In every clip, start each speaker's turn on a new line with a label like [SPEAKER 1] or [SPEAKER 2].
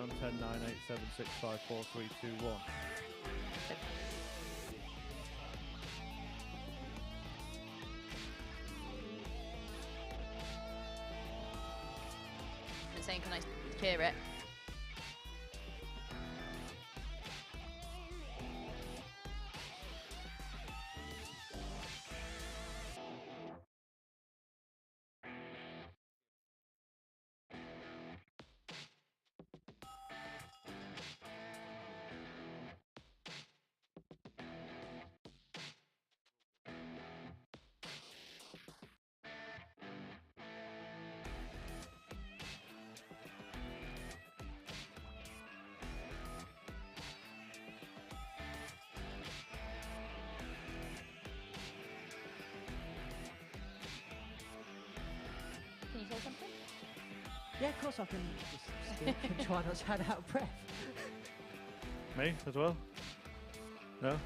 [SPEAKER 1] down 10, 9, 8, 7, 6, 5, 4, 3, 2, 1.
[SPEAKER 2] Saying, can I hear it? Can you say something?
[SPEAKER 3] Yeah, of course I can. Just still can try not to have out of breath.
[SPEAKER 1] Me as well? No?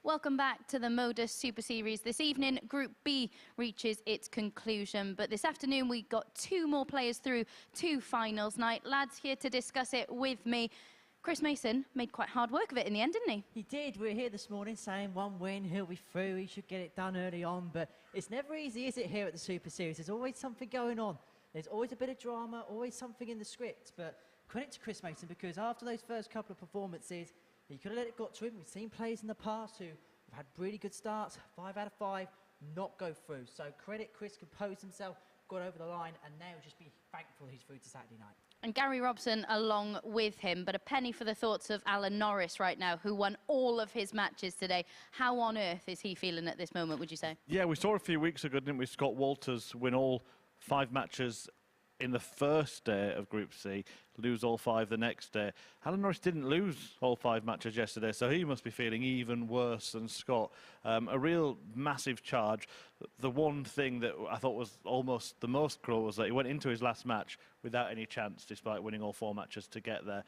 [SPEAKER 2] Welcome back to the MODUS Super Series. This evening, Group B reaches its conclusion, but this afternoon we got two more players through to finals night. Lads here to discuss it with me. Chris Mason made quite hard work of it in the end, didn't he?
[SPEAKER 3] He did. We were here this morning saying one win, he'll be through, he should get it done early on, but it's never easy, is it, here at the Super Series? There's always something going on. There's always a bit of drama, always something in the script, but credit to Chris Mason, because after those first couple of performances, he could have let it got to him. We've seen players in the past who have had really good starts, 5 out of 5, not go through. So credit Chris, composed himself, got over the line, and now just be thankful he's through to Saturday night.
[SPEAKER 2] And Gary Robson along with him, but a penny for the thoughts of Alan Norris right now, who won all of his matches today. How on earth is he feeling at this moment, would you say?
[SPEAKER 1] Yeah, we saw a few weeks ago, didn't we, Scott Walters win all 5 matches in the first day of Group C, lose all 5 the next day. Alan Norris didn't lose all 5 matches yesterday, so he must be feeling even worse than Scott. A real massive charge. The one thing that I thought was almost the most cruel was that he went into his last match without any chance, despite winning all 4 matches to get there.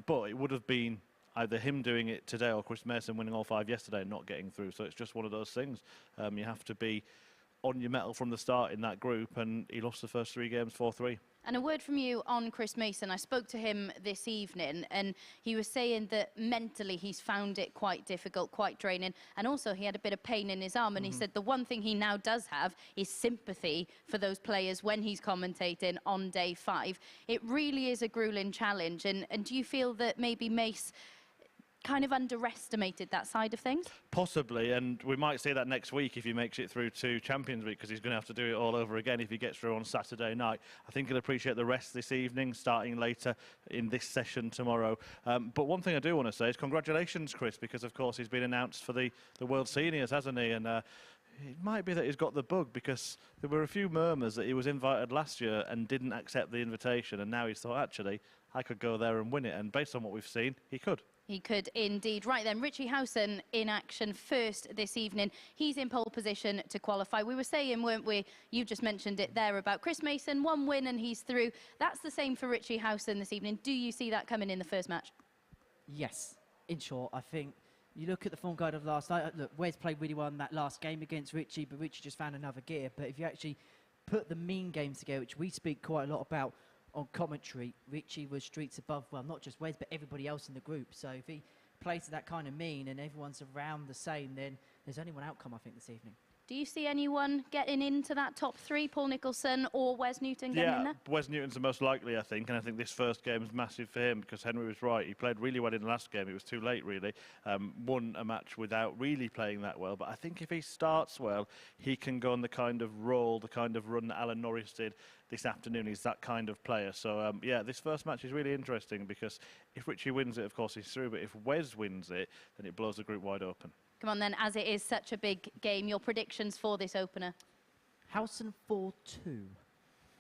[SPEAKER 1] But it would have been either him doing it today or Chris Mason winning all 5 yesterday and not getting through. So it's just one of those things. You have to be on your mettle from the start in that group, and he lost the first 3 games 4-3.
[SPEAKER 2] And a word from you on Chris Mason. I spoke to him this evening, and he was saying that mentally he's found it quite difficult, quite draining, and also he had a bit of pain in his arm, and he said the one thing he now does have is sympathy for those players when he's commentating on day 5. It really is a grueling challenge, and do you feel that maybe Mace kind of underestimated that side of things?
[SPEAKER 1] Possibly, and we might see that next week if he makes it through to Champions Week, because he's going to have to do it all over again if he gets through on Saturday night. I think he'll appreciate the rest this evening, starting later in this session tomorrow. But one thing I do want to say is congratulations, Chris, because of course he's been announced for the World Seniors, hasn't he? And it might be that he's got the bug, because there were a few murmurs that he was invited last year and didn't accept the invitation, and now he's thought, actually, I could go there and win it, and based on what we've seen, he could.
[SPEAKER 2] He could indeed. Right then, Richie Howson in action first this evening. He's in pole position to qualify. We were saying, weren't we, you just mentioned it there about Chris Mason, 1 win and he's through. That's the same for Richie Howson this evening. Do you see that coming in the first match?
[SPEAKER 3] Yes, in short, I think you look at the form guide of last night. Look, Wes played really well in that last game against Richie, but Richie just found another gear. But if you actually put the mean games together, which we speak quite a lot about on commentary, Richie was streets above, well, not just Wes, but everybody else in the group. So if he plays to that kind of mean and everyone's around the same, then there's only one outcome, I think, this evening.
[SPEAKER 2] Do you see anyone getting into that top 3, Paul Nicholson or Wes Newton getting in there?
[SPEAKER 1] Yeah, Wes Newton's the most likely, I think, and I think this first game is massive for him, because Henry was right. He played really well in the last game. It was too late, really. Won a match without really playing that well, but I think if he starts well, he can go on the kind of roll, the kind of run that Alan Norris did this afternoon. He's that kind of player. So, yeah, this first match is really interesting, because if Richie wins it, of course, he's through, but if Wes wins it, then it blows the group wide open.
[SPEAKER 2] Come on then, as it is such a big game, your predictions for this opener?
[SPEAKER 3] Howson 4-2.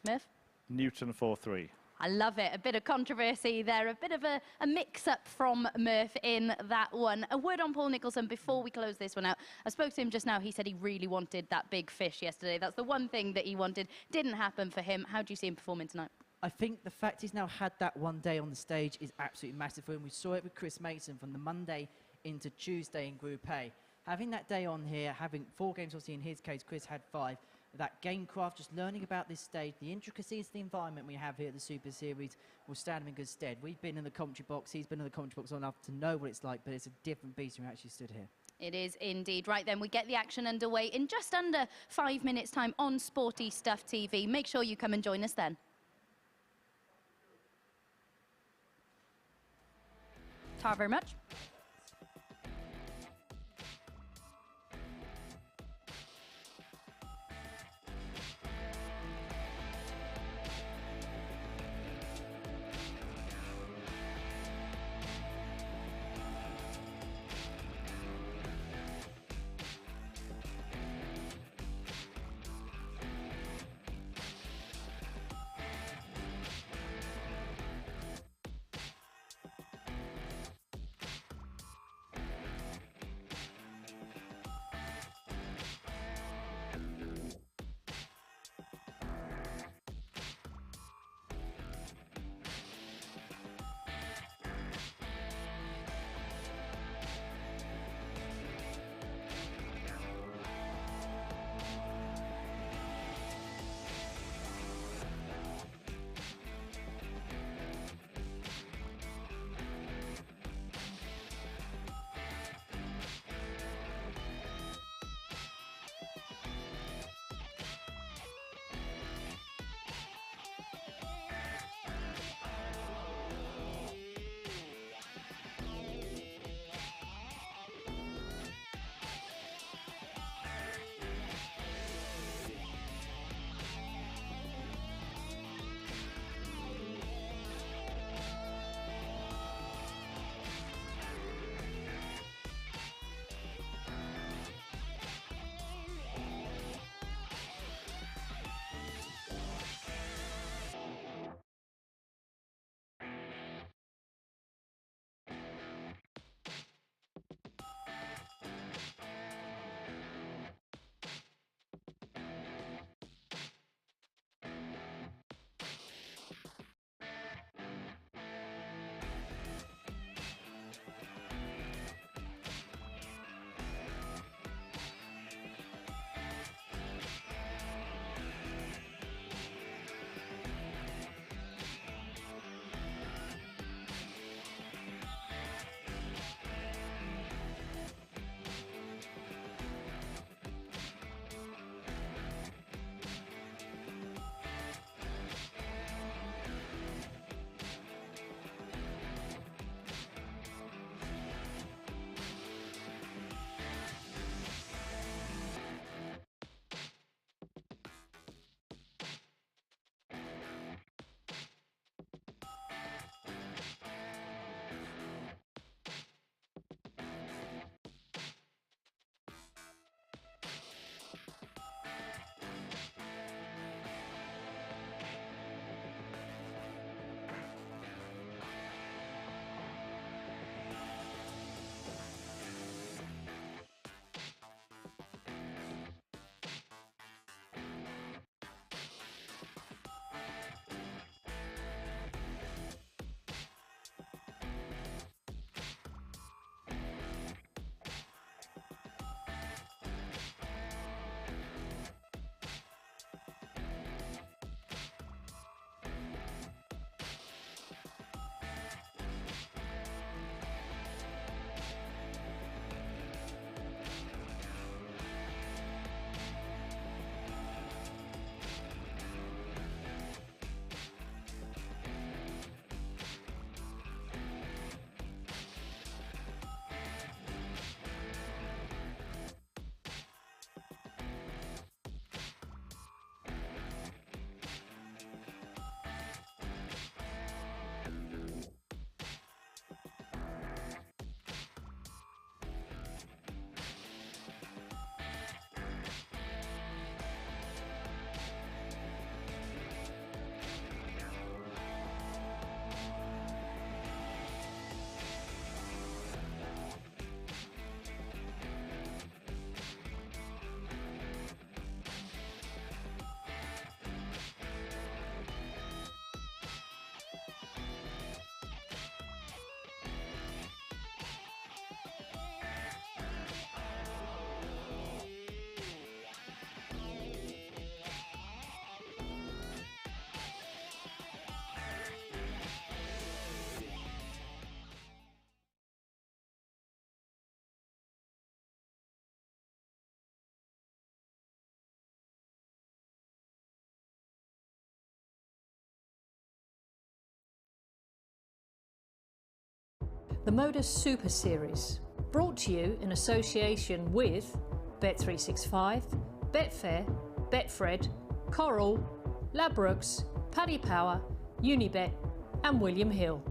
[SPEAKER 2] Murph?
[SPEAKER 1] Newton 4-3.
[SPEAKER 2] I love it. A bit of controversy there, a bit of a mix-up from Murph in that one. A word on Paul Nicholson before we close this one out. I spoke to him just now. He said he really wanted that big fish yesterday. That's the one thing that he wanted. Didn't happen for him. How do you see him performing tonight?
[SPEAKER 3] I think the fact he's now had that one day on the stage is absolutely massive for him. We saw it with Chris Mason from the Monday into Tuesday in Group A. having that day on here, having 4 games, obviously in his case, Chris had 5, that game craft, just learning about this stage, the intricacies of the environment we have here at the Super Series will stand him in good stead. We've been in the commentary box, he's been in the commentary box long enough to know what it's like, but it's a different beast when we actually stood here.
[SPEAKER 2] It is indeed. Right then, we get the action underway in just under 5 minutes' time on Sporty Stuff TV. Make sure you come and join us then. Thank you very much.
[SPEAKER 4] The MODUS Super Series, brought to you in association with Bet365, Betfair, Betfred, Coral, Ladbrokes, Paddy Power, Unibet and William Hill.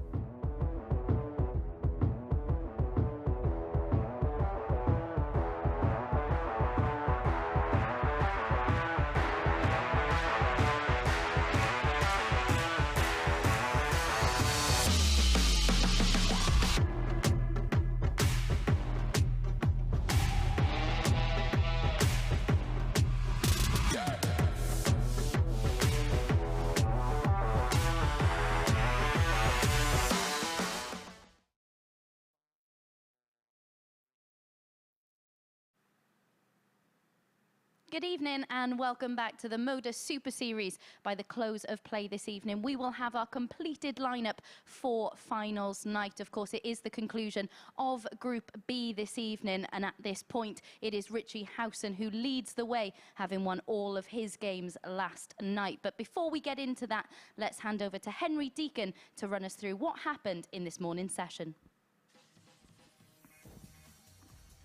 [SPEAKER 2] Good evening and welcome back to the MODUS Super Series. By the close of play this evening, we will have our completed lineup for finals night. Of course, it is the conclusion of Group B this evening, and at this point, it is Richie Howson who leads the way, having won all of his games last night. But before we get into that, let's hand over to Henry Deacon to run us through what happened in this morning's session.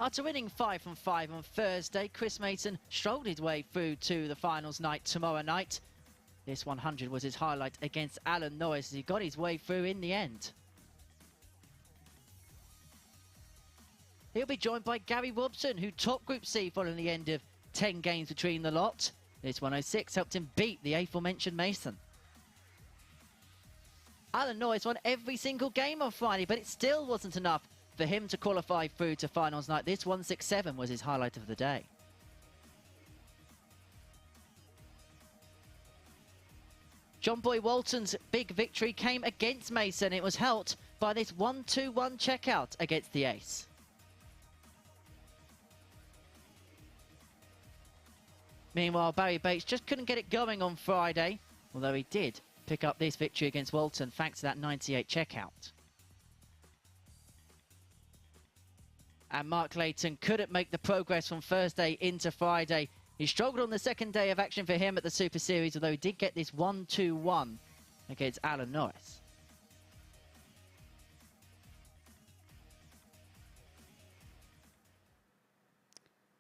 [SPEAKER 5] After winning 5 from 5 on Thursday, Chris Mason strolled his way through to the finals night tomorrow night. This 100 was his highlight against Alan Norris as he got his way through in the end. He'll be joined by Gary Robson, who topped Group C following the end of 10 games between the lot. This 106 helped him beat the aforementioned Mason. Alan Norris won every single game on Friday, but it still wasn't enough for him to qualify through to finals night. This 167 was his highlight of the day. John Boy Walton's big victory came against Mason. It was helped by this 1-2-1 checkout against the ace. Meanwhile, Barry Bates just couldn't get it going on Friday, although he did pick up this victory against Walton thanks to that 98 checkout. And Mark Layton couldn't make the progress from Thursday into Friday. He struggled on the second day of action for him at the Super Series, although he did get this 1-2-1 against Alan Norris.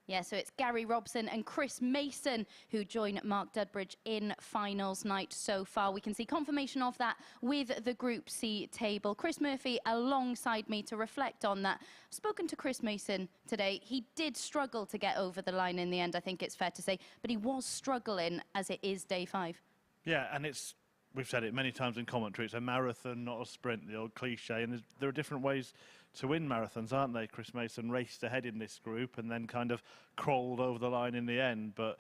[SPEAKER 2] Yeah, so it's Gary Robson and Chris Mason who join Mark Dudbridge in finals night so far. We can see confirmation of that with the Group C table. Chris Murphy alongside me to reflect on that. I've spoken to Chris Mason today. He did struggle to get over the line in the end, I think it's fair to say, but he was struggling as it is day 5.
[SPEAKER 1] Yeah, and we've said it many times in commentary, it's a marathon, not a sprint, the old cliche, and there are different ways to win marathons, aren't they? Chris Mason raced ahead in this group and then kind of crawled over the line in the end, but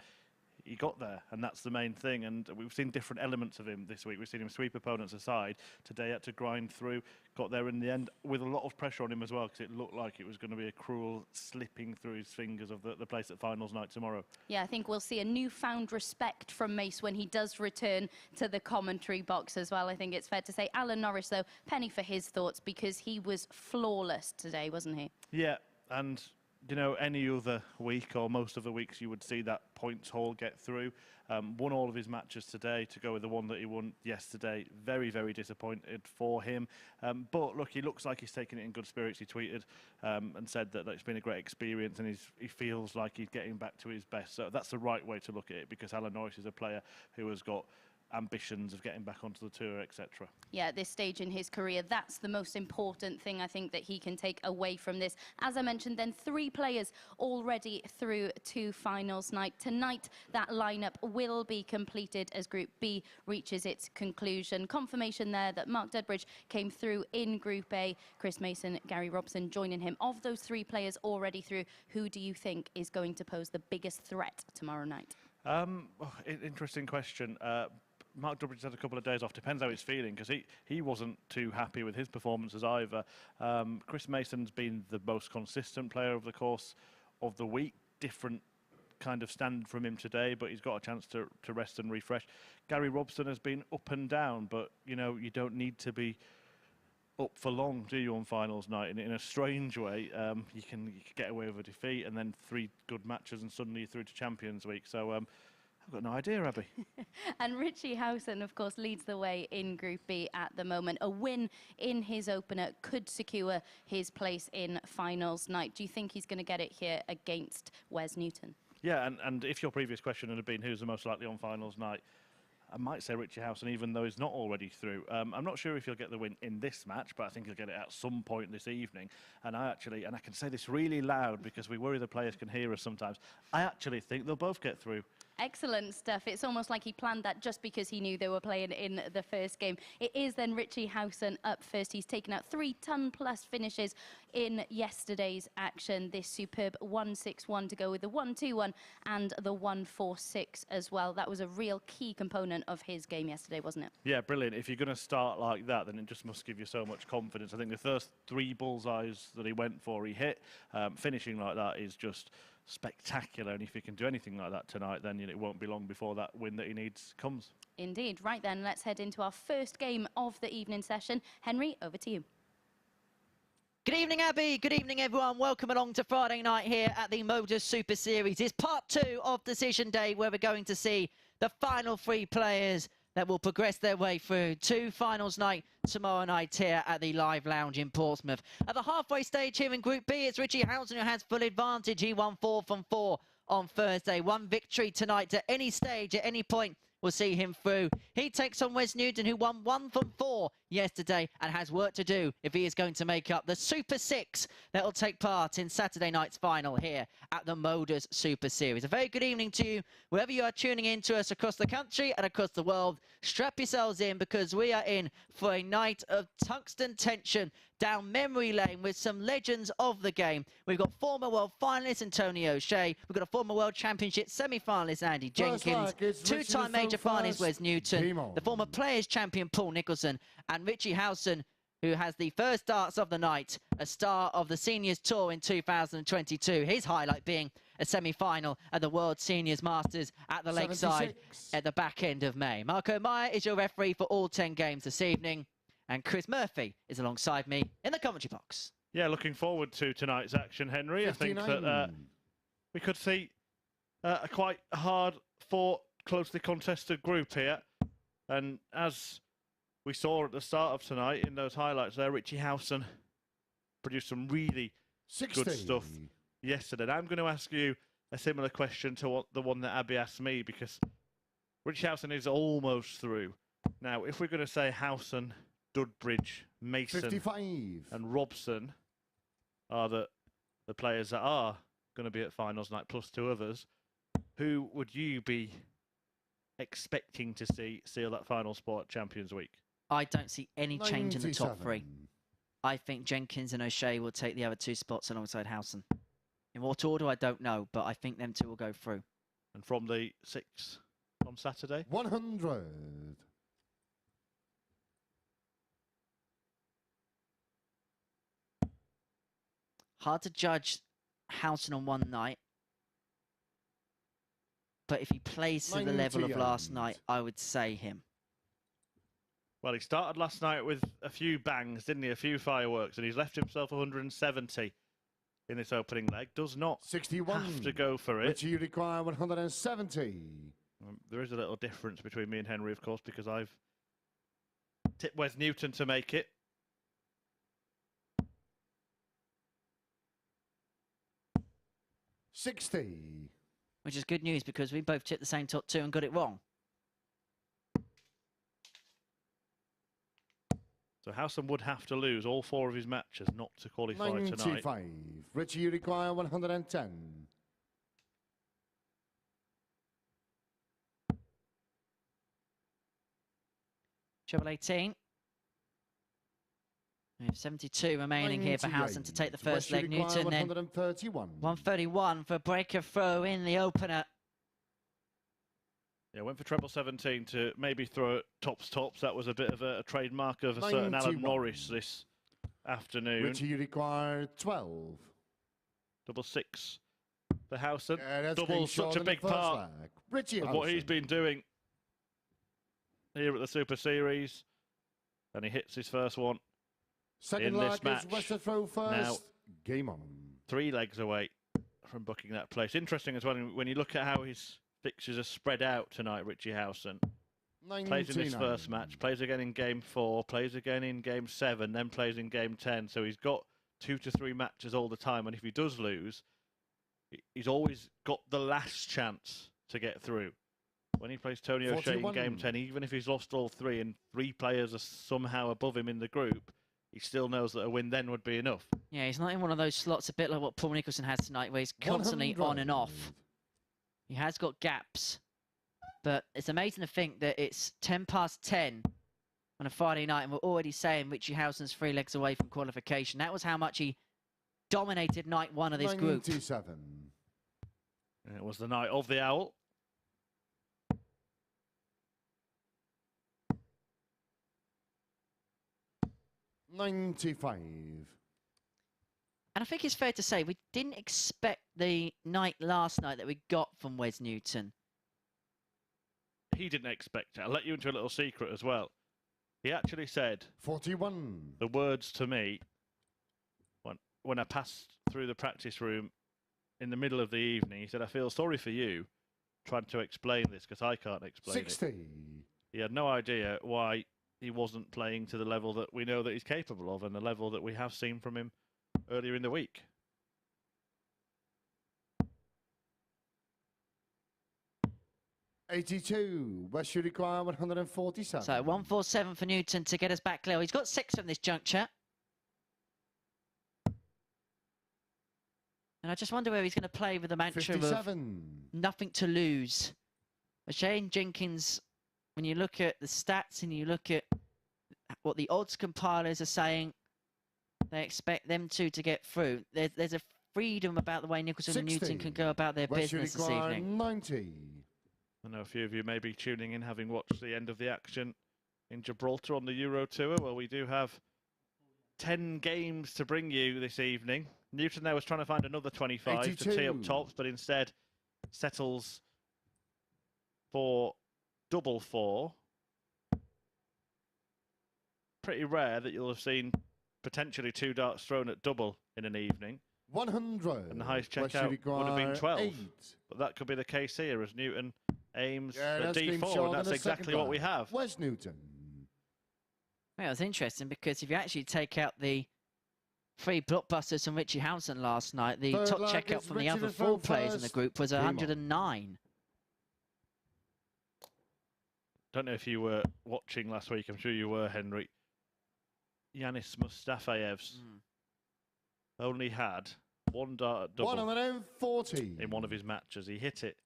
[SPEAKER 1] he got there, and that's the main thing. And we've seen different elements of him this week. We've seen him sweep opponents aside. Today he had to grind through, got there in the end with a lot of pressure on him as well, because it looked like it was going to be a cruel slipping through his fingers of the place at finals night tomorrow. Yeah,
[SPEAKER 2] I think we'll see a newfound respect from Mace when he does return to the commentary box as well. I think it's fair to say. Alan Norris, though, penny for his thoughts, because he was flawless today, wasn't he?
[SPEAKER 1] Yeah, and you know, any other week or most of the weeks you would see that points haul get through. Won all of his matches today to go with the one that he won yesterday. Very, very disappointed for him. But look, he looks like he's taking it in good spirits. He tweeted and said that it's been a great experience and he feels like he's getting back to his best. So that's the right way to look at it, because Alan Norris is a player who has got ambitions of getting back onto the tour, etc.
[SPEAKER 2] Yeah, at this stage in his career, that's the most important thing I think that he can take away from this. As I mentioned, then 3 players already through to finals night. Tonight, that lineup will be completed as Group B reaches its conclusion. Confirmation there that Mark Dudbridge came through in Group A. Chris Mason, Gary Robson joining him. Of those 3 players already through, who do you think is going to pose the biggest threat tomorrow night?
[SPEAKER 1] Interesting question. Mark Dudbridge had a couple of days off. Depends how he's feeling, because he wasn't too happy with his performances either. Chris Mason's been the most consistent player over the course of the week. Different kind of standard from him today, but he's got a chance to rest and refresh. Gary Robson has been up and down, but you know, you don't need to be up for long, do you, on finals night? And in a strange way, you can get away with a defeat and then 3 good matches and suddenly you're through to Champions Week. So I've got no idea, Abby.
[SPEAKER 2] And Richie Howson, of course, leads the way in Group B at the moment. A win in his opener could secure his place in finals night. Do you think he's going to get it here against Wes Newton?
[SPEAKER 1] Yeah, and if your previous question had been who's the most likely on finals night, I might say Richie Howson, even though he's not already through. I'm not sure if he'll get the win in this match, but I think he'll get it at some point this evening. And I can say this really loud because we worry the players can hear us sometimes, I actually think they'll both get through.
[SPEAKER 2] Excellent stuff. It's almost like he planned that just because he knew they were playing in the first game. It is then Richie Howson up first. He's taken out 3-ton-plus finishes in yesterday's action. This superb 1-6-1 to go with the 1-2-1 and the 1-4-6 as well. That was a real key component of his game yesterday, wasn't it?
[SPEAKER 1] Yeah, brilliant. If you're going to start like that, then it just must give you so much confidence. I think the first 3 bullseyes that he went for, he hit. Finishing like that is just spectacular, and if he can do anything like that tonight, then it won't be long before that win that he needs comes.
[SPEAKER 2] Indeed. Right then, let's head into our first game of the evening session. Henry, over to you.
[SPEAKER 5] Good evening, Abby. Good evening, everyone. Welcome along to Friday night here at the MODUS Super Series. It's part 2 of Decision Day, where we're going to see the final 3 players that will progress their way through to finals night tomorrow night here at the Live Lounge in Portsmouth. At the halfway stage here in Group B, it's Richie Howson who has full advantage. He won 4 from 4 on Thursday. 1 victory tonight at any stage, at any point, will see him through. He takes on Wes Newton, who won 1 from 4 yesterday and has work to do if he is going to make up the Super 6 that will take part in Saturday night's final here at the MODUS Super Series. A very good evening to you, wherever you are tuning in to us across the country and across the world. Strap yourselves in because we are in for a night of tungsten tension down memory lane with some legends of the game. We've got former world finalist Antonio O'Shea. We've got a former world championship semi-finalist Andy Jenkins. 2-time major finalist Wes Newton. The former players champion Paul Nicholson. And Richie Howson, who has the first darts of the night, a star of the Seniors Tour in 2022. His highlight being a semi-final at the World Seniors Masters at the Lakeside at the back end of May. Marco Meyer is your referee for all 10 games this evening. And Chris Murphy is alongside me in the commentary box.
[SPEAKER 1] Yeah, looking forward to tonight's action, Henry. 59. I think that we could see a quite hard-fought, closely contested group here. And as we saw at the start of tonight in those highlights there, Richie Howson produced some really good stuff yesterday. And I'm going to ask you a similar question to the one that Abby asked me, because Richie Howson is almost through. Now, if we're going to say Howson, Dudbridge, Mason
[SPEAKER 6] 55.
[SPEAKER 1] and Robson are the players that are going to be at finals night, plus 2 others, who would you be expecting to see seal that final spot at Champions Week?
[SPEAKER 5] I don't see any change in the top 3. I think Jenkins and O'Shea will take the other 2 spots alongside Howson. In what order, I don't know, but I think them 2 will go through.
[SPEAKER 1] And from the 6 on Saturday?
[SPEAKER 6] 100.
[SPEAKER 5] Hard to judge Howson on one night. But if he plays to the level of last night, I would say him.
[SPEAKER 1] Well, he started last night with a few bangs, didn't he? A few fireworks, and he's left himself 170 in this opening leg. Does not
[SPEAKER 6] 61.
[SPEAKER 1] Have to go for it.
[SPEAKER 6] Which you require 170.
[SPEAKER 1] There is a little difference between me and Henry, of course, because I've tipped Wes Newton to make it.
[SPEAKER 6] $60.
[SPEAKER 5] Which is good news because we both tipped the same top 2 and got it wrong.
[SPEAKER 1] So Howson would have to lose all 4 of his matches not to qualify
[SPEAKER 6] 95.
[SPEAKER 1] tonight.
[SPEAKER 6] Richie, you require 110.
[SPEAKER 5] Treble 18. We have 72 remaining here for Howson to take the first leg. Newton
[SPEAKER 6] 131.
[SPEAKER 5] 131 for breaker throw in the opener.
[SPEAKER 1] Yeah, went for treble 17 to maybe throw it tops. That was a bit of a trademark of a certain Alan Norris this afternoon.
[SPEAKER 6] Richie, you require 12.
[SPEAKER 1] Double 6 for Howson.
[SPEAKER 6] Yeah,
[SPEAKER 1] double such a big part
[SPEAKER 6] Richie
[SPEAKER 1] of what he's been doing here at the Super Series. And he hits his first one.
[SPEAKER 6] Second
[SPEAKER 1] in
[SPEAKER 6] leg
[SPEAKER 1] this match.
[SPEAKER 6] is West to throw first.
[SPEAKER 1] Now,
[SPEAKER 6] game on.
[SPEAKER 1] 3 legs away from booking that place. Interesting as well when you look at how his fixtures are spread out tonight, Richie Howson.
[SPEAKER 6] 99.
[SPEAKER 1] Plays in his first match, plays again in game 4, plays again in game 7, then plays in game 10. So he's got 2 to 3 matches all the time. And if he does lose, he's always got the last chance to get through. When he plays Tony O'Shea in
[SPEAKER 6] 41.
[SPEAKER 1] game 10, even if he's lost all 3 and 3 players are somehow above him in the group, he still knows that a win then would be enough.
[SPEAKER 5] Yeah, he's not in one of those slots, a bit like what Paul Nicholson has tonight, where he's constantly
[SPEAKER 6] 100.
[SPEAKER 5] on and off. He has got gaps. But it's amazing to think that it's 10 past 10 on a Friday night, and we're already saying Richie Howson's 3 legs away from qualification. That was how much he dominated night 1 of this group.
[SPEAKER 6] 97.
[SPEAKER 1] It was the night of the Owl.
[SPEAKER 6] $95.
[SPEAKER 5] And I think it's fair to say we didn't expect the night last night that we got from Wes Newton.
[SPEAKER 1] He didn't expect it. I'll let you into a little secret as well. He actually said
[SPEAKER 6] 41.
[SPEAKER 1] the words to me when I passed through the practice room in the middle of the evening. He said, I feel sorry for you trying to explain this because I can't explain
[SPEAKER 6] 60.
[SPEAKER 1] it. He had no idea why he wasn't playing to the level that we know that he's capable of and the level that we have seen from him earlier in the week.
[SPEAKER 6] $82. West should require 147.
[SPEAKER 5] So 147 for Newton to get us back clear. He's got 6 from this juncture. And I just wonder where he's going to play with the mantra
[SPEAKER 6] 57.
[SPEAKER 5] of nothing to lose. O'Shea and Jenkins, when you look at the stats and you look at what the odds compilers are saying, they expect them two to get through. There's a freedom about the way Nicholson
[SPEAKER 6] 60.
[SPEAKER 5] and Newton can go about their
[SPEAKER 6] West should
[SPEAKER 5] business this
[SPEAKER 6] require
[SPEAKER 5] evening.
[SPEAKER 6] 90.
[SPEAKER 1] I know a few of you may be tuning in having watched the end of the action in Gibraltar on the Euro Tour. Well, we do have 10 games to bring you this evening. Newton there was trying to find another 25 to tee up
[SPEAKER 6] 82.
[SPEAKER 1] tops, but instead settles for double 4. Pretty rare that you'll have seen potentially 2 darts thrown at double in an evening.
[SPEAKER 6] 100.
[SPEAKER 1] And the highest
[SPEAKER 6] West should
[SPEAKER 1] checkout would have been
[SPEAKER 6] require
[SPEAKER 1] 12.
[SPEAKER 6] 8.
[SPEAKER 1] But that could be the case here as Newton aims at
[SPEAKER 6] that's been
[SPEAKER 1] D4,
[SPEAKER 6] short
[SPEAKER 1] and that's
[SPEAKER 6] in the
[SPEAKER 1] exactly
[SPEAKER 6] second
[SPEAKER 1] what we
[SPEAKER 6] round.
[SPEAKER 1] have.
[SPEAKER 6] Wes Newton.
[SPEAKER 5] Well, it's interesting because if you actually take out the 3 blockbusters from Richie Howson last night, the
[SPEAKER 6] Third
[SPEAKER 5] top
[SPEAKER 6] leg
[SPEAKER 5] checkout
[SPEAKER 6] is
[SPEAKER 5] from the
[SPEAKER 6] Richie
[SPEAKER 5] other
[SPEAKER 6] to
[SPEAKER 5] 4
[SPEAKER 6] throw
[SPEAKER 5] players in the
[SPEAKER 6] first.
[SPEAKER 5] group was
[SPEAKER 6] Game on.
[SPEAKER 5] 109.
[SPEAKER 1] Don't know if you were watching last week. I'm sure you were, Henry. Yanis Mustafayev's only had 1 dart at double
[SPEAKER 6] 140.
[SPEAKER 1] in one of his matches. He hit it,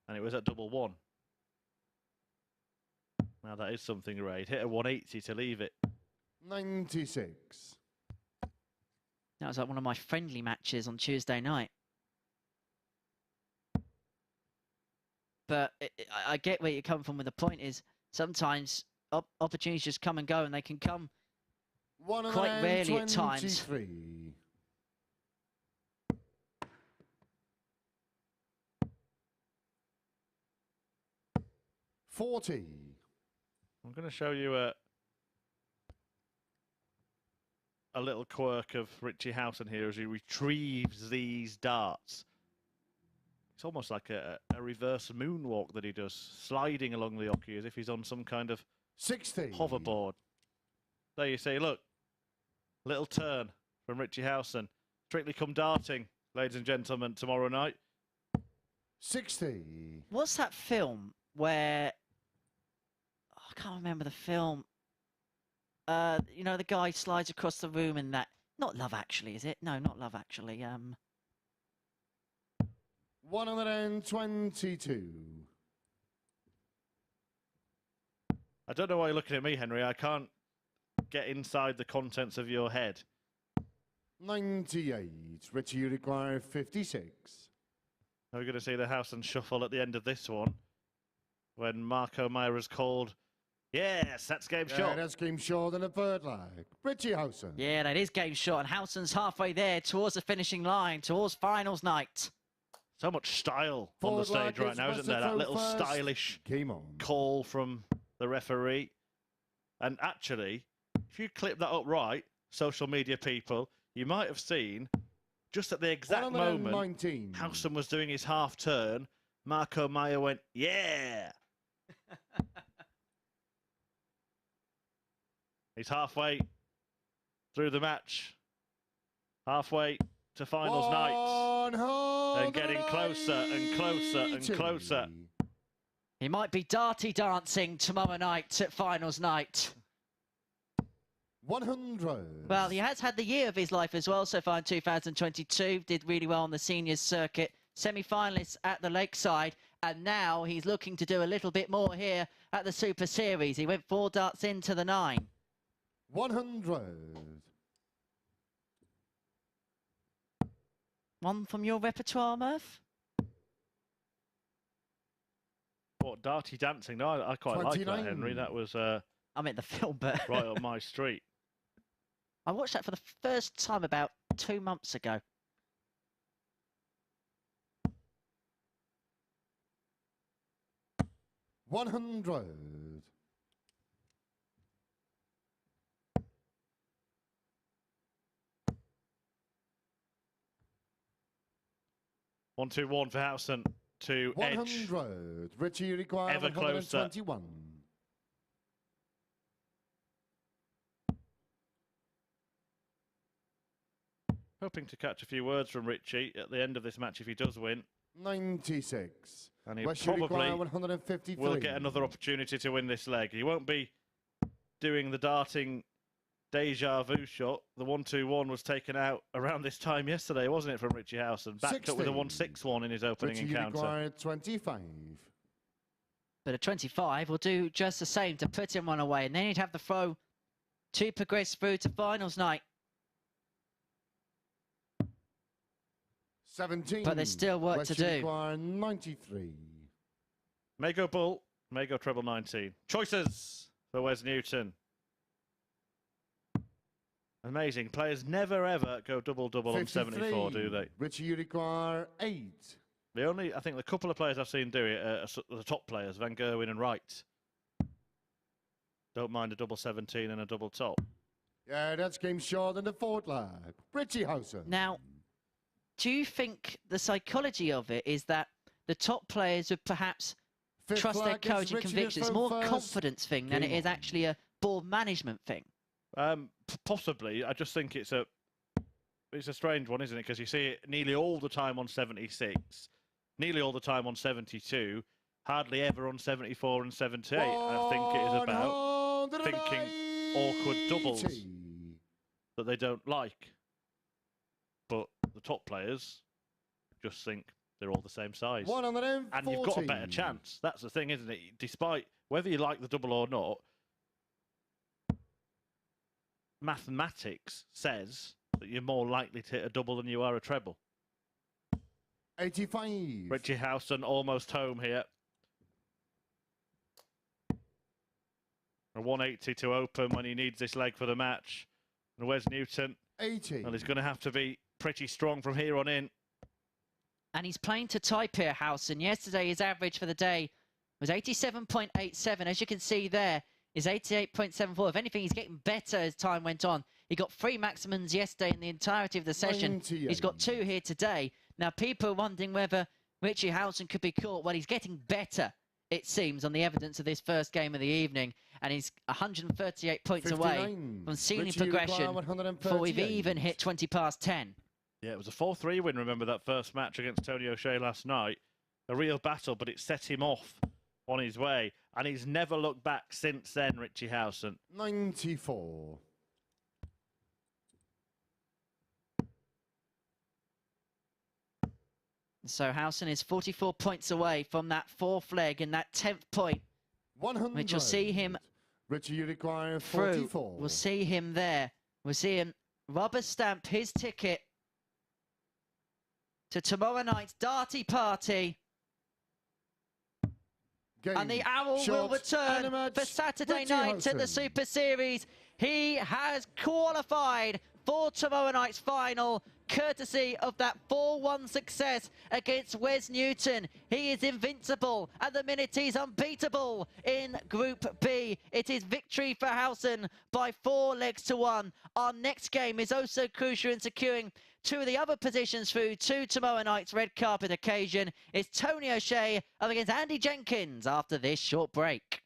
[SPEAKER 1] and it was at double 1. Now that is something, Ray. He'd hit a 180 to leave it.
[SPEAKER 6] 96.
[SPEAKER 5] That was like one of my friendly matches on Tuesday night. But I get where you come from with the point is sometimes opportunities just come and go, and they can come quite rarely at times.
[SPEAKER 6] 123. $40.
[SPEAKER 1] I'm going to show you a little quirk of Richie Howson here as he retrieves these darts. It's almost like a reverse moonwalk that he does, sliding along the hockey as if he's on some kind of
[SPEAKER 6] 60.
[SPEAKER 1] hoverboard. There you see, look, little turn from Richie Howson. Strictly Come Darting, ladies and gentlemen, tomorrow night.
[SPEAKER 6] 60.
[SPEAKER 5] What's that film where... Oh, I can't remember the film. You know, the guy slides across the room in that... Not Love Actually, is it? No, not Love Actually.
[SPEAKER 6] 122.
[SPEAKER 1] I don't know why you're looking at me, Henry. I can't get inside the contents of your head.
[SPEAKER 6] 98. Richie, you require 56.
[SPEAKER 1] We're going to see the Howson shuffle at the end of this one when Marco Myra's called, yes, that's game shot.
[SPEAKER 6] That's game short in the third leg. Richie Howson.
[SPEAKER 5] Yeah, that is game shot, and Howson's halfway there towards the finishing line, towards finals night.
[SPEAKER 1] So much style on the
[SPEAKER 6] Forward
[SPEAKER 1] stage
[SPEAKER 6] leg
[SPEAKER 1] right
[SPEAKER 6] is
[SPEAKER 1] now, isn't there?
[SPEAKER 6] West
[SPEAKER 1] That little
[SPEAKER 6] first.
[SPEAKER 1] stylish
[SPEAKER 6] Game on.
[SPEAKER 1] call from the referee. And actually, if you clip that up right, social media people, you might have seen just at the exact moment
[SPEAKER 6] 119.
[SPEAKER 1] Howson was doing his half turn, Marco Meyer went, yeah. He's halfway through the match. Halfway to finals night. And getting closer and closer and closer.
[SPEAKER 5] He might be darty dancing tomorrow night at finals night.
[SPEAKER 6] 100.
[SPEAKER 5] Well, he has had the year of his life as well so far in 2022. Did really well on the seniors circuit. Semi-finalists at the Lakeside. And now he's looking to do a little bit more here at the Super Series. He went 4 darts into the 9.
[SPEAKER 6] 100.
[SPEAKER 5] One from your repertoire, Murph?
[SPEAKER 1] What, darty dancing? No, I quite like that, Henry. That was
[SPEAKER 5] I meant the film, but
[SPEAKER 1] right up my street.
[SPEAKER 5] I watched that for the first time about 2 months ago.
[SPEAKER 6] $100.
[SPEAKER 1] 1-2-1 for Howson to
[SPEAKER 6] 100. Richie, you require
[SPEAKER 1] ever closer.
[SPEAKER 6] 121.
[SPEAKER 1] Hoping to catch a few words from Richie at the end of this match if he does win.
[SPEAKER 6] 96.
[SPEAKER 1] And he
[SPEAKER 6] Wes, you
[SPEAKER 1] probably
[SPEAKER 6] require 153.
[SPEAKER 1] will get another opportunity to win this leg. He won't be doing the darting deja vu shot. The 1-2-1 was taken out around this time yesterday, wasn't it, from Richie Howson? Backed up with a 1-6-1 in his opening
[SPEAKER 6] Richie,
[SPEAKER 1] encounter.
[SPEAKER 6] You require 25.
[SPEAKER 5] But a 25 will do just the same to put him one away. And then he'd have the throw to progress through to finals night.
[SPEAKER 6] 17.
[SPEAKER 5] But there's still work
[SPEAKER 6] Wes,
[SPEAKER 5] to
[SPEAKER 6] you
[SPEAKER 5] do.
[SPEAKER 6] require 93.
[SPEAKER 1] May go bull, may go treble 19. Choices for Wes Newton. Amazing. Players never ever go double-double on 74, do they?
[SPEAKER 6] Richie, you require 8.
[SPEAKER 1] I think the couple of players I've seen do it are the top players, Van Gerwen and Wright. Don't mind a double 17 and a double top.
[SPEAKER 6] Yeah, that's game short in the 4th leg. Richie Howson.
[SPEAKER 5] Now, do you think the psychology of it is that the top players would perhaps trust their coach and conviction? It's more a confidence thing than it is actually a board management thing.
[SPEAKER 1] Possibly. I just think it's a strange one, isn't it? Because you see it nearly all the time on 76, nearly all the time on 72, hardly ever on 74 and 78. I think it is about thinking awkward doubles that they don't like. But the top players just think they're all the same size.
[SPEAKER 6] 140.
[SPEAKER 1] And you've got a better chance. That's the thing, isn't it? Despite whether you like the double or not, mathematics says that you're more likely to hit a double than you are a treble.
[SPEAKER 6] 85.
[SPEAKER 1] Richie Howson almost home here. A 180 to open when he needs this leg for the match. And Wes Newton,
[SPEAKER 6] 80.
[SPEAKER 1] well, he's going to have to be pretty strong from here on in.
[SPEAKER 5] And he's playing to type here, Howson. Yesterday, his average for the day was 87.87. As you can see there, is 88.74. If anything, he's getting better as time went on. He got 3 maximums yesterday in the entirety of the session.
[SPEAKER 6] 98.
[SPEAKER 5] He's got 2 here today. Now, people are wondering whether Richie Howson could be caught. Well, he's getting better, it seems, on the evidence of this first game of the evening. And he's 138 points
[SPEAKER 6] 59.
[SPEAKER 5] away from ceiling
[SPEAKER 6] Richie
[SPEAKER 5] progression before we've even hit 20 past 10.
[SPEAKER 1] Yeah, it was a 4-3 win, remember, that first match against Tony O'Shea last night. A real battle, but it set him off on his way. And he's never looked back since then, Richie Howson.
[SPEAKER 6] 94.
[SPEAKER 5] So Howson is 44 points away from that 4th leg and that 10th point,
[SPEAKER 6] 100.
[SPEAKER 5] which will see him
[SPEAKER 6] Richie, you require
[SPEAKER 5] through.
[SPEAKER 6] 44.
[SPEAKER 5] We'll see him there. We'll see him rubber stamp his ticket to tomorrow night's darty party.
[SPEAKER 6] Game
[SPEAKER 5] And the Owl will return for Saturday
[SPEAKER 6] Richie
[SPEAKER 5] night
[SPEAKER 6] Howson.
[SPEAKER 5] at the Super Series. He has qualified for tomorrow night's final, courtesy of that 4-1 success against Wes Newton. He is invincible. At the minute, he's unbeatable in Group B. It is victory for Howson by 4 legs to 1. Our next game is also crucial in securing two of the other positions through to tomorrow night's red carpet occasion. It's Tony O'Shea up against Andy Jenkins after this short break.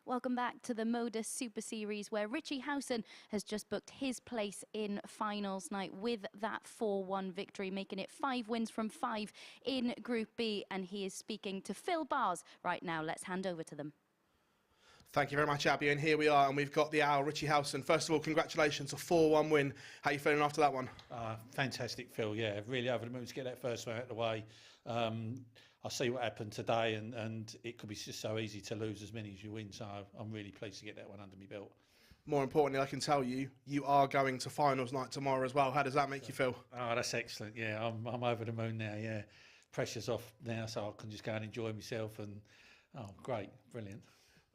[SPEAKER 2] Welcome back to the MODUS Super Series, where Richie Howson has just booked his place in finals night with that 4-1 victory, making it 5 wins from 5 in Group B. And he is speaking to Phil Bars right now. Let's hand over to them.
[SPEAKER 7] Thank you very much, Abby. And here we are, and we've got the owl, Richie Howson. First of all, congratulations, a 4-1 win. How are you feeling after that one?
[SPEAKER 8] Fantastic, Phil. Yeah, really over the moon to get that first one out of the way. I see what happened today, and it could be just so easy to lose as many as you win. So I'm really pleased to get that one under my belt.
[SPEAKER 7] More importantly, I can tell you, you are going to finals night tomorrow as well. How does that make you feel?
[SPEAKER 8] Oh, that's excellent. Yeah, I'm over the moon now. Yeah, pressure's off now, so I can just go and enjoy myself. And oh, great, brilliant.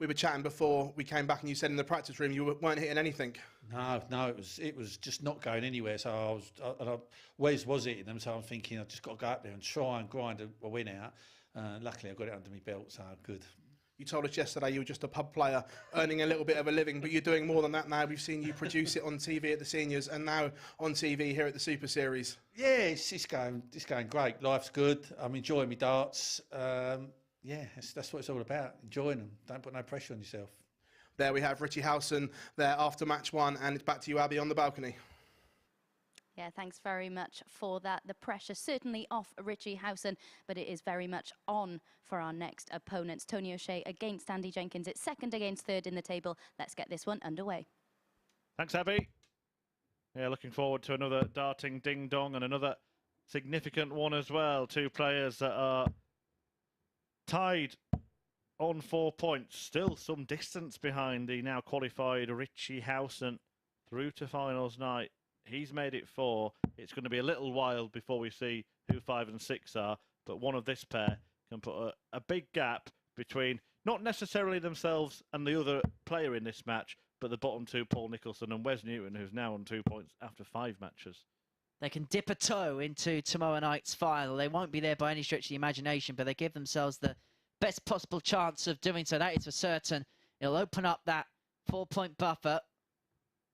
[SPEAKER 7] We were chatting before we came back, and you said in the practice room you weren't hitting anything.
[SPEAKER 8] No, it was just not going anywhere. So Wes was hitting them, so I'm thinking I've just got to go up there and try and grind a win out. Luckily, I got it under my belt, so good.
[SPEAKER 7] You told us yesterday you were just a pub player earning a little bit of a living, but you're doing more than that now. We've seen you produce it on TV at the seniors and now on TV here at the Super Series.
[SPEAKER 8] Yeah, it's going great. Life's good. I'm enjoying my darts. Yeah, that's what it's all about, enjoying them. Don't put no pressure on yourself.
[SPEAKER 7] There we have Richie Howson there after match one, and it's back to you, Abby, on the balcony.
[SPEAKER 2] Yeah, thanks very much for that. The pressure certainly off Richie Howson, but it is very much on for our next opponents. Tony O'Shea against Andy Jenkins. It's second against third in the table. Let's get this one underway.
[SPEAKER 1] Thanks, Abby. Yeah, looking forward to another darting ding-dong and another significant one as well. Two players that are tied on 4 points. Still some distance behind the now qualified Richie Howson through to finals night. He's made it 4. It's going to be a little while before we see who 5 and 6 are, but one of this pair can put a big gap between not necessarily themselves and the other player in this match, but the bottom two, Paul Nicholson and Wes Newton, who's now on 2 points after 5 matches.
[SPEAKER 5] They can dip a toe into tomorrow night's final. They won't be there by any stretch of the imagination, but they give themselves the best possible chance of doing so. That is for certain. It'll open up that 4-point buffer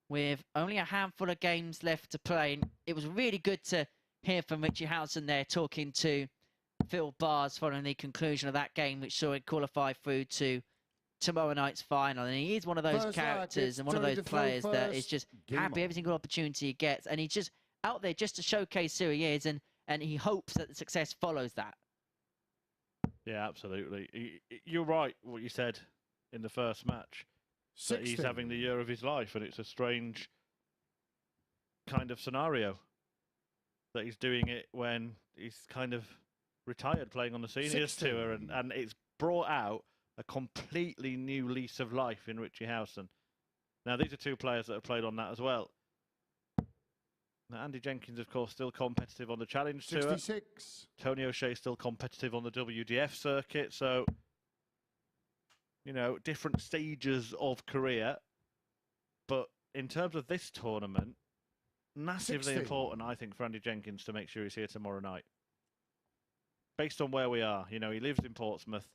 [SPEAKER 5] with only a handful of games left to play. And it was really good to hear from Richie Howson there talking to Phil Bars following the conclusion of that game, which saw it qualify through to tomorrow night's final. And he is one of those characters and one of those players that is just happy every single opportunity he gets. And he's just out there just to showcase who he is, and he hopes that the success follows that.
[SPEAKER 1] Yeah, absolutely. You're right, what you said in the first match. That he's having the year of his life, and it's a strange kind of scenario that he's doing it when he's kind of retired playing on the seniors tour, and it's brought out a completely new lease of life in Richie Howson. Now, these are two players that have played on that as well. Now, Andy Jenkins, of course, still competitive on the Challenge Tour.
[SPEAKER 6] 66.
[SPEAKER 1] Tony O'Shea still competitive on the WDF circuit, so you know, different stages of career. But in terms of this tournament, massively important, I think, for Andy Jenkins to make sure he's here tomorrow night. Based on where we are, you know, he lives in Portsmouth.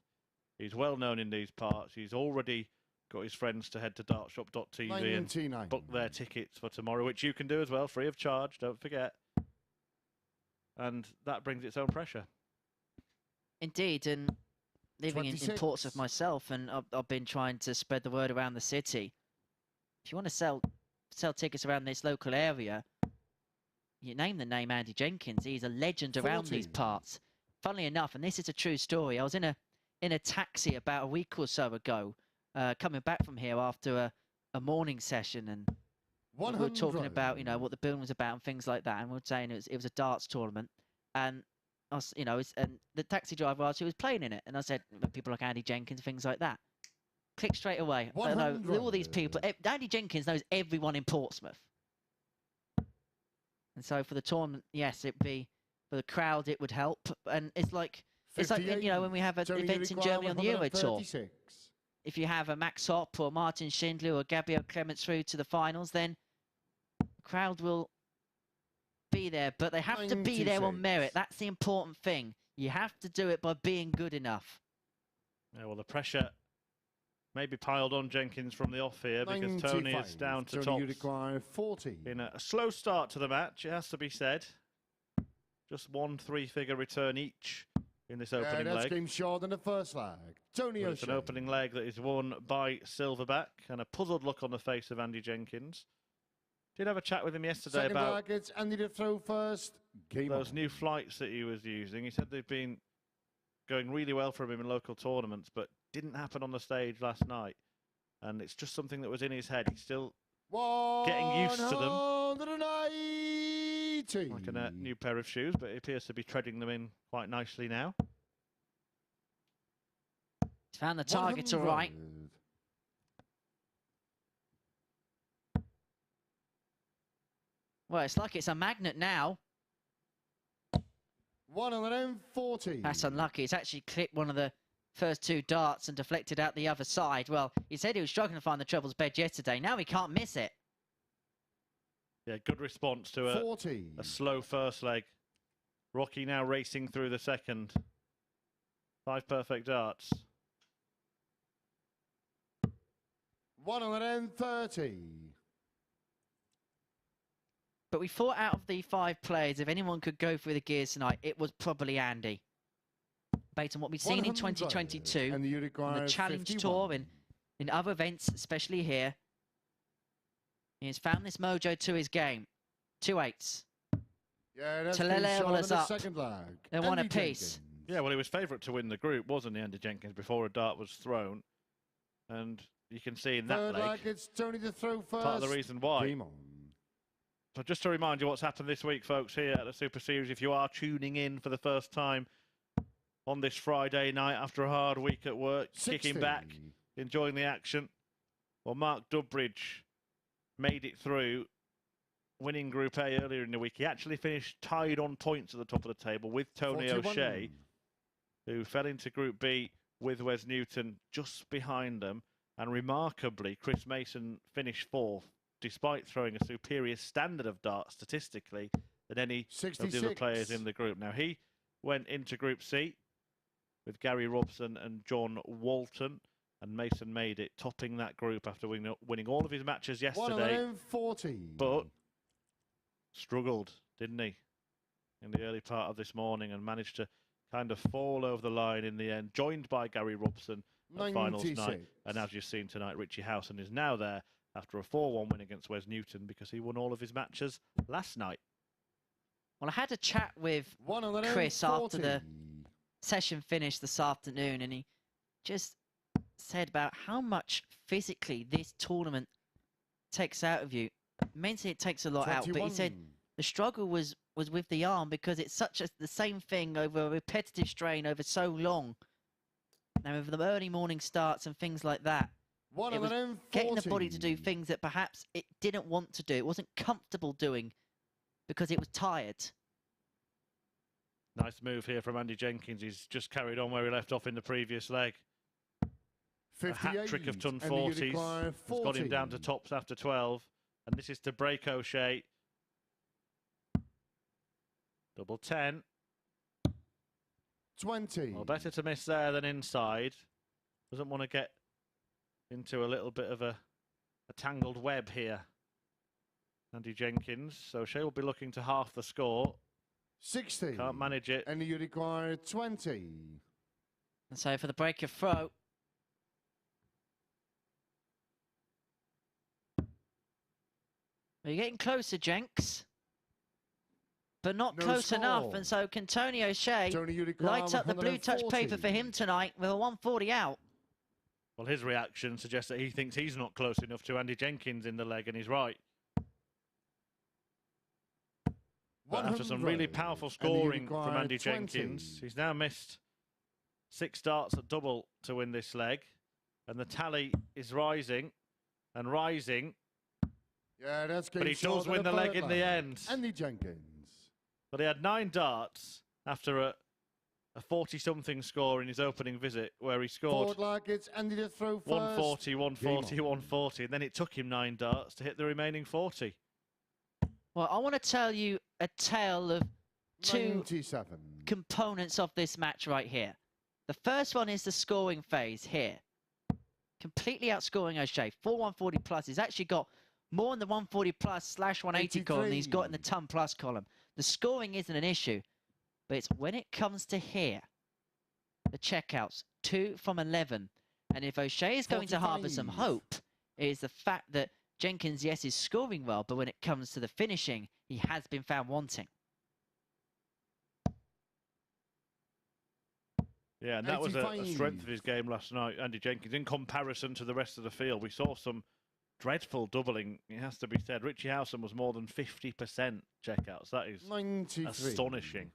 [SPEAKER 1] He's well known in these parts. He's already got his friends to head to dartshop.tv and book their tickets for tomorrow, which you can do as well, free of charge, don't forget. And that brings its own pressure.
[SPEAKER 5] Indeed, and living in Portsmouth myself, and I've been trying to spread the word around the city. If you want to sell tickets around this local area, you name the name Andy Jenkins. He's a legend around these parts. Funnily enough, and this is a true story, I was in a taxi about a week or so ago, coming back from here after a morning session, and we were talking about, you know, what the building was about and things like that, and we were saying it was a darts tournament, and you know, and the taxi driver asked who was playing in it, and I said people like Andy Jenkins, things like that. Click straight away. I know all these people. Andy Jenkins knows everyone in Portsmouth, and so for the tournament, yes, it'd be for the crowd. It would help, and it's like you know, when we have events in Germany on the Euro Tour. If you have a Max Hopp or Martin Schindler or Gabriel Clements through to the finals, then the crowd will be there, but they have to be there on merit. That's the important thing. You have to do it by being good enough.
[SPEAKER 1] Yeah, well, the pressure may be piled on Jenkins from the off here because Tony is down to tops.
[SPEAKER 6] You require 40.
[SPEAKER 1] In a slow start to the match, it has to be said. Just one 3-figure return each in this opening leg.
[SPEAKER 6] That's game short in the first leg. Tony O'Shea.
[SPEAKER 1] It's an opening leg that is won by Silverback, and a puzzled look on the face of Andy Jenkins. Did have a chat with him yesterday about
[SPEAKER 6] Andy to throw first.
[SPEAKER 1] Those new flights that he was using. He said they've been going really well for him in local tournaments, but didn't happen on the stage last night. And it's just something that was in his head. He's still getting used to them. Like a new pair of shoes, but he appears to be treading them in quite nicely now.
[SPEAKER 5] He's found the target all right. Well, it's like it's a magnet now.
[SPEAKER 6] 140.
[SPEAKER 5] That's unlucky. It's actually clipped one of the first two darts and deflected out the other side. Well, he said he was struggling to find the trebles bed yesterday. Now he can't miss it.
[SPEAKER 1] Yeah, good response to a slow first leg. Rocky now racing through the second. 5 perfect darts.
[SPEAKER 6] 130.
[SPEAKER 5] But we thought out of the 5 players, if anyone could go through the gears tonight, it was probably Andy. Based on what we've seen in 2022, on the Challenge 51. Tour, in other events, especially here, he has found this mojo to his game. 2 8s.
[SPEAKER 6] Yeah, that's
[SPEAKER 5] to
[SPEAKER 6] game
[SPEAKER 5] level
[SPEAKER 6] short
[SPEAKER 5] us
[SPEAKER 6] in the
[SPEAKER 5] up.
[SPEAKER 6] second leg.
[SPEAKER 5] They're one
[SPEAKER 6] Andy
[SPEAKER 5] apiece.
[SPEAKER 6] Jenkins.
[SPEAKER 1] Yeah, well, he was favourite to win the group, wasn't he, Andy Jenkins, before a dart was thrown? And you can see in that
[SPEAKER 6] Third
[SPEAKER 1] leg,
[SPEAKER 6] leg, it's Tony to throw first.
[SPEAKER 1] part of the reason why.
[SPEAKER 6] Game on.
[SPEAKER 1] So just to remind you what's happened this week, folks, here at the Super Series, if you are tuning in for the first time on this Friday night after a hard week at work,
[SPEAKER 6] 60.
[SPEAKER 1] kicking back, enjoying the action, well, Mark Dubbridge made it through, winning Group A earlier in the week. He actually finished tied on points at the top of the table with Tony
[SPEAKER 6] 41.
[SPEAKER 1] O'Shea, who fell into Group B with Wes Newton just behind them. And remarkably, Chris Mason finished fourth, despite throwing a superior standard of dart statistically than any
[SPEAKER 6] 66.
[SPEAKER 1] of the other players in the group. Now, he went into Group C with Gary Robson and John Walton, and Mason made it, topping that group after winning all of his matches yesterday.
[SPEAKER 6] 140.
[SPEAKER 1] But struggled, didn't he, in the early part of this morning, and managed to kind of fall over the line in the end, joined by Gary Robson at finals night. And as you've seen tonight, Richie Howson is now there after a 4-1 win against Wes Newton because he won all of his matches last night.
[SPEAKER 5] Well, I had a chat with Chris after the session finished this afternoon, and he just said about how much physically this tournament takes out of you. Mentally, it takes a lot 21. Out, but he said the struggle was with the arm because it's the same thing over a repetitive strain over so long. Now, with the early morning starts and things like that, it was getting the body to do things that perhaps it didn't want to do. It wasn't comfortable doing because it was tired.
[SPEAKER 1] Nice move here from Andy Jenkins. He's just carried on where he left off in the previous leg. A hat-trick of ton 40s has got him down to tops after 12. And this is to break O'Shea. Double 10.
[SPEAKER 6] 20.
[SPEAKER 1] Well, better to miss there than inside. Doesn't want to get into a little bit of a tangled web here. Andy Jenkins. So O'Shea will be looking to half the score.
[SPEAKER 6] 60.
[SPEAKER 1] Can't manage it.
[SPEAKER 6] And you require 20.
[SPEAKER 5] And so for the break of throw. You're getting closer, Jenks. But not close enough. And so can Tony O'Shea light up the blue touch paper for him tonight with a 140 out?
[SPEAKER 1] Well, his reaction suggests that he thinks he's not close enough to Andy Jenkins in the leg, and he's right. But after some really powerful scoring from Andy Jenkins, he's now missed 6 darts at double to win this leg. And the tally is rising and rising.
[SPEAKER 6] Yeah, that's
[SPEAKER 1] but he does win the leg in the end.
[SPEAKER 6] Andy Jenkins.
[SPEAKER 1] But he had 9 darts after a 40-something score in his opening visit, where he scored
[SPEAKER 6] it's Andy to throw first.
[SPEAKER 1] 140, 140, 140. And then it took him 9 darts to hit the remaining 40.
[SPEAKER 5] Well, I want to tell you a tale of
[SPEAKER 6] 97
[SPEAKER 5] components of this match right here. The first one is the scoring phase here. Completely outscoring O'Shea. 140 plus. He's actually got more in the 140 plus / 180 column than he's got in the ton plus column. The scoring isn't an issue, but it's when it comes to here. The checkouts, 2 from 11. And if O'Shea is going to harbour some hope, it is the fact that Jenkins, yes, is scoring well, but when it comes to the finishing, he has been found wanting.
[SPEAKER 1] Yeah, and that was a strength of his game last night, Andy Jenkins, in comparison to the rest of the field. We saw some dreadful doubling, it has to be said. Richie Howson was more than 50% checkouts. That is 93. Astonishing.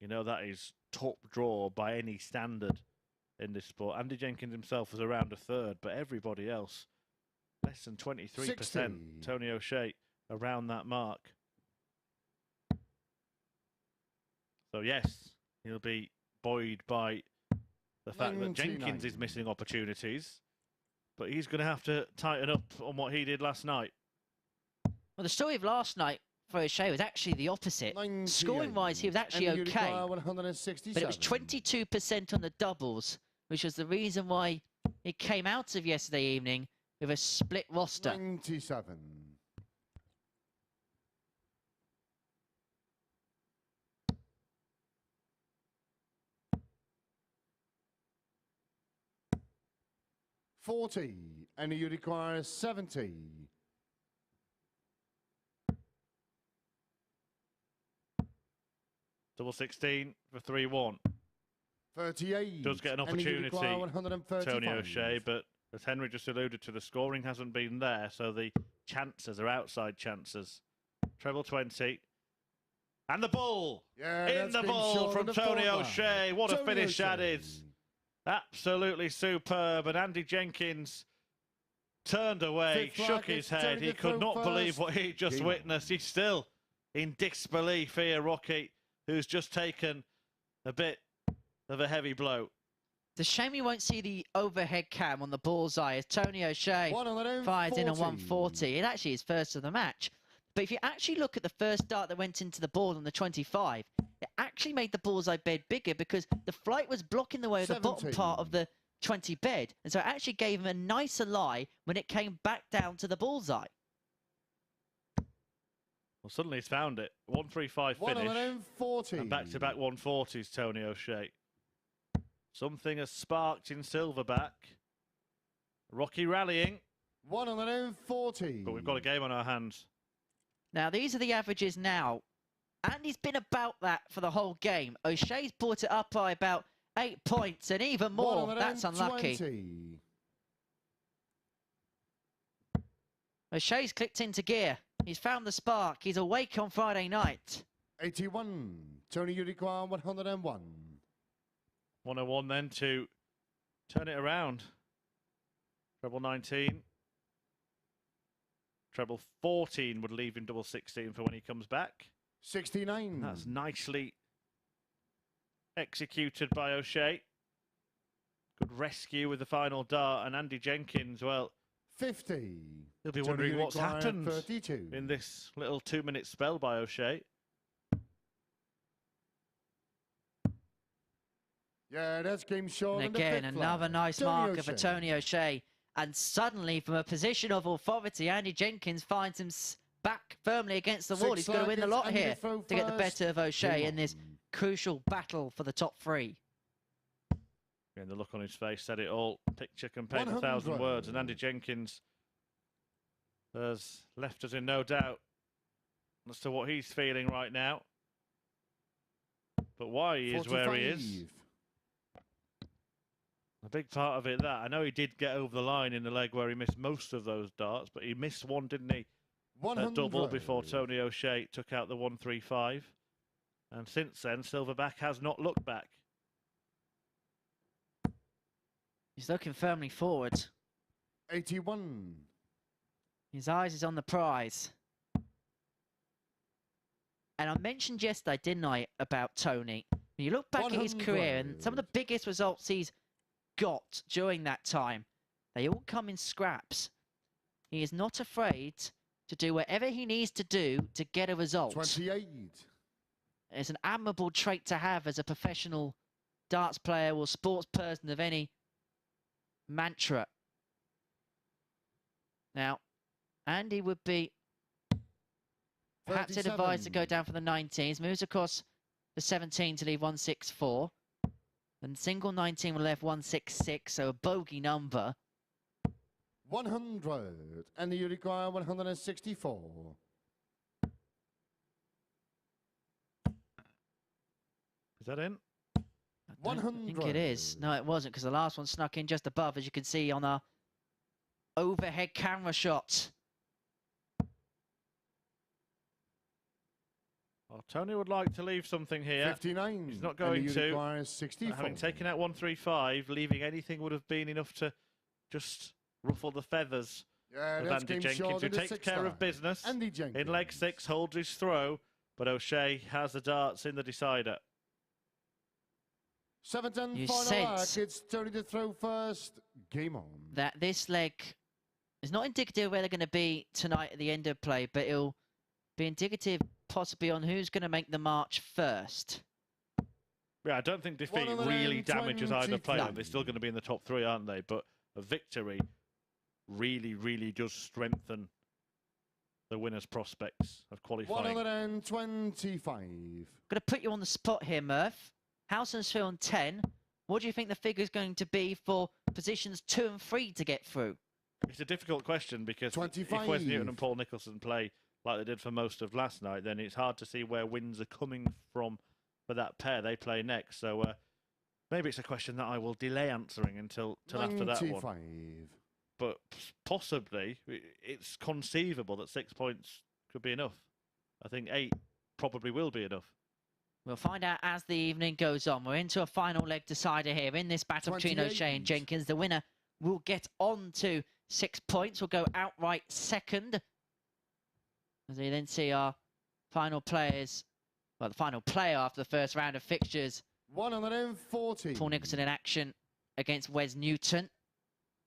[SPEAKER 1] You know, that is top draw by any standard in this sport. Andy Jenkins himself was around a third, but everybody else, less than 23%.
[SPEAKER 6] 60.
[SPEAKER 1] Tony O'Shea around that mark. So, yes, he'll be buoyed by the fact that Jenkins is missing opportunities. But he's going to have to tighten up on what he did last night.
[SPEAKER 5] Well, the story of last night for O'Shea was actually the opposite. Scoring-wise, he was actually okay. But it was 22% on the doubles, which was the reason why he came out of yesterday evening with a split roster.
[SPEAKER 6] 97. $40, and you require 70.
[SPEAKER 1] Double 16 for 3-1.
[SPEAKER 6] 38.
[SPEAKER 1] Does get an
[SPEAKER 6] And you
[SPEAKER 1] opportunity,
[SPEAKER 6] require 135.
[SPEAKER 1] Tony O'Shea, but as Henry just alluded to, the scoring hasn't been there, so the chances are outside chances. Treble 20. And the ball!
[SPEAKER 6] Yeah,
[SPEAKER 1] In the ball from Tony O'Shea. What a finish that is. Absolutely superb. And Andy Jenkins turned away, shook his head. He could not believe what he just witnessed. He's still in disbelief here, Rocky, who's just taken a bit of a heavy blow.
[SPEAKER 5] It's a shame you won't see the overhead cam on the bullseye as Tony O'Shea fired in a 140. It actually is first of the match. But if you actually look at the first dart that went into the ball on the 25, it actually made the bullseye bed bigger because the flight was blocking the way of the bottom part of the 20 bed. And so it actually gave him a nicer lie when it came back down to the bullseye.
[SPEAKER 1] Well, suddenly he's found it. 135 finish. And back-to-back 140s, Tony O'Shea. Something has sparked in Silverback. Rocky rallying.
[SPEAKER 6] 140.
[SPEAKER 1] But we've got a game on our hands.
[SPEAKER 5] Now, these are the averages now. Andy's been about that for the whole game. O'Shea's brought it up by about 8 points, and even more. That's unlucky. O'Shea's clicked into gear. He's found the spark. He's awake on Friday night.
[SPEAKER 6] 81. Tony, you require 101.
[SPEAKER 1] 101 then to turn it around. Treble 19. Treble 14 would leave him double 16 for when he comes back.
[SPEAKER 6] 69.
[SPEAKER 1] That's nicely executed by O'Shea. Good rescue with the final dart. And Andy Jenkins, well,
[SPEAKER 6] 50.
[SPEAKER 1] He'll be wondering what's happened
[SPEAKER 6] 32.
[SPEAKER 1] in this little 2-minute spell by O'Shea.
[SPEAKER 6] Yeah, that's game short.
[SPEAKER 5] And again, another nice marker for Tony O'Shea. And suddenly, from a position of authority, Andy Jenkins finds him back firmly against the wall. He's going to win a lot here to get the better of O'Shea in this crucial battle for the top three.
[SPEAKER 1] And the look on his face said it all. Picture can paint 1,000 words. And Andy Jenkins has left us in no doubt as to what he's feeling right now. But why he is where he is. A big part of it that. I know he did get over the line in the leg where he missed most of those darts, but he missed one, didn't he? A double before Tony O'Shea took out the 135. And since then, Silverback has not looked back.
[SPEAKER 5] He's looking firmly forward.
[SPEAKER 6] 81.
[SPEAKER 5] His eyes is on the prize. And I mentioned yesterday, didn't I, about Tony? When you look back at his career and some of the biggest results he's got during that time, they all come in scraps. He is not afraid to do whatever he needs to do to get a result.
[SPEAKER 6] 28.
[SPEAKER 5] It's an admirable trait to have as a professional darts player or sports person of any mantra. Now, Andy would be perhaps advised to go down for the 19s, moves across the 17 to leave 164. And single 19 will left 166, so a bogey number.
[SPEAKER 6] 100. And you require 164.
[SPEAKER 1] Is that in?
[SPEAKER 5] I think it is. No, it wasn't, because the last one snuck in just above, as you can see on our overhead camera shot.
[SPEAKER 1] Well, Tony would like to leave something here.
[SPEAKER 6] 59.
[SPEAKER 1] He's not going to.
[SPEAKER 6] 64.
[SPEAKER 1] Having taken out 135, leaving anything would have been enough to just ruffle the feathers of Andy Jenkins, who takes care of business. In leg 6, holds his throw, but O'Shea has the darts in the decider.
[SPEAKER 6] 7-10 final arc. It's Tony to throw first. Game on.
[SPEAKER 5] That this leg is not indicative of where they're going to be tonight at the end of play, but it'll be indicative possibly on who's going to make the march first.
[SPEAKER 1] Yeah, I don't think defeat really damages either player. No. They're still going to be in the top 3, aren't they? But a victory really, really does strengthen the winner's prospects of qualifying.
[SPEAKER 6] 125.
[SPEAKER 5] Going to put you on the spot here, Murph. Howson's filmed 10. What do you think the figure is going to be for positions 2 and 3 to get through?
[SPEAKER 1] It's a difficult question because if Wes Newton and Paul Nicholson play like they did for most of last night, then it's hard to see where wins are coming from for that pair. They play next. So maybe it's a question that I will delay answering until after that one. But possibly, it's conceivable that 6 points could be enough. I think 8 probably will be enough.
[SPEAKER 5] We'll find out as the evening goes on. We're into a final leg decider here in this battle between O'Shea and Jenkins. The winner will get on to 6 points. We'll go outright second. As we then see our final players, well, the final player after the first round of fixtures.
[SPEAKER 6] 140.
[SPEAKER 5] Paul Nicholson in action against Wes Newton.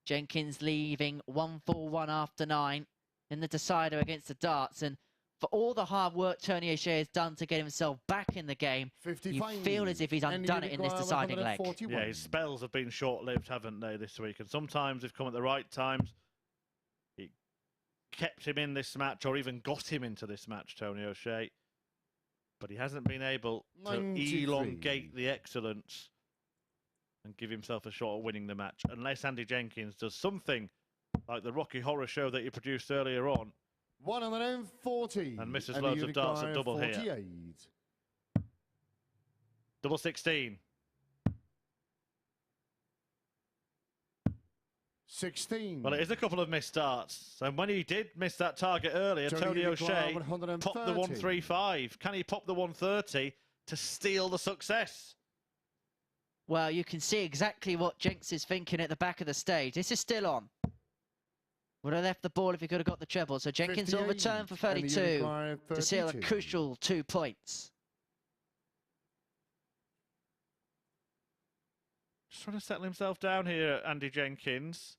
[SPEAKER 5] Jenkins leaving 1-4-1 after 9 in the decider against the darts. And for all the hard work Tony O'Shea has done to get himself back in the game, you feel as if he's undone it in this deciding leg.
[SPEAKER 1] Yeah, his spells have been short-lived, haven't they, this week? And sometimes they've come at the right times. It kept him in this match, or even got him into this match, Tony O'Shea. But he hasn't been able to elongate the excellence and give himself a shot at winning the match, unless Andy Jenkins does something like the Rocky Horror Show that he produced earlier on.
[SPEAKER 6] 140.
[SPEAKER 1] And misses loads of darts at double 48. Here. Double 16.
[SPEAKER 6] 16.
[SPEAKER 1] Well, it is a couple of missed darts. And when he did miss that target earlier, Tony O'Shea popped the 135. Can he pop the 130 to steal the success?
[SPEAKER 5] Well, you can see exactly what Jenks is thinking at the back of the stage. This is still on. Would have left the ball if he could have got the treble. So Jenkins will return for 32 to seal a crucial 2 points.
[SPEAKER 1] Just trying to settle himself down here, Andy Jenkins.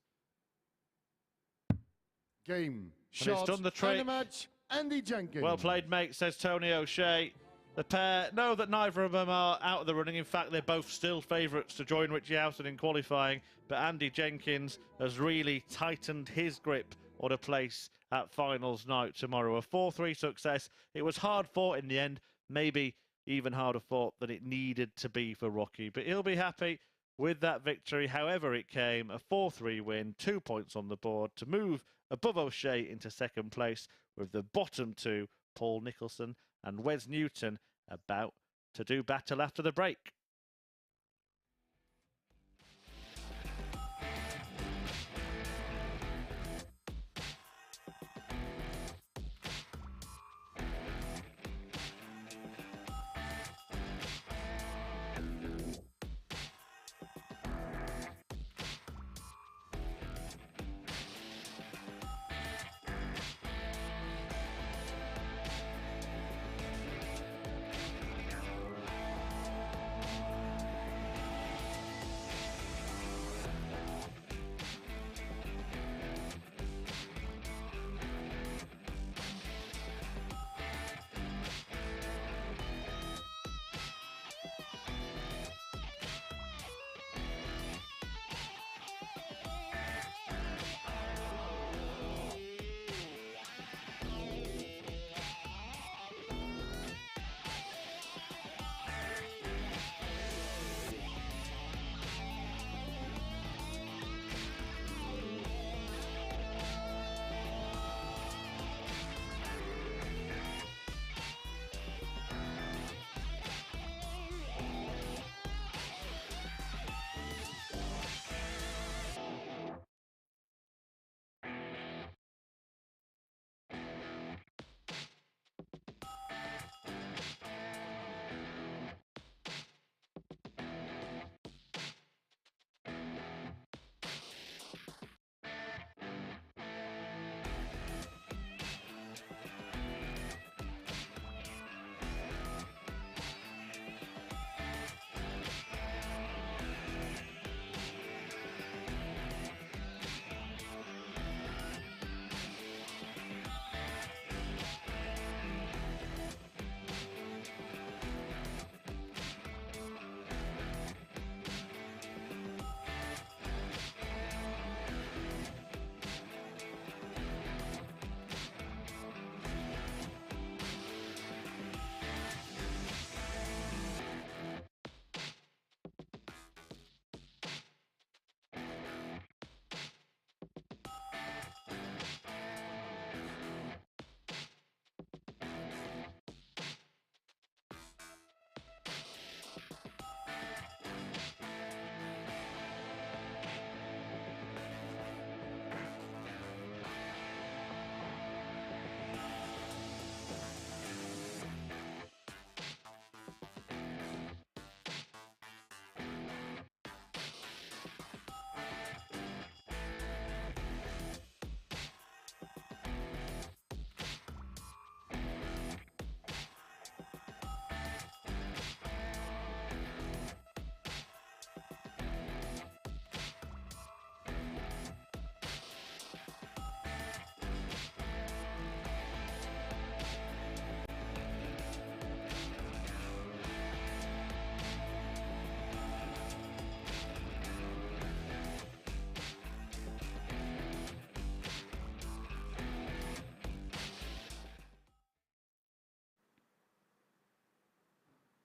[SPEAKER 6] Game.
[SPEAKER 1] Shot. It's done the trick.
[SPEAKER 6] And the match, Andy Jenkins.
[SPEAKER 1] Well played, mate, says Tony O'Shea. The pair know that neither of them are out of the running. In fact, they're both still favourites to join Richie Howson in qualifying. But Andy Jenkins has really tightened his grip on a place at finals night tomorrow. A 4-3 success. It was hard fought in the end. Maybe even harder fought than it needed to be for Rocky. But he'll be happy with that victory, however it came. A 4-3 win, 2 points on the board to move above O'Shea into second place with the bottom two, Paul Nicholson and Wes Newton, about to do battle after the break.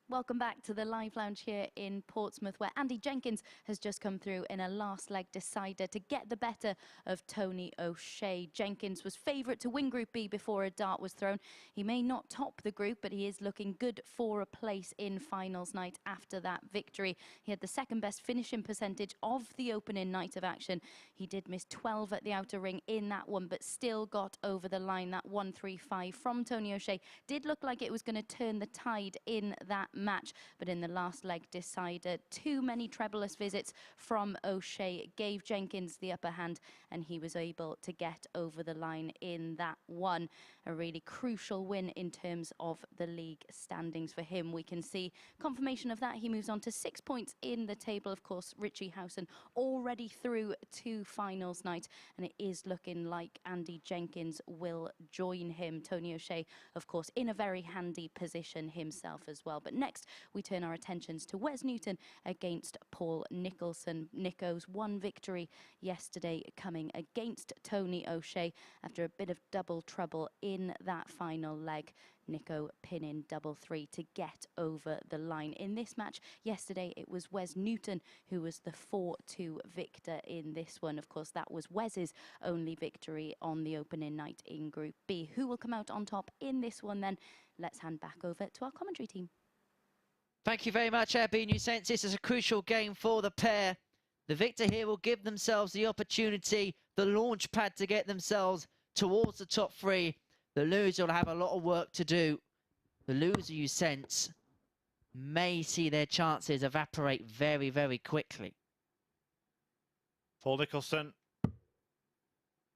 [SPEAKER 2] Welcome back to the live lounge here in Portsmouth, where Andy Jenkins has just come through in a last leg decider to get the better of Tony O'Shea. Jenkins was favourite to win Group B before a dart was thrown. He may not top the group, but he is looking good for a place in finals night after that victory. He had the second best finishing percentage of the opening night of action. He did miss 12 at the outer ring in that one, but still got over the line. That 1-3-5 from Tony O'Shea did look like it was going to turn the tide in that match, but in the last leg decider, too many trebleless visits from O'Shea gave Jenkins the upper hand, and he was able to get over the line in that one. A really crucial win in terms of the league standings for him. We can see confirmation of that. He moves on to 6 points in the table. Of course, Richie Howson already through to finals night, and it is looking like Andy Jenkins will join him. Tony O'Shea, of course, in a very handy position himself as well. But next, we turn our attentions to Wes Newton against Paul Nicholson. Nico's one victory yesterday coming against Tony O'Shea after a bit of double trouble in that final leg. Nico pinning 3-3 to get over the line. In this match yesterday, it was Wes Newton who was the 4-2 victor in this one. Of course, that was Wes's only victory on the opening night in Group B. Who will come out on top in this one then? Let's hand back over to our commentary team.
[SPEAKER 5] Thank you very much, Abby. New sense, this is a crucial game for the pair. The victor here will give themselves the opportunity, the launch pad to get themselves towards the top three. The loser will have a lot of work to do. The loser, you sense, may see their chances evaporate very, very quickly.
[SPEAKER 1] Paul Nicholson,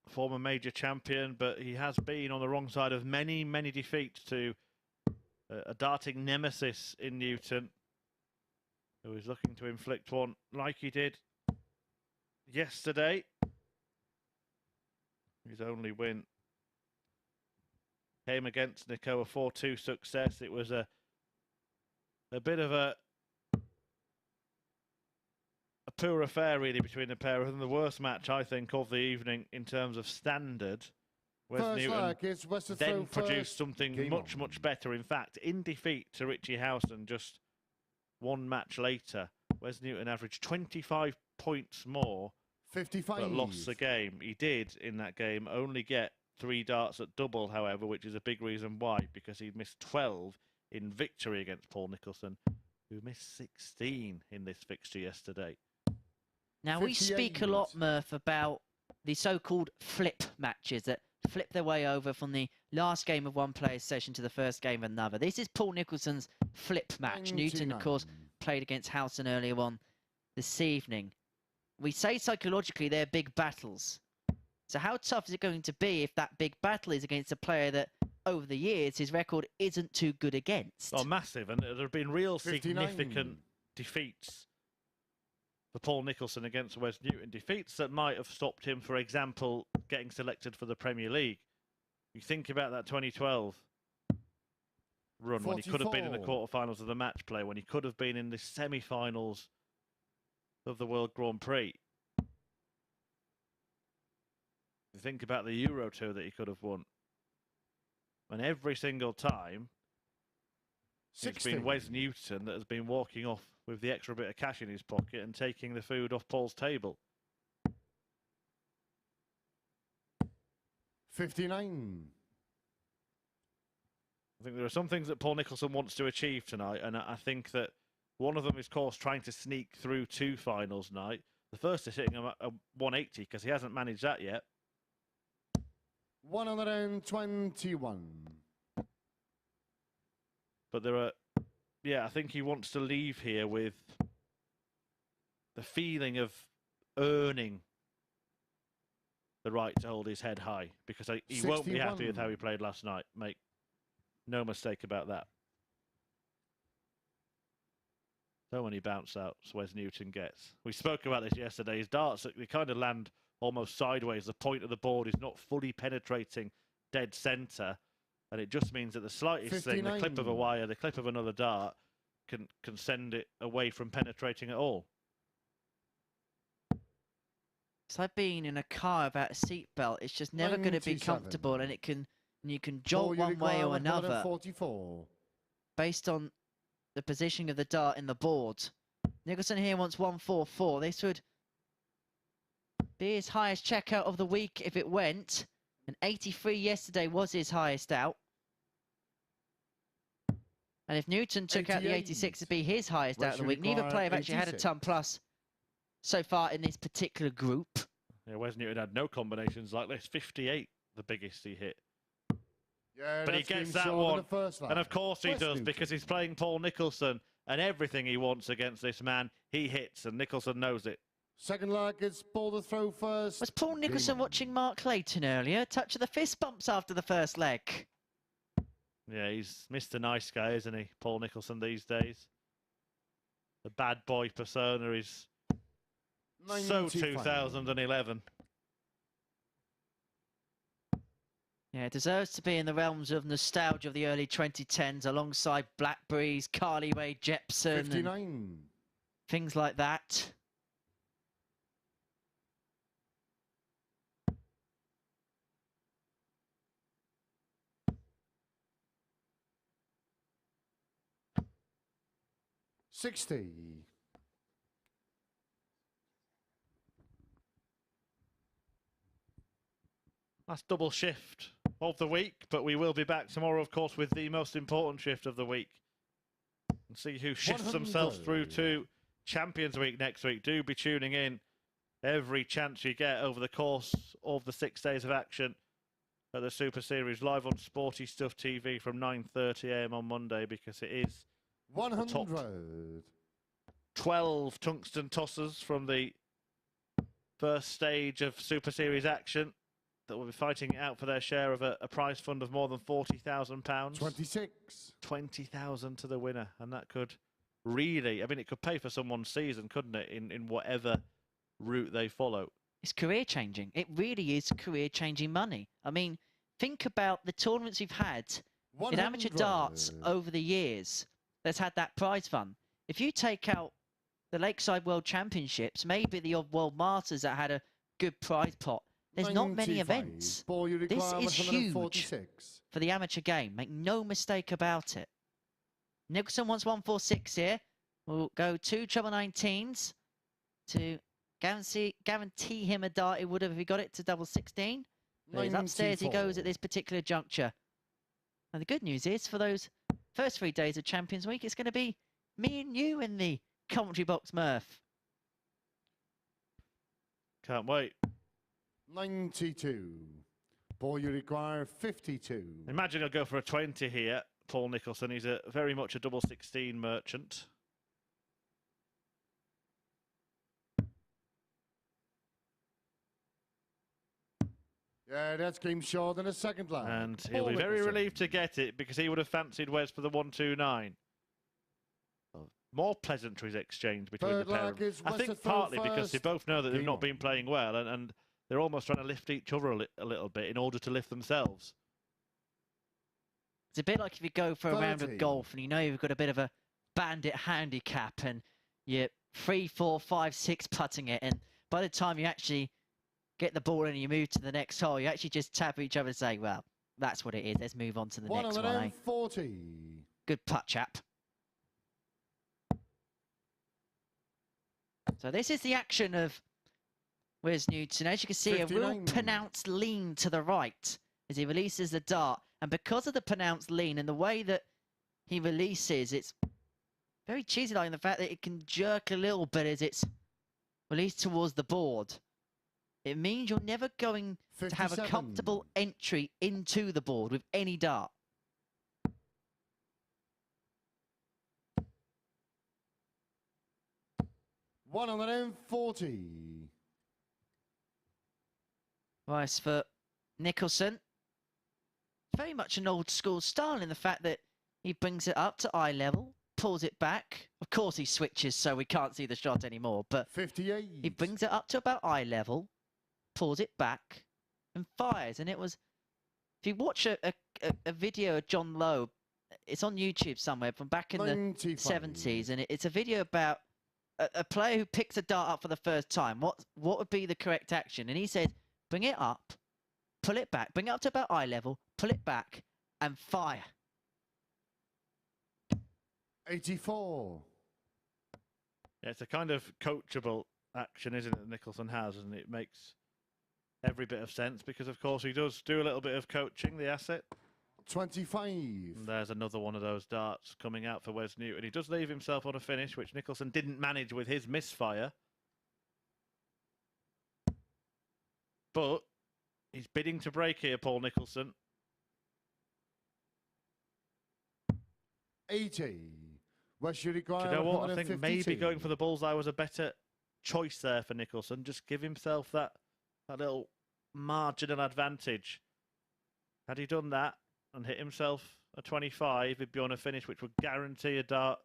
[SPEAKER 1] former major champion, but he has been on the wrong side of many, many defeats to a darting nemesis in Newton, who is looking to inflict one like he did yesterday. His only win came against Nico, a 4-2 success. It was a bit of a poor affair, really, between the pair of them. The worst match, I think, of the evening in terms of standard. Wes Newton then produced something much better. In fact, in defeat to Richie Howson just one match later, Wes Newton averaged 25 points more,
[SPEAKER 6] 55,
[SPEAKER 1] but lost the game. He did, in that game, only get 3 darts at double, however, which is a big reason why, because he missed 12 in victory against Paul Nicholson, who missed 16 in this fixture yesterday.
[SPEAKER 5] Now, we speak a lot, Murph, about the so-called flip matches that flip their way over from the last game of one player's session to the first game of another. This is Paul Nicholson's flip match.
[SPEAKER 6] 99.
[SPEAKER 5] Newton, of course, played against Howson earlier on this evening. We say psychologically they're big battles. So how tough is it going to be if that big battle is against a player that, over the years, his record isn't too good against?
[SPEAKER 1] Oh, massive. And there have been real
[SPEAKER 6] 59.
[SPEAKER 1] significant defeats for Paul Nicholson against Wes Newton. Defeats that might have stopped him, for example, getting selected for the Premier League. You think about that 2012 run
[SPEAKER 6] 44.
[SPEAKER 1] when he could have been in the quarterfinals of the match play, when he could have been in the semi-finals of the World Grand Prix. You think about the Euro Tour that he could have won. And every single time,
[SPEAKER 6] 60.
[SPEAKER 1] it's been Wes Newton that has been walking off with the extra bit of cash in his pocket and taking the food off Paul's table.
[SPEAKER 6] 59.
[SPEAKER 1] I think there are some things that Paul Nicholson wants to achieve tonight, and I think that one of them is, of course, trying to sneak through to finals night. The first is hitting a 180, because he hasn't managed that yet.
[SPEAKER 6] 121.
[SPEAKER 1] But there are, yeah, I think he wants to leave here with the feeling of earning the right to hold his head high, because he won't be happy with how he played last night. Make no mistake about that. So many bounce outs Wes Newton gets. We spoke about this yesterday. His darts, they kind of land almost sideways. The point of the board is not fully penetrating dead centre. And it just means that the slightest
[SPEAKER 6] 59.
[SPEAKER 1] thing, the clip of a wire, the clip of another dart, can send it away from penetrating at all.
[SPEAKER 5] It's like being in a car without a seatbelt. It's just never going to be
[SPEAKER 6] 97.
[SPEAKER 5] comfortable, and you can jolt one way or another
[SPEAKER 6] 44.
[SPEAKER 5] based on the positioning of the dart in the board. Nicholson here wants 144. This would be his highest checkout of the week if it went. And 83 yesterday was his highest out. And if Newton took out the 86, it'd be his highest out of the week. Neither player have actually had a ton plus so far in this particular group.
[SPEAKER 1] Yeah, Wes Newton had no combinations like this. 58, the biggest he hit.
[SPEAKER 6] Yeah,
[SPEAKER 1] but he gets that one. And of course he does, because he's playing Paul Nicholson. And everything he wants against this man, he hits. And Nicholson knows it.
[SPEAKER 6] Second leg is ball to throw first.
[SPEAKER 5] Was Paul Nicholson watching Mark Clayton earlier? Touch of the fist bumps after the first leg.
[SPEAKER 1] Yeah, he's Mr. Nice Guy, isn't he, Paul Nicholson these days? The bad boy persona is so 2011.
[SPEAKER 5] Yeah, it deserves to be in the realms of nostalgia of the early 2010s alongside Blackberries, Carly Rae Jepsen,
[SPEAKER 6] 59.
[SPEAKER 5] Things like that.
[SPEAKER 6] $60.
[SPEAKER 1] That's double shift of the week, but we will be back tomorrow, of course, with the most important shift of the week. And see who shifts themselves through to Champions Week next week. Do be tuning in every chance you get over the course of the 6 days of action at the Super Series, live on Sporty Stuff TV from 9:30 AM on Monday, because it is
[SPEAKER 6] 100.
[SPEAKER 1] 12 tungsten tossers from the first stage of Super Series action that will be fighting it out for their share of a prize fund of more than £40,000.
[SPEAKER 6] 26.
[SPEAKER 1] 20,000 to the winner, and that could really, I mean, it could pay for someone's season, couldn't it, in whatever route they follow.
[SPEAKER 5] It's career changing. It really is career changing money. I mean, think about the tournaments we've had
[SPEAKER 6] 100.
[SPEAKER 5] in amateur darts over the years that's had that prize fund. If you take out the Lakeside World Championships, maybe the odd World Masters that had a good prize pot, there's
[SPEAKER 6] 95.
[SPEAKER 5] not many events. This is huge for the amateur game. Make no mistake about it. Nicholson wants 146 here. We'll go 2 treble 19s to guarantee him a dart he would have if he got it to double 16. But he's upstairs he goes at this particular juncture. And the good news is, for those first 3 days of Champions Week, it's going to be me and you in the commentary box, Murph.
[SPEAKER 1] Can't wait.
[SPEAKER 6] 92. Ball you require 52.
[SPEAKER 1] Imagine he'll go for a 20 here, Paul Nicholson. He's very much a double 16 merchant.
[SPEAKER 6] Yeah, that's game short in the second line.
[SPEAKER 1] And he'll be very relieved to get it, because he would have fancied Wes for the 129. More pleasantries exchanged between the pair. I think partly because they both know that they've not been playing well, and they're almost trying to lift each other a little bit in order to lift themselves.
[SPEAKER 5] It's a bit like if you go for a round of golf and you know you've got a bit of a bandit handicap and you're 3, 4, 5, 6 putting it, and by the time you actually get the ball in and you move to the next hole, you actually just tap each other and say, well, that's what it is. Let's move on to the next one.
[SPEAKER 6] 140.
[SPEAKER 5] Good putt, chap. So this is the action of Wes Newton. As you can see, 59. A real pronounced lean to the right as he releases the dart. And because of the pronounced lean and the way that he releases, it's very cheesy-like in the fact that it can jerk a little bit as it's released towards the board. It means you're never going 57. To have a comfortable entry into the board with any dart.
[SPEAKER 6] $140.
[SPEAKER 5] Right, for Nicholson. Very much an old school style in the fact that he brings it up to eye level, pulls it back. Of course he switches so we can't see the shot anymore, but
[SPEAKER 6] 58.
[SPEAKER 5] He brings it up to about eye level, pulls it back and fires. And it was, if you watch a video of John Lowe, it's on YouTube somewhere from back in 95. The 70s, and it's a video about a player who picks a dart up for the first time. What would be the correct action? And he said, bring it up, pull it back, bring it up to about eye level, pull it back and fire.
[SPEAKER 6] 84.
[SPEAKER 1] Yeah, it's a kind of coachable action, isn't it, that Nicholson has, and it makes every bit of sense because, of course, he does do a little bit of coaching, the asset.
[SPEAKER 6] 25.
[SPEAKER 1] And there's another one of those darts coming out for Wes Newton. He does leave himself on a finish, which Nicholson didn't manage with his misfire. But he's bidding to break here, Paul Nicholson.
[SPEAKER 6] 80. Wes, you
[SPEAKER 1] Do
[SPEAKER 6] require
[SPEAKER 1] you know what? I think
[SPEAKER 6] 152.
[SPEAKER 1] maybe going for the bullseye was a better choice there for Nicholson. Just give himself that little marginal advantage. Had he done that and hit himself a 25, he'd be on a finish which would guarantee a dart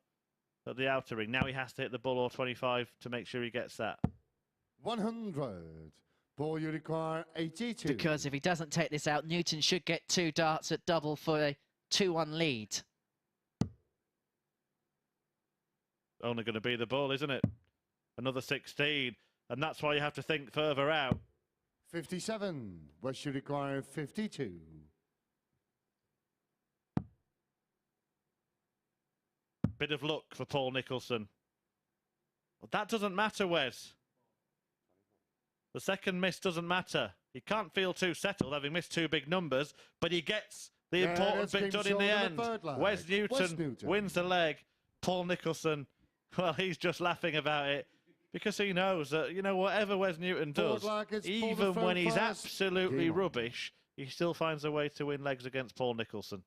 [SPEAKER 1] at the outer ring. Now he has to hit the bull or 25 to make sure he gets that.
[SPEAKER 6] 100. Paul, you require 82.
[SPEAKER 5] Because if he doesn't take this out, Newton should get 2 darts at double for a 2-1 lead.
[SPEAKER 1] Only going to be the bull, isn't it? Another 16. And that's why you have to think further out.
[SPEAKER 6] 57. Wes, you require 52.
[SPEAKER 1] Bit of luck for Paul Nicholson. Well, that doesn't matter, Wes. The second miss doesn't matter. He can't feel too settled, having missed 2 big numbers, but he gets the important bit done in the end. Wes Newton wins the leg. Paul Nicholson, well, he's just laughing about it because he knows that, you know, whatever Wes Newton does, even when he's absolutely rubbish, he still finds a way to win legs against Paul Nicholson.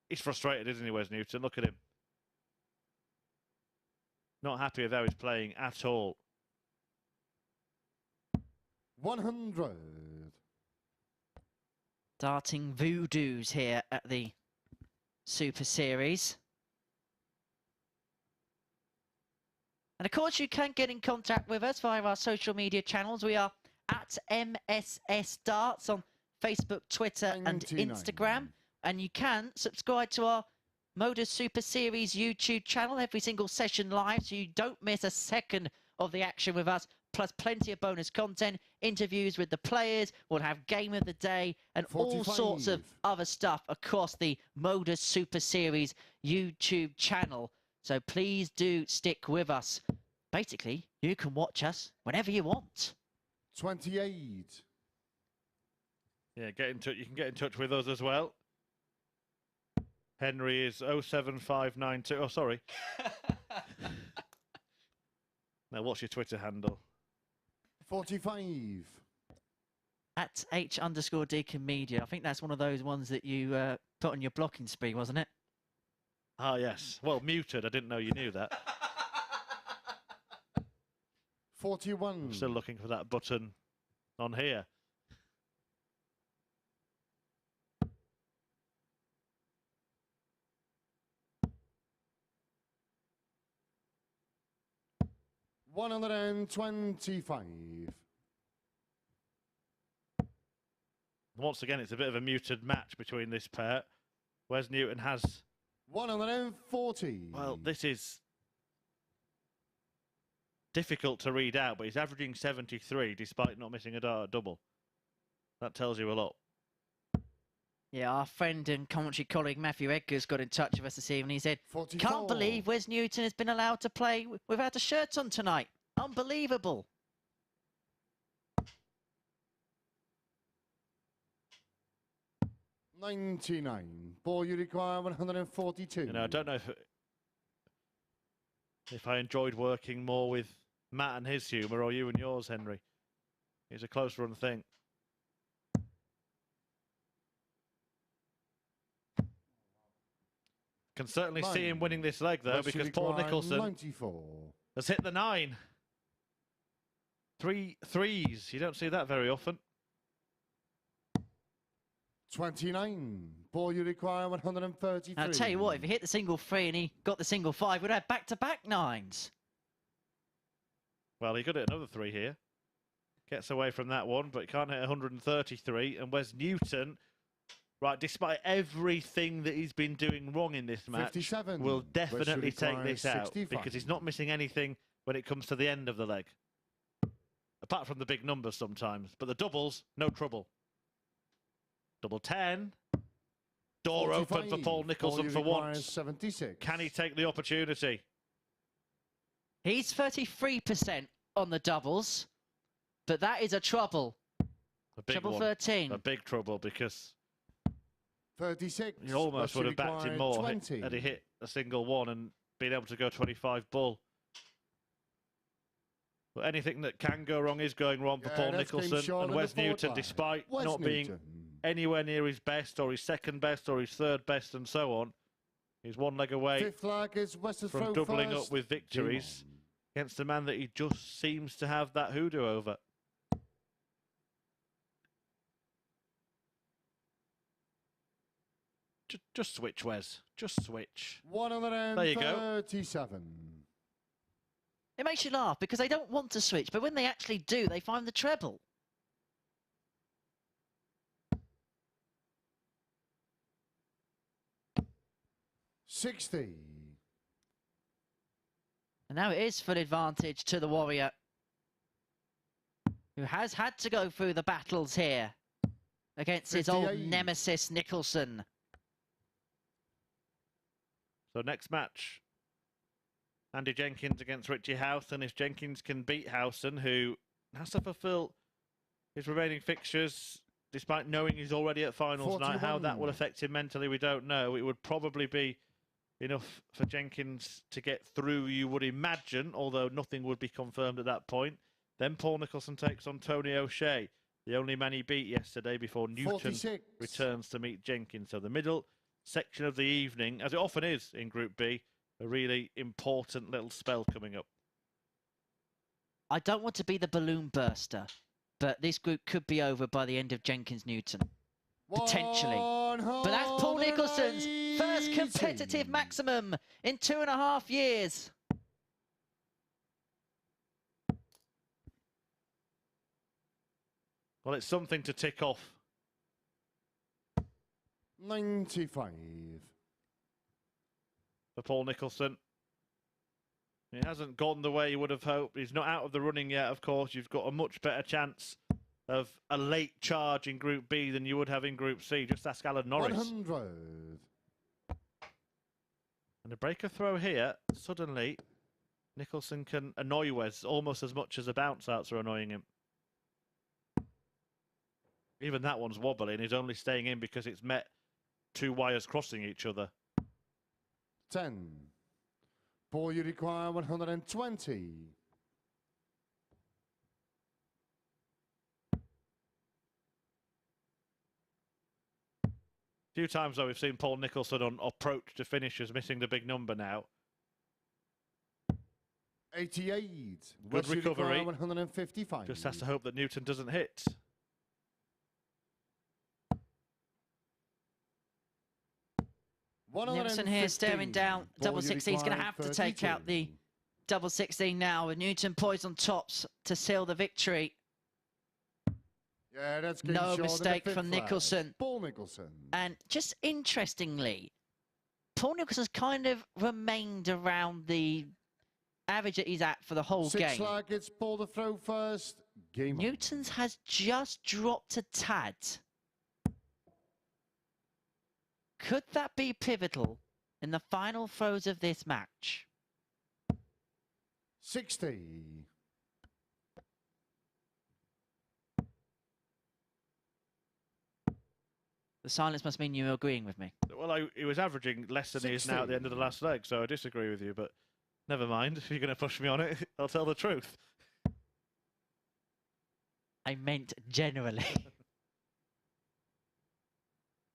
[SPEAKER 1] He's frustrated, isn't he, Wes Newton? Look at him. Not happy with how he's playing at all.
[SPEAKER 6] 100.
[SPEAKER 5] Darting voodoos here at the Super Series. And of course, you can get in contact with us via our social media channels. We are at MSS Darts on Facebook, Twitter, and Instagram. And you can subscribe to our MODUS Super Series YouTube channel, every single session live, so you don't miss a second of the action with us, plus plenty of bonus content, interviews with the players, we'll have game of the day, and 45. All sorts of other stuff across the MODUS Super Series YouTube channel. So please do stick with us. Basically, you can watch us whenever you want.
[SPEAKER 6] 28.
[SPEAKER 1] Yeah, get in touch. You can get in touch with us as well. Henry is 07592. Oh, sorry. Now, what's your Twitter handle?
[SPEAKER 6] 45.
[SPEAKER 5] At H_Deacon Media. I think that's one of those ones that you put on your blocking spree, wasn't it?
[SPEAKER 1] Ah, yes. Well, muted. I didn't know you knew that.
[SPEAKER 6] 41.
[SPEAKER 1] I'm still looking for that button on here.
[SPEAKER 6] $125.
[SPEAKER 1] Once again, it's a bit of a muted match between this pair. Wes Newton has
[SPEAKER 6] 140.
[SPEAKER 1] Well, this is difficult to read out, but he's averaging 73 despite not missing a dart at double. That tells you a lot.
[SPEAKER 5] Yeah, our friend and commentary colleague Matthew Edgar's got in touch with us this evening. He said,
[SPEAKER 6] 44.
[SPEAKER 5] Can't believe Wes Newton has been allowed to play without a shirt on tonight. Unbelievable.
[SPEAKER 6] $99. Ball, you require 142.
[SPEAKER 1] You know, I don't know if I enjoyed working more with Matt and his humour or you and yours, Henry. It's a close run thing. Can certainly see him winning this leg, though, because Paul Nicholson
[SPEAKER 6] 94.
[SPEAKER 1] has hit the 9. 3 threes. You don't see that very often.
[SPEAKER 6] 29. Ball, you require 133.
[SPEAKER 5] I'll tell you what, if he hit the single 3 and he got the single 5, we'd have back-to-back 9s.
[SPEAKER 1] Well, he could hit another 3 here. Gets away from that one, but he can't hit 133. And Wes Newton, right, despite everything that he's been doing wrong in this match,
[SPEAKER 6] 57.
[SPEAKER 1] will definitely take this
[SPEAKER 6] 65.
[SPEAKER 1] out because he's not missing anything when it comes to the end of the leg. Apart from the big numbers sometimes. But the doubles, no trouble. Double 10. door open for Paul Nicholson for once.
[SPEAKER 6] 76.
[SPEAKER 1] Can he take the opportunity?
[SPEAKER 5] He's 33% on the doubles, but that is a trouble.
[SPEAKER 1] A big
[SPEAKER 5] Trouble
[SPEAKER 1] one.
[SPEAKER 5] 13.
[SPEAKER 1] A big trouble, because
[SPEAKER 6] 36.
[SPEAKER 1] you almost would have backed him more
[SPEAKER 6] 20.
[SPEAKER 1] had he hit a single one and been able to go 25 bull. But anything that can go wrong is going wrong for Paul Nicholson. And Wes Newton, despite not being anywhere near his best or his second best or his third best and so on, he's one leg away
[SPEAKER 6] Fifth leg is
[SPEAKER 1] from doubling up with victories against a man that he just seems to have that hoodoo over. Just switch, Wes. Just switch.
[SPEAKER 6] 137.
[SPEAKER 5] It makes you laugh because they don't want to switch, but when they actually do, they find the treble.
[SPEAKER 6] $60.
[SPEAKER 5] And now it is full advantage to the Warrior, who has had to go through the battles here against his old
[SPEAKER 6] 58.
[SPEAKER 5] nemesis, Nicholson.
[SPEAKER 1] So next match, Andy Jenkins against Richie Howson. If Jenkins can beat Howson, who has to fulfill his remaining fixtures, despite knowing he's already at finals night, how that will affect him mentally, we don't know. It would probably be enough for Jenkins to get through, you would imagine, although nothing would be confirmed at that point. Then Paul Nicholson takes on Tony O'Shea, the only man he beat yesterday before Newton
[SPEAKER 6] 46.
[SPEAKER 1] returns to meet Jenkins. So the middle section of the evening, as it often is in Group B, a really important little spell coming up.
[SPEAKER 5] I don't want to be the balloon burster, but this group could be over by the end of Jenkins-Newton. Potentially. But that's Paul Nicholson's first competitive maximum in 2.5 years.
[SPEAKER 1] Well, it's something to tick off.
[SPEAKER 6] 95.
[SPEAKER 1] For Paul Nicholson. It hasn't gone the way you would have hoped. He's not out of the running yet, of course. You've got a much better chance of a late charge in Group B than you would have in Group C. Just ask Alan Norris.
[SPEAKER 6] 100.
[SPEAKER 1] And a breaker throw here, suddenly Nicholson can annoy Wes almost as much as the bounce outs are annoying him. Even that one's wobbly and he's only staying in because it's met two wires crossing each other.
[SPEAKER 6] 10. Paul, you require 120.
[SPEAKER 1] A few times, though, we've seen Paul Nicholson on approach to finishes missing the big number now.
[SPEAKER 6] 88.
[SPEAKER 1] Good recovery.
[SPEAKER 6] 155.
[SPEAKER 1] Just has to hope that Newton doesn't hit.
[SPEAKER 5] Nicholson here staring down. Double 16. He's going to have to take out the double 16 now with Newton poised on tops to seal the victory.
[SPEAKER 6] Yeah, that's
[SPEAKER 5] no mistake from Nicholson.
[SPEAKER 6] Paul Nicholson.
[SPEAKER 5] And just interestingly, Paul Nicholson's kind of remained around the average that he's at for the whole game.
[SPEAKER 6] 6 flag, it's Paul to throw first. Game
[SPEAKER 5] Newton's has just dropped a tad. Could that be pivotal in the final throws of this match?
[SPEAKER 6] 60.
[SPEAKER 5] The silence must mean you're agreeing with me.
[SPEAKER 1] Well, he was averaging less than he is now at the end of the last leg, so I disagree with you, but never mind. If you're going to push me on it, I'll tell the truth.
[SPEAKER 5] I meant generally.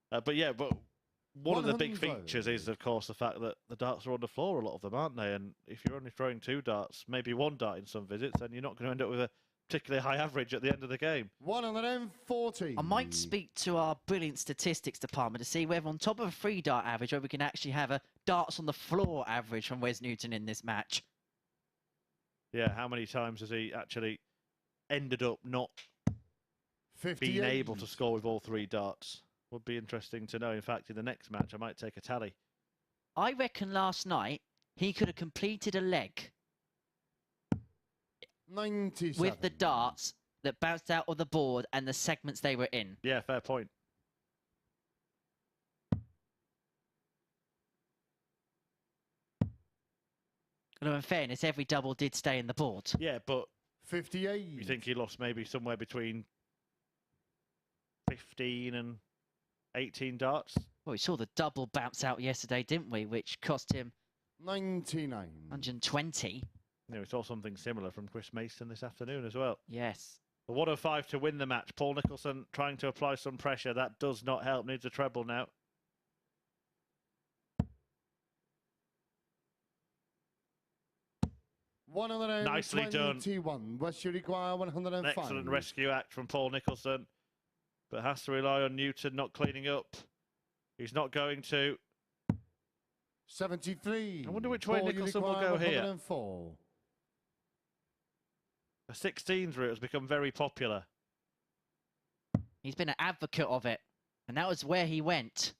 [SPEAKER 1] But yeah, but one of the big features is, of course, the fact that the darts are on the floor, a lot of them, aren't they? And if you're only throwing 2 darts, maybe 1 dart in some visits, then you're not going to end up with a particularly high average at the end of the game.
[SPEAKER 6] 140.
[SPEAKER 5] I might speak to our brilliant statistics department to see whether on top of a 3 dart average, whether we can actually have a darts on the floor average from Wes Newton in this match.
[SPEAKER 1] Yeah, how many times has he actually ended up not
[SPEAKER 6] 58.
[SPEAKER 1] being able to score with all 3 darts? Would be interesting to know. In fact, in the next match, I might take a tally.
[SPEAKER 5] I reckon last night he could have completed a leg
[SPEAKER 6] 97.
[SPEAKER 5] with the darts that bounced out of the board and the segments they were in.
[SPEAKER 1] Yeah, fair point.
[SPEAKER 5] Although in fairness, every double did stay in the board.
[SPEAKER 1] Yeah, but
[SPEAKER 6] 58.
[SPEAKER 1] you think he lost maybe somewhere between 15 and 18 darts?
[SPEAKER 5] Well, we saw the double bounce out yesterday, didn't we? Which cost him
[SPEAKER 6] 99.
[SPEAKER 5] 120.
[SPEAKER 1] You know, we saw something similar from Chris Mason this afternoon as well.
[SPEAKER 5] Yes.
[SPEAKER 1] The 105 to win the match. Paul Nicholson trying to apply some pressure. That does not help. Needs a treble now. Nicely done.
[SPEAKER 6] West you require 105.
[SPEAKER 1] An excellent rescue act from Paul Nicholson. But has to rely on Newton not cleaning up. He's not going to.
[SPEAKER 6] 73.
[SPEAKER 1] I wonder which way Nicholson will go here.
[SPEAKER 6] 104.
[SPEAKER 1] The 16s route has become very popular.
[SPEAKER 5] He's been an advocate of it. And that was where he went.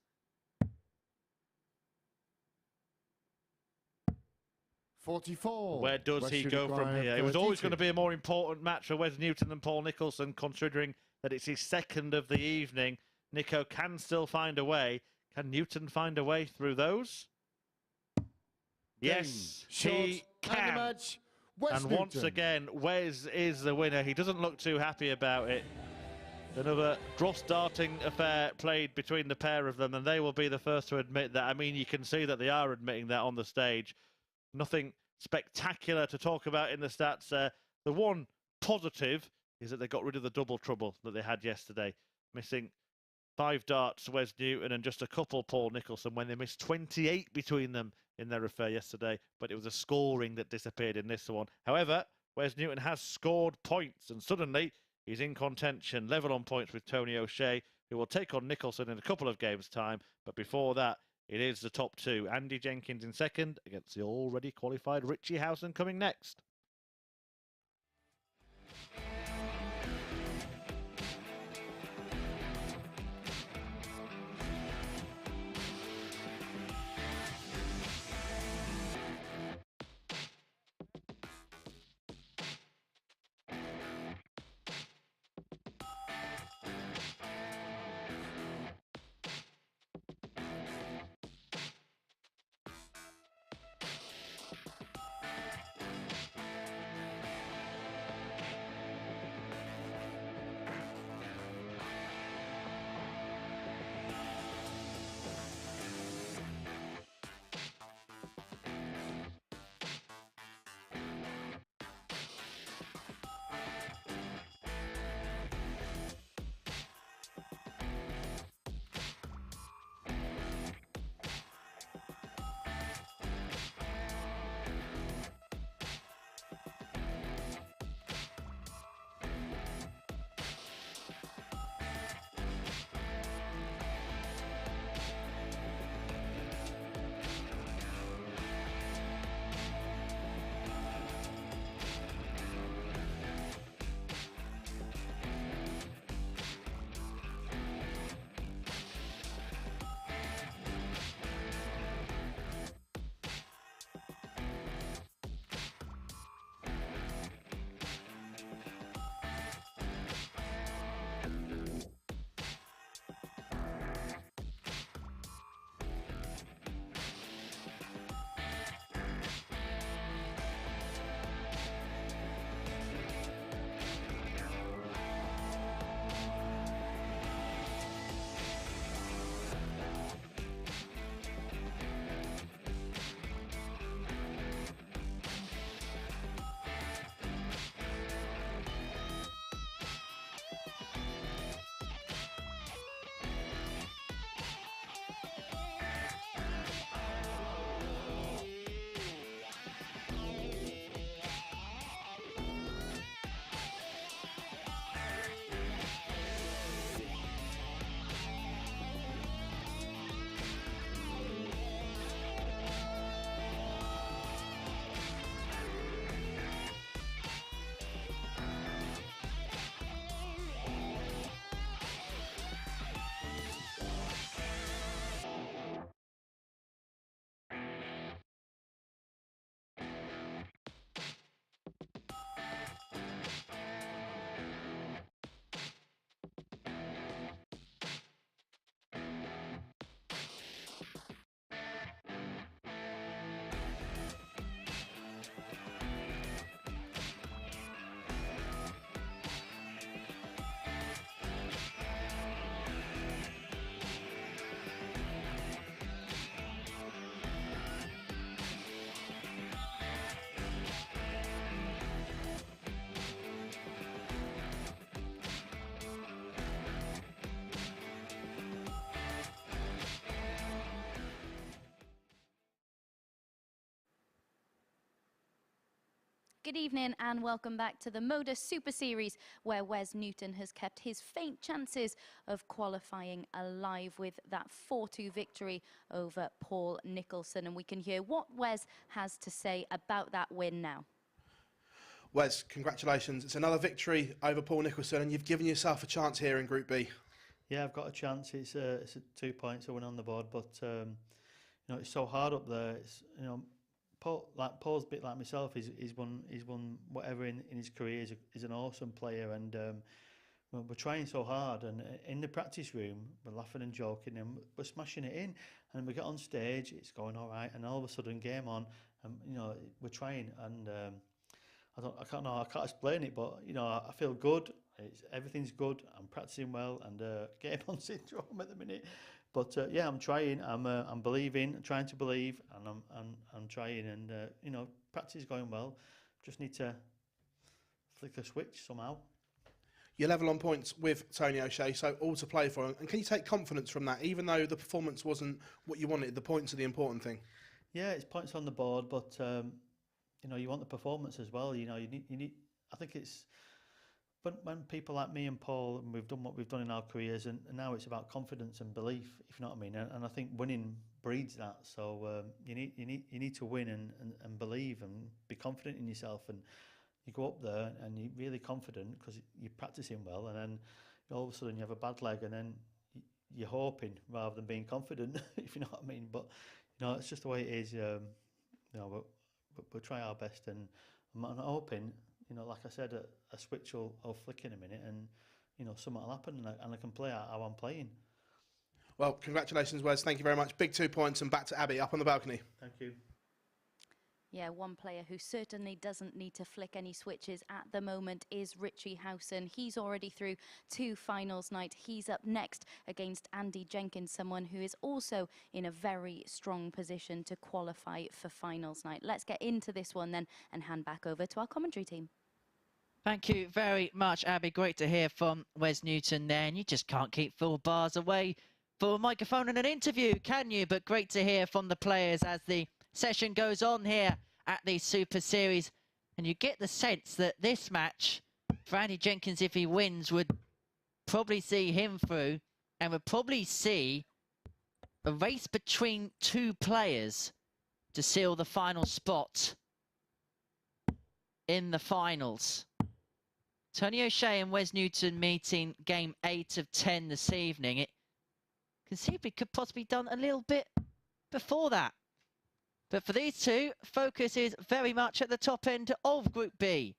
[SPEAKER 6] 44.
[SPEAKER 1] Where does he go from here? It was always going to be a more important match for Wes Newton than Paul Nicholson, considering that it's his second of the evening. Nico can still find a way. Can Newton find a way through those? Yes, he can. And once again, Wes is the winner. He doesn't look too happy about it. Another dross darting affair played between the pair of them, and they will be the first to admit that. I mean, you can see that they are admitting that on the stage. Nothing spectacular to talk about in the stats. The one positive is that they got rid of the double trouble that they had yesterday, missing 5 darts, Wes Newton, and just a couple, Paul Nicholson, when they missed 28 between them in their affair yesterday. But it was a scoring that disappeared in this one. However, Wes Newton has scored points, and suddenly he's in contention, level on points with Tony O'Shea, who will take on Nicholson in a couple of games' time. But before that, it is the top two. Andy Jenkins in second against the already qualified Richie Howson coming next.
[SPEAKER 2] Good evening and welcome back to the MODUS Super Series, where Wes Newton has kept his faint chances of qualifying alive with that 4-2 victory over Paul Nicholson. And we can hear what Wes has to say about that win now.
[SPEAKER 7] Wes, congratulations. It's another victory over Paul Nicholson, and you've given yourself a chance here in Group B.
[SPEAKER 9] Yeah, I've got a chance. It's 2 points I win on the board, but you know, it's so hard up there. It's, you know, Paul's a bit like myself. He's won whatever in his career. He's an awesome player, and we're trying so hard. And in the practice room, we're laughing and joking, and we're smashing it in. And we get on stage, it's going all right, and all of a sudden, game on, and you know, we're trying. And I can't explain it, but you know, I feel good. Everything's good. I'm practicing well, and game on syndrome at the minute. But yeah, I'm trying. I'm believing. I'm trying to believe, and I'm trying. And you know, practice is going well. Just need to flick a switch somehow.
[SPEAKER 7] You're level on points with Tony O'Shea, so all to play for. And can you take confidence from that, even though the performance wasn't what you wanted? The points are the important thing.
[SPEAKER 9] Yeah, it's points on the board, but you know, you want the performance as well. You know, you need. I think it's. But when people like me and Paul, and we've done what we've done in our careers, and now it's about confidence and belief, if you know what I mean. And I think winning breeds that. So you need to win and believe and be confident in yourself. And you go up there and you're really confident because you're practicing well, and then all of a sudden you have a bad leg, and then you're hoping rather than being confident, if you know what I mean. But you know, it's just the way it is. You know, we'll try our best, and I'm hoping. You know, like I said, a switch will flick in a minute, and you know, something will happen, and I can play how I'm playing.
[SPEAKER 7] Well, congratulations, Wes. Thank you very much. Big 2 points, and back to Abby up on the balcony.
[SPEAKER 9] Thank you.
[SPEAKER 2] Yeah, one player who certainly doesn't need to flick any switches at the moment is Richie Howson. He's already through to finals night. He's up next against Andy Jenkins, someone who is also in a very strong position to qualify for finals night. Let's get into this one then and hand back over to our commentary team.
[SPEAKER 5] Thank you very much, Abby. Great to hear from Wes Newton there. And you just can't keep full bars away for a microphone and an interview, can you? But great to hear from the players as the session goes on here at the Super Series. And you get the sense that this match, for Andy Jenkins, if he wins, would probably see him through, and would probably see a race between two players to seal the final spot in the finals. Tony O'Shea and Wes Newton meeting game 8 of 10 this evening. It conceivably could possibly be done a little bit before that. But for these two, focus is very much at the top end of Group B.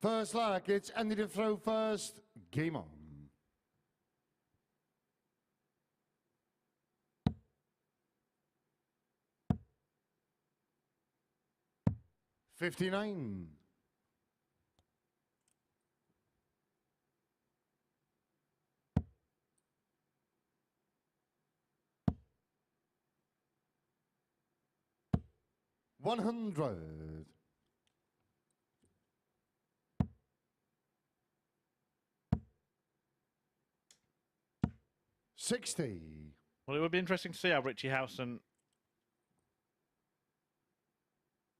[SPEAKER 6] First leg, it's Andy to throw first. Game on. $59. $100. $60.
[SPEAKER 1] Well, it would be interesting to see how Richie Howson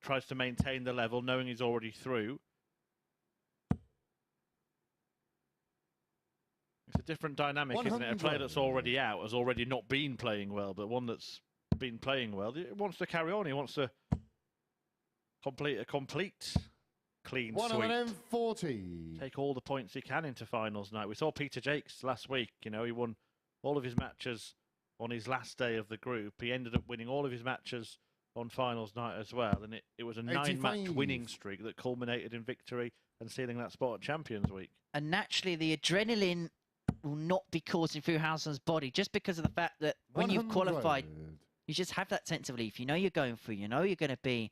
[SPEAKER 1] tries to maintain the level, knowing he's already through. It's a different dynamic, isn't it? A player that's already out has already not been playing well, but one that's been playing well, he wants to carry on. He wants to complete a clean sweep. Take all the points he can into finals night. We saw Peter Jakes last week. You know, he won all of his matches on his last day of the group. He ended up winning all of his matches on finals night as well, and it was a 9-match winning streak that culminated in victory and sealing that spot at Champions Week.
[SPEAKER 5] And naturally, the adrenaline will not be coursing through Howson's body just because of the fact that when you've qualified, you just have that sense of relief. You know you're going through. You know you're going to be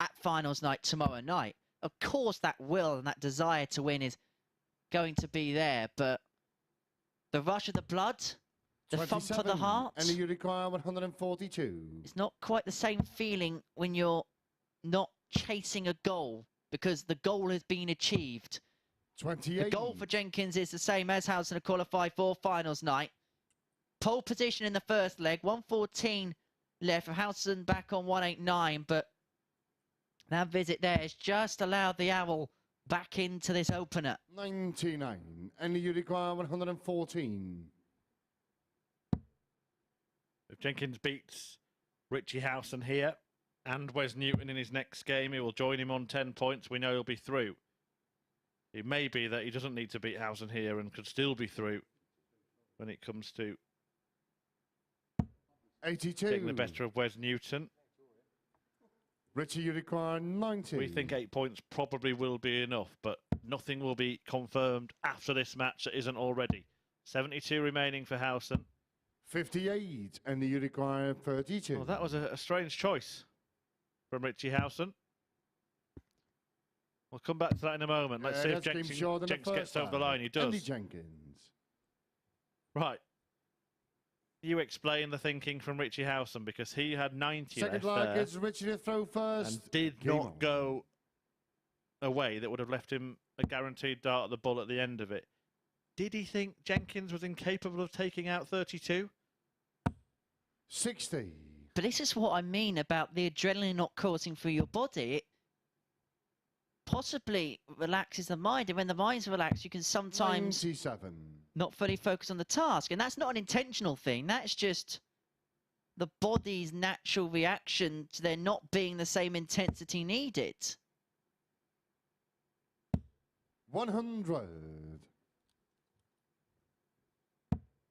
[SPEAKER 5] at finals night tomorrow night. Of course, that will and that desire to win is going to be there, but the rush of the blood, the thump of the heart,
[SPEAKER 6] and you require 142.
[SPEAKER 5] It's not quite the same feeling when you're not chasing a goal because the goal has been achieved.
[SPEAKER 6] 28.
[SPEAKER 5] The goal for Jenkins is the same as Howson to qualify for finals night. pole position in the first leg, 1:14 left. Howson back on 1:89, but that visit there has just allowed the Owl back into this opener.
[SPEAKER 6] 99, and you require 114.
[SPEAKER 1] If Jenkins beats Richie Howson here and Wes Newton in his next game, he will join him on 10 points. We know he'll be through. It may be that he doesn't need to beat Howson here and could still be through when it comes to
[SPEAKER 6] 82.
[SPEAKER 1] getting the better of Wes Newton.
[SPEAKER 6] Richie, you require 90.
[SPEAKER 1] We think 8 points probably will be enough, but nothing will be confirmed after this match that isn't already. 72 remaining for Howson.
[SPEAKER 6] 58, and you require 32.
[SPEAKER 1] Well, that was a strange choice from Richie Howson. We'll come back to that in a moment. Let's see if Jenkins gets over the line. He does.
[SPEAKER 6] Andy Jenkins.
[SPEAKER 1] Right. You explain the thinking from Richie Howson, because he had 90
[SPEAKER 6] Second
[SPEAKER 1] left
[SPEAKER 6] leg
[SPEAKER 1] there
[SPEAKER 6] is Richie to throw first.
[SPEAKER 1] and did
[SPEAKER 6] Game
[SPEAKER 1] not
[SPEAKER 6] on.
[SPEAKER 1] go away. That would have left him a guaranteed dart at the bull at the end of it. Did he think Jenkins was incapable of taking out 32?
[SPEAKER 6] 60.
[SPEAKER 5] But this is what I mean about the adrenaline not coursing through your body. It possibly relaxes the mind, and when the mind's relaxed, you can sometimes
[SPEAKER 6] 97.
[SPEAKER 5] not fully focus on the task. And that's not an intentional thing. That's just the body's natural reaction to there not being the same intensity needed.
[SPEAKER 6] 100.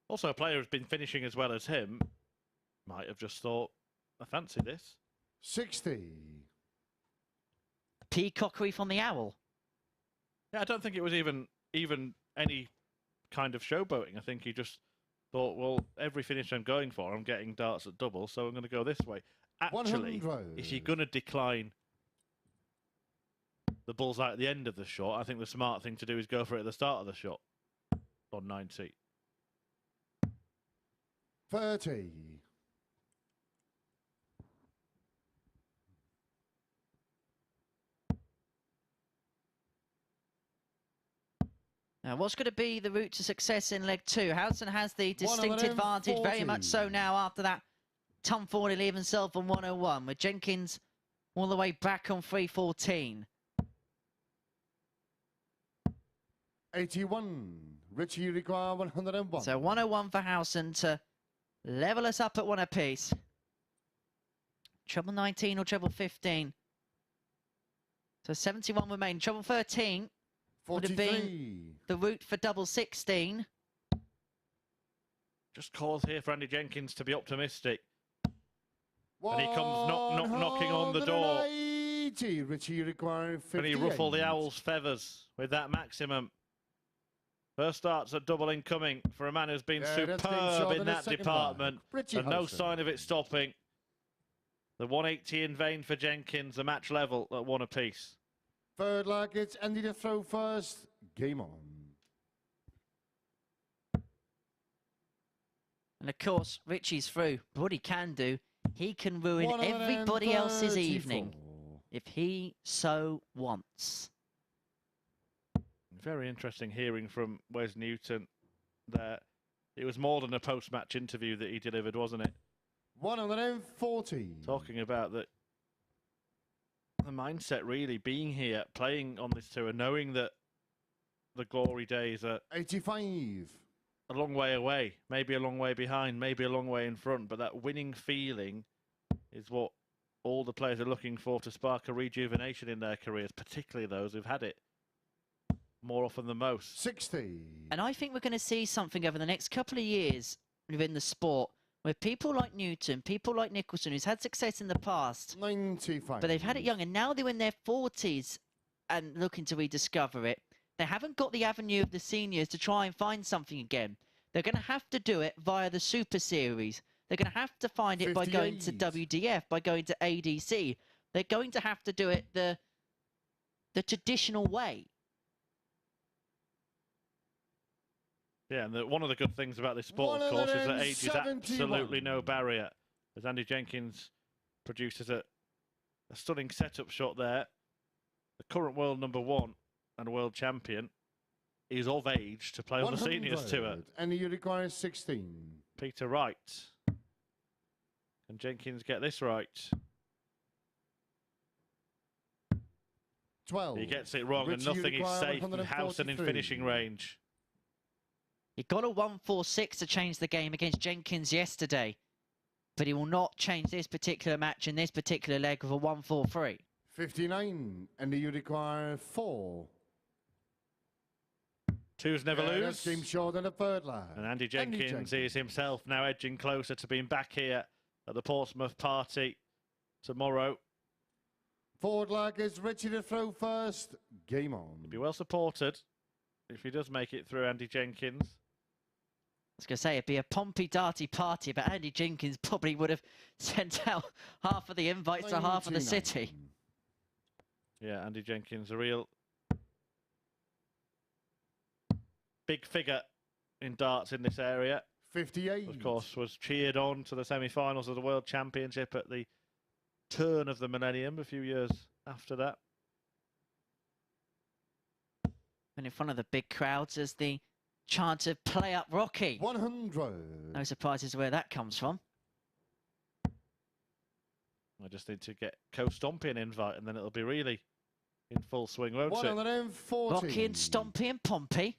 [SPEAKER 1] Also, a player who's been finishing as well as him might have just thought, I fancy this.
[SPEAKER 6] 60.
[SPEAKER 5] Peacockery from the Owl.
[SPEAKER 1] Yeah, I don't think it was even any kind of showboating. I think he just thought, well, every finish I'm going for, I'm getting darts at double, so I'm going to go this way. Actually,
[SPEAKER 6] 100.
[SPEAKER 1] if you're going to decline the bullseye at the end of the shot, I think the smart thing to do is go for it at the start of the shot on 90.
[SPEAKER 6] 30.
[SPEAKER 5] Now, what's going to be the route to success in leg two? Howson has the distinct
[SPEAKER 6] 140.
[SPEAKER 5] advantage, very much so now after that tum forward, he leave himself on 101, with Jenkins all the way back on 314.
[SPEAKER 6] 81. Richie, you require 101.
[SPEAKER 5] So 101 for Howson to level us up at one apiece. Treble 19 or treble 15. So 71 remain. Treble 13 would have been the route for double 16.
[SPEAKER 1] Just cause here for Andy Jenkins to be optimistic. And he comes knocking on the door.
[SPEAKER 6] 180. Richie, you require 58.
[SPEAKER 1] Can he ruffle the Owl's feathers with that maximum? First starts at double incoming for a man who's been superb in that department. And no sign of it stopping. The 180 in vain for Jenkins, the match level at one apiece.
[SPEAKER 6] Third leg, it's Andy to throw first. Game on.
[SPEAKER 5] And of course, Richie's through. But what he can do, he can ruin everybody else's evening if he so wants.
[SPEAKER 1] Very interesting hearing from Wes Newton there. It was more than a post-match interview that he delivered, wasn't it?
[SPEAKER 6] 140.
[SPEAKER 1] Talking about the mindset really being here, playing on this tour, knowing that the glory days are
[SPEAKER 6] 85.
[SPEAKER 1] a long way away, maybe a long way behind, maybe a long way in front, but that winning feeling is what all the players are looking for to spark a rejuvenation in their careers, particularly those who've had it more often than most.
[SPEAKER 6] 60.
[SPEAKER 5] And I think we're going to see something over the next couple of years within the sport where people like Newton, people like Nicholson, who's had success in the past,
[SPEAKER 6] 95.
[SPEAKER 5] but they've had it young, and now they're in their 40s and looking to rediscover it. They haven't got the avenue of the seniors to try and find something again. They're going to have to do it via the Super Series. They're going to have to find it by going to WDF, by going to ADC. They're going to have to do it the traditional way.
[SPEAKER 1] Yeah, and one of the good things about this sport, of course, is that age is absolutely no barrier. As Andy Jenkins produces a stunning setup shot there. The current world #1 and world champion is of age to play on the seniors tour.
[SPEAKER 6] And you require 16.
[SPEAKER 1] Peter Wright. Can Jenkins get this right?
[SPEAKER 6] 12.
[SPEAKER 1] He gets it wrong, and
[SPEAKER 6] Richie,
[SPEAKER 1] nothing is safe with Howson in
[SPEAKER 6] 143.
[SPEAKER 1] finishing range.
[SPEAKER 5] He got a 1-4-6 to change the game against Jenkins yesterday, but he will not change this particular match in this particular leg with a 1-4-3.
[SPEAKER 6] 59. And you require 4.
[SPEAKER 1] Twos never lose.
[SPEAKER 6] That seems short in the third line.
[SPEAKER 1] And Andy Jenkins is himself now edging closer to being back here at the Portsmouth party tomorrow.
[SPEAKER 6] Forward leg is Richie to throw first. Game on.
[SPEAKER 1] He'll be well supported if he does make it through, Andy Jenkins.
[SPEAKER 5] I was going to say it'd be a Pompey Darty party, but Andy Jenkins probably would have sent out half of the invites to half of the city.
[SPEAKER 1] Yeah, Andy Jenkins, a real big figure in darts in this area.
[SPEAKER 6] 58.
[SPEAKER 1] Of course, was cheered on to the semi-finals of the World Championship at the turn of the millennium a few years after that.
[SPEAKER 5] And in front of the big crowds as the chant of "Play Up Rocky."
[SPEAKER 6] 100.
[SPEAKER 5] No surprises where that comes from.
[SPEAKER 1] I just need to get Co-Stompy an invite, and then it'll be really in full swing, won't it?
[SPEAKER 6] 140.
[SPEAKER 5] Rocky and Stompy and Pompey.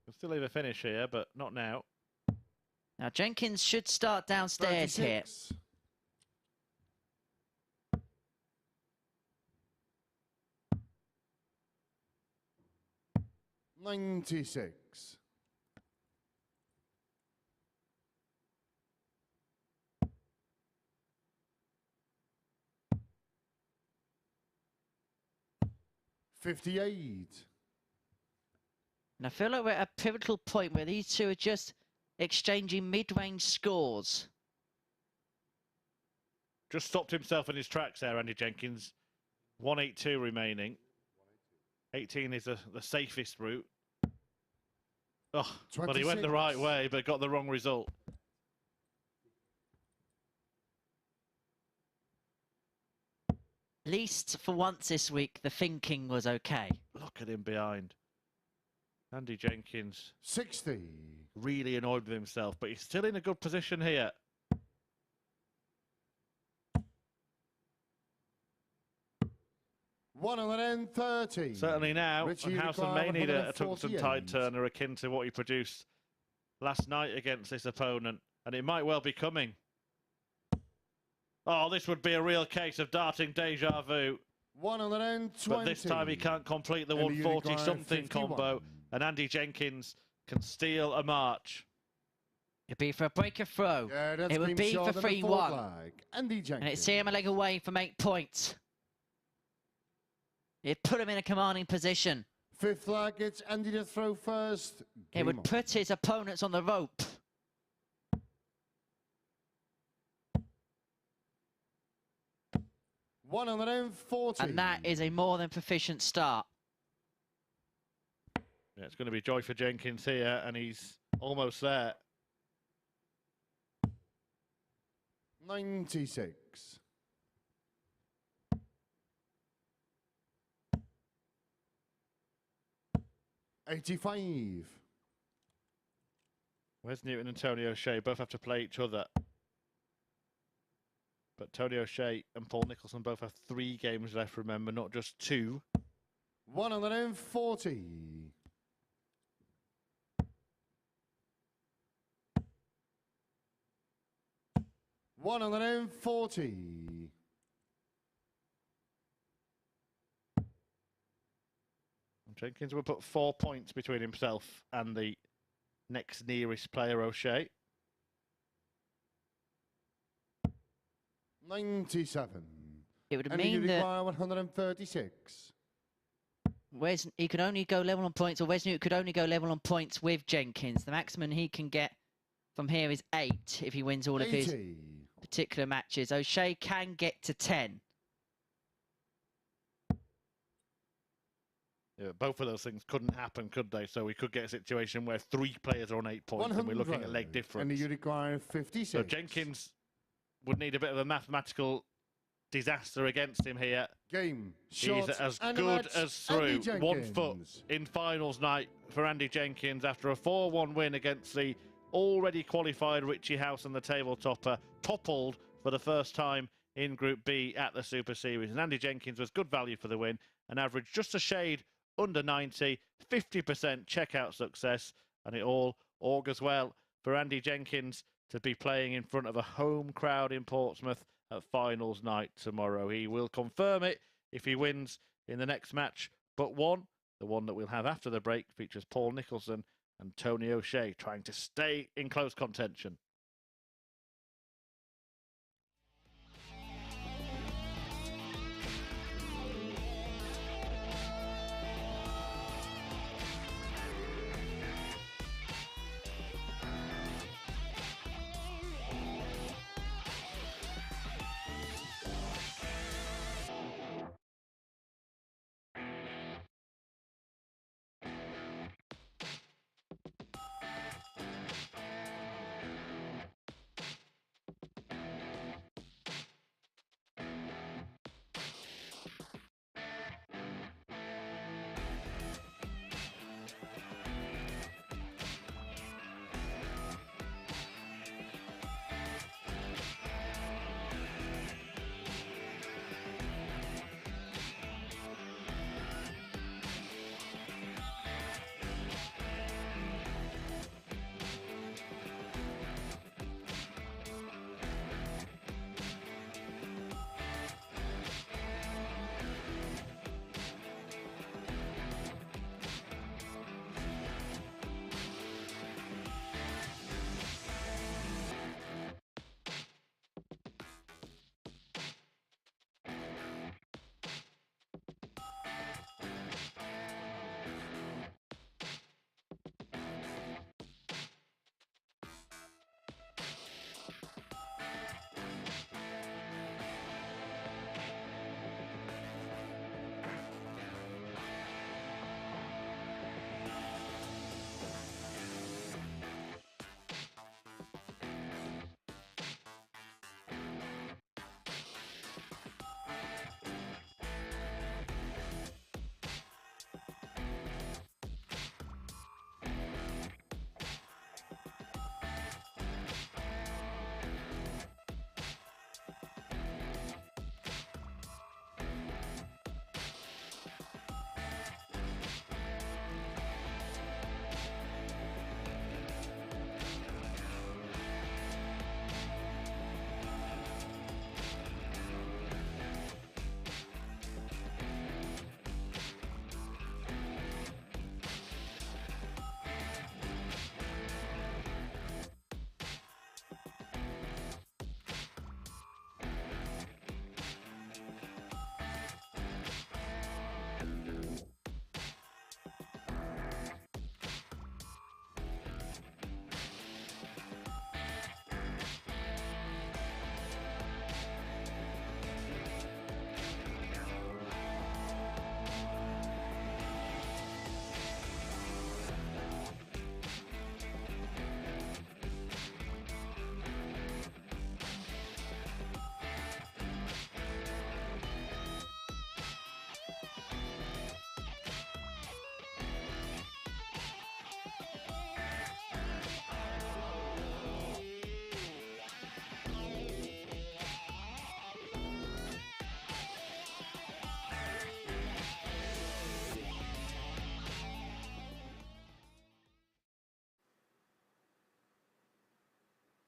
[SPEAKER 1] We'll still leave a finish here, but not now.
[SPEAKER 5] Now Jenkins should start downstairs
[SPEAKER 6] 36.
[SPEAKER 5] here.
[SPEAKER 6] $96. $58.
[SPEAKER 5] And I feel like we're at a pivotal point where these two are just exchanging mid-range scores.
[SPEAKER 1] Just stopped himself in his tracks there, Andy Jenkins. 182 remaining. 18 is the safest route. Oh, but he went the right way, but got the wrong result.
[SPEAKER 5] At least for once this week, the thinking was okay.
[SPEAKER 1] Look at him behind. Andy Jenkins.
[SPEAKER 6] 60.
[SPEAKER 1] Really annoyed with himself, but he's still in a good position here.
[SPEAKER 6] $130.
[SPEAKER 1] Certainly now,
[SPEAKER 6] Richie
[SPEAKER 1] and Howson may need a tungsten
[SPEAKER 6] 148.
[SPEAKER 1] tide turner akin to what he produced last night against this opponent, and it might well be coming. Oh, this would be a real case of darting deja vu.
[SPEAKER 6] 120.
[SPEAKER 1] But this time he can't complete the 140-something combo, and Andy Jenkins can steal a march.
[SPEAKER 5] It'd be for a break of throw.
[SPEAKER 6] Yeah, that's
[SPEAKER 5] it would be for 3-1.
[SPEAKER 6] Andy Jenkins.
[SPEAKER 5] And it's him a leg away from 8 points. It put him in a commanding position.
[SPEAKER 6] Fifth leg, it's Andy to throw first.
[SPEAKER 5] It would put his opponents on the rope.
[SPEAKER 6] $140.
[SPEAKER 5] And that is a more than proficient start.
[SPEAKER 1] Yeah, it's going to be joy for Jenkins here, and he's almost there.
[SPEAKER 6] 96. $85.
[SPEAKER 1] Wes Newton and Tony O'Shea both have to play each other. But Tony O'Shea and Paul Nicholson both have 3 games left, remember, not just 2.
[SPEAKER 6] 140. $140.
[SPEAKER 1] Jenkins will put 4 points between himself and the next nearest player, O'Shea.
[SPEAKER 6] 97.
[SPEAKER 5] It would
[SPEAKER 6] And
[SPEAKER 5] mean
[SPEAKER 6] you
[SPEAKER 5] that
[SPEAKER 6] require 136.
[SPEAKER 5] he could only go level on points, or Wes Newton could only go level on points with Jenkins. The maximum he can get from here is 8 if he wins all of his
[SPEAKER 6] 80.
[SPEAKER 5] particular matches. O'Shea can get to 10.
[SPEAKER 1] Yeah, both of those things couldn't happen, could they? So we could get a situation where 3 players are on 8 points, and we're looking at leg difference.
[SPEAKER 6] And you require 56.
[SPEAKER 1] So Jenkins would need a bit of a mathematical disaster against him here.
[SPEAKER 6] Game,
[SPEAKER 1] He's
[SPEAKER 6] shot,
[SPEAKER 1] as
[SPEAKER 6] and
[SPEAKER 1] good
[SPEAKER 6] match,
[SPEAKER 1] as through.
[SPEAKER 6] Andy
[SPEAKER 1] 1 foot
[SPEAKER 6] Jenkins.
[SPEAKER 1] in finals night for Andy Jenkins after a 4-1 win against the already qualified Richie Howson, the table topper, toppled for the first time in Group B at the Super Series. And Andy Jenkins was good value for the win, an average just a shade under 90, 50% checkout success, and it all augurs well for Andy Jenkins to be playing in front of a home crowd in Portsmouth at finals night tomorrow. He will confirm it if he wins in the next match but one. The one that we'll have after the break features Paul Nicholson and Tony O'Shea trying to stay in close contention.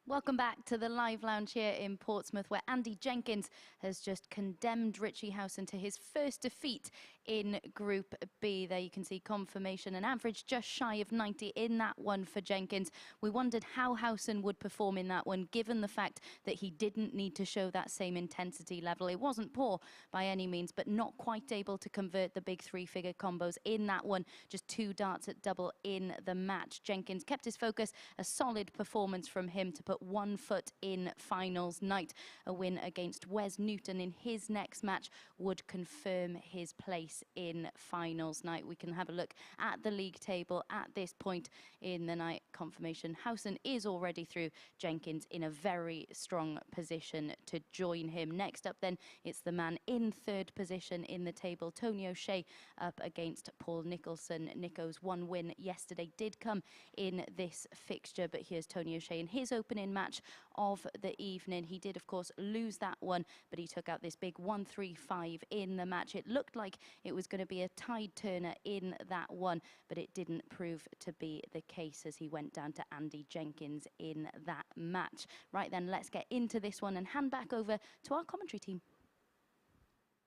[SPEAKER 2] Welcome back to the live lounge here in Portsmouth, where Andy Jenkins has just condemned Richie Howson to his first defeat in Group B. There you can see confirmation, an average just shy of 90 in that one for Jenkins. We wondered how Howson would perform in that one, given the fact that he didn't need to show that same intensity level. It wasn't poor by any means, but not quite able to convert the big three-figure combos in that one. Just 2 darts at double in the match. Jenkins kept his focus, a solid performance from him to put 1 foot in finals night. A win against Wes Newton in his next match would confirm his place in finals night. We can have a look at the league table at this point in the night. Confirmation: Howson is already through. Jenkins in a very strong position to join him. Next up then, it's the man in third position in the table, Tony O'Shea, up against Paul Nicholson. Nico's one win yesterday did come in this fixture, but here's Tony O'Shea in his opening match of the evening. He did, of course, lose that one, but he took out this big 1-3-5 in the match. It looked like it was going to be a tide turner in that one, but it didn't prove to be the case as he went down to Andy Jenkins in that match. Right then, let's get into this one and hand back over to our commentary team.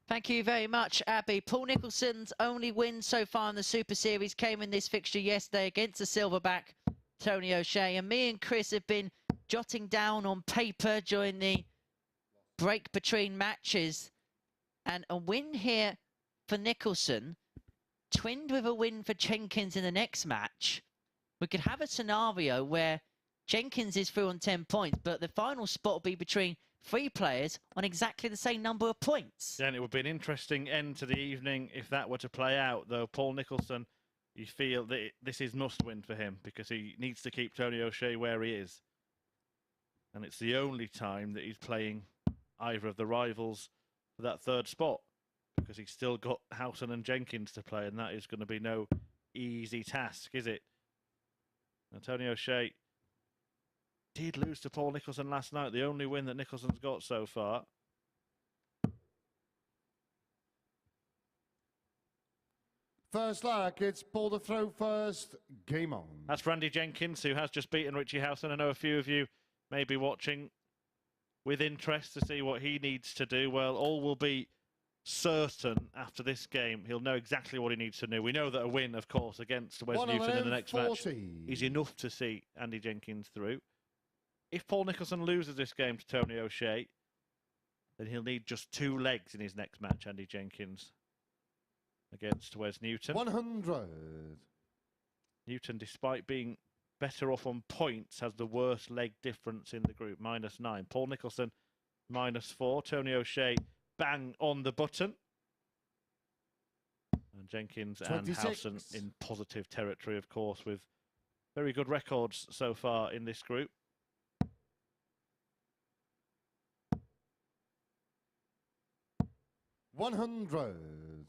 [SPEAKER 5] Thank you very much, Abby. Paul Nicholson's only win so far in the Super Series came in this fixture yesterday against the Silverback, Tony O'Shea. And me and Chris have been jotting down on paper during the break between matches. And a win here for Nicholson, twinned with a win for Jenkins in the next match. We could have a scenario where Jenkins is through on 10 points, but the final spot will be between 3 players on exactly the same number of points.
[SPEAKER 1] Yeah, and it would be an interesting end to the evening if that were to play out, though. Paul Nicholson, you feel that this is must-win for him because he needs to keep Tony O'Shea where he is. And it's the only time that he's playing either of the rivals for that third spot, because he's still got Howson and Jenkins to play, and that is going to be no easy task, is it? Now, Tony O'Shea did lose to Paul Nicholson last night, the only win that Nicholson's got so far.
[SPEAKER 6] First lag, it's ball to throw first, game on.
[SPEAKER 1] That's for Andy Jenkins, who has just beaten Richie Howson. I know a few of you may be watching with interest to see what he needs to do. Well, all will be certain after this game. He'll know exactly what he needs to do. We know that a win, of course, against Wes Newton in the next match is enough to see Andy Jenkins through. If Paul Nicholson loses this game to Tony O'Shea, then he'll need just 2 legs in his next match, Andy Jenkins, against Wes Newton.
[SPEAKER 6] 100.
[SPEAKER 1] Newton, despite being better off on points, has the worst leg difference in the group, -9. Paul Nicholson, -4. Tony O'Shea, bang on the button. And Jenkins
[SPEAKER 6] 26.
[SPEAKER 1] and Howson in positive territory, of course, with very good records so far in this group.
[SPEAKER 6] $100.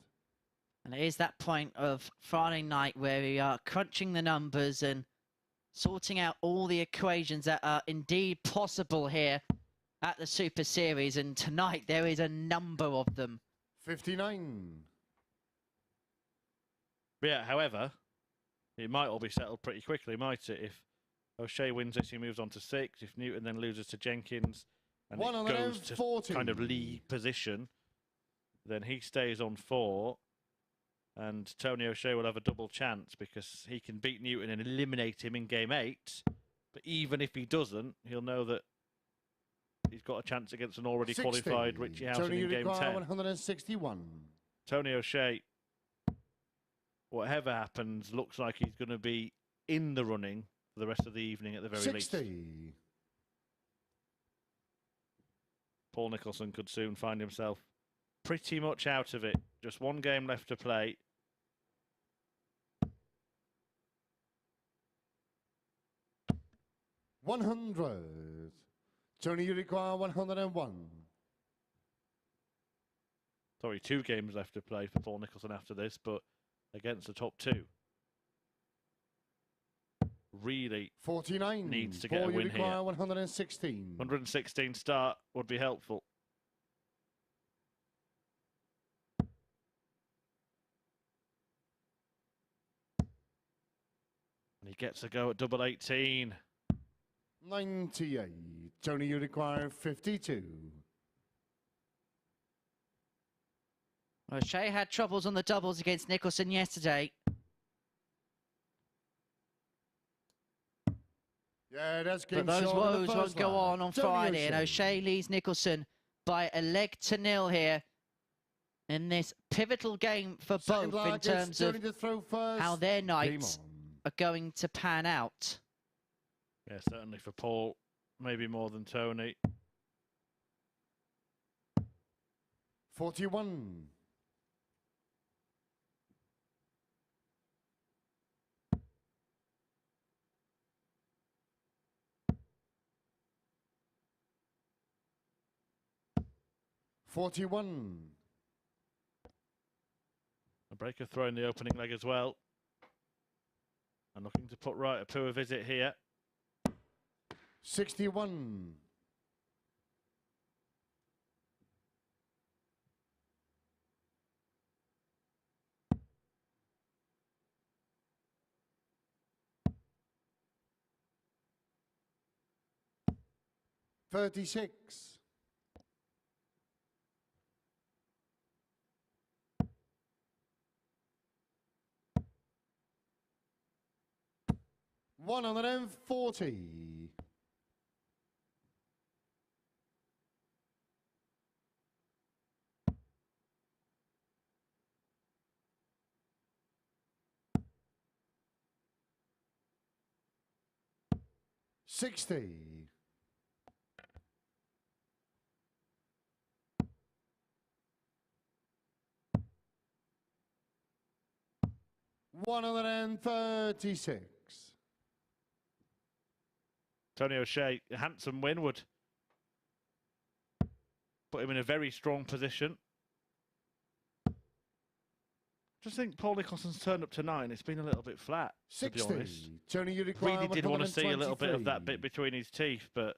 [SPEAKER 5] And it is that point of Friday night where we are crunching the numbers and sorting out all the equations that are indeed possible here at the Super Series. And tonight there is a number of them.
[SPEAKER 6] 59.
[SPEAKER 1] Yeah, however, it might all be settled pretty quickly, might it? If O'Shea wins this, he moves on to 6. If Newton then loses to Jenkins and it goes to kind of league position, then he stays on 4. And Tony O'Shea will have a double chance because he can beat Newton and eliminate him in game 8. But even if he doesn't, he'll know that he's got a chance against an already
[SPEAKER 6] 60.
[SPEAKER 1] qualified Richie Howson in game 10.
[SPEAKER 6] 161.
[SPEAKER 1] Tony O'Shea, whatever happens, looks like he's going to be in the running for the rest of the evening at the very
[SPEAKER 6] 60.
[SPEAKER 1] least. Paul Nicholson could soon find himself pretty much out of it. Just 1 game left to play.
[SPEAKER 6] $100. Tony, you require 101.
[SPEAKER 1] Sorry, 2 games left to play for Paul Nicholson after this, but against the top 2. Really
[SPEAKER 6] 49.
[SPEAKER 1] needs to get
[SPEAKER 6] Paul,
[SPEAKER 1] a win
[SPEAKER 6] you require
[SPEAKER 1] here.
[SPEAKER 6] 116.
[SPEAKER 1] 116 start would be helpful. And he gets a go at double 18.
[SPEAKER 6] 98. Tony, you require 52.
[SPEAKER 5] O'Shea had troubles on the doubles against Nicholson yesterday.
[SPEAKER 6] Yeah, that's
[SPEAKER 5] But those woes won't go on Friday, and O'Shea leads Nicholson by a leg to 0 here in this pivotal game for both in terms of how their nights are going to pan out.
[SPEAKER 1] Yeah, certainly for Paul maybe more than Tony.
[SPEAKER 6] 41.
[SPEAKER 1] A breaker throw in the opening leg as well. And looking to put right a poor visit here.
[SPEAKER 6] 61. 36. 140. 60. 136.
[SPEAKER 1] Tony O'Shea, a handsome win would put him in a very strong position. Just think Paul Nicholson's turned up tonight and it's been a little bit flat,
[SPEAKER 6] 60.
[SPEAKER 1] to be honest.
[SPEAKER 6] Tony, you require
[SPEAKER 1] Really did want to see a little bit of that
[SPEAKER 6] 123.
[SPEAKER 1] bit between his teeth, but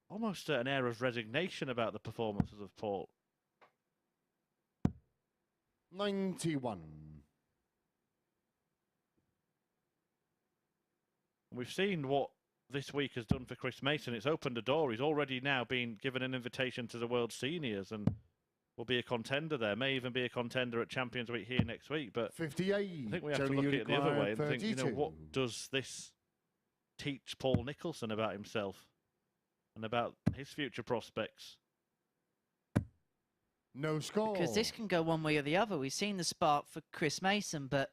[SPEAKER 1] almost an air of resignation about the performances of Paul.
[SPEAKER 6] 91.
[SPEAKER 1] We've seen what this week has done for Chris Mason. It's opened a door. He's already now been given an invitation to the World Seniors and will be a contender there. May even be a contender at Champions Week here next week. But
[SPEAKER 6] 58.
[SPEAKER 1] I think we have
[SPEAKER 6] Tony,
[SPEAKER 1] to look
[SPEAKER 6] you
[SPEAKER 1] at it the other
[SPEAKER 6] require
[SPEAKER 1] way and think, you know,
[SPEAKER 6] 32.
[SPEAKER 1] what does this teach Paul Nicholson about himself and about his future prospects?
[SPEAKER 6] No score.
[SPEAKER 5] Because this can go one way or the other. We've seen the spark for Chris Mason, but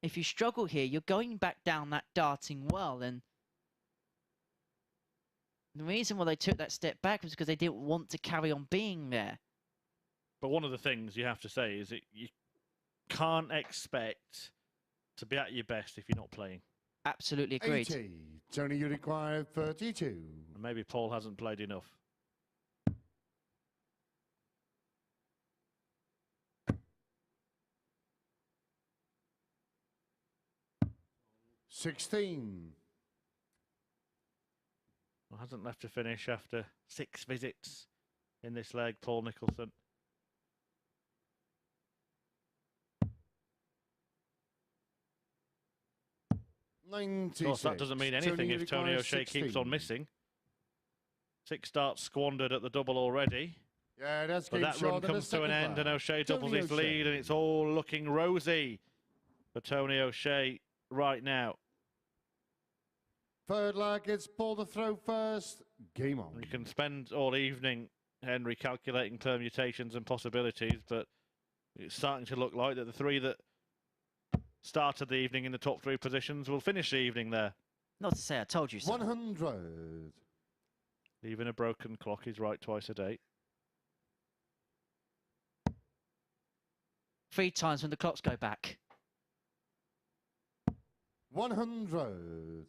[SPEAKER 5] if you struggle here, you're going back down that darting well. And the reason why they took that step back was because they didn't want to carry on being there.
[SPEAKER 1] But one of the things you have to say is that you can't expect to be at your best if you're not playing.
[SPEAKER 5] Absolutely agreed.
[SPEAKER 6] 80. Tony, you require 32.
[SPEAKER 1] And maybe Paul hasn't played enough.
[SPEAKER 6] 16.
[SPEAKER 1] Well, hasn't left to finish after 6 visits in this leg, Paul Nicholson. Of course, that doesn't mean anything if Tony O'Shea keeps on missing. 6 starts squandered at the double already.
[SPEAKER 6] Yeah, that's
[SPEAKER 1] But that run comes to an end and O'Shea doubles his lead and it's all looking rosy for Tony O'Shea right now.
[SPEAKER 6] Third leg, it's Paul to throw first. Game on.
[SPEAKER 1] You can spend all evening, Henry, calculating permutations and possibilities, but it's starting to look like that the 3 that started the evening in the top 3 positions will finish the evening there.
[SPEAKER 5] Not to say I told you so.
[SPEAKER 6] 100.
[SPEAKER 1] Even a broken clock is right twice a day.
[SPEAKER 5] 3 times when the clocks go back.
[SPEAKER 6] 100.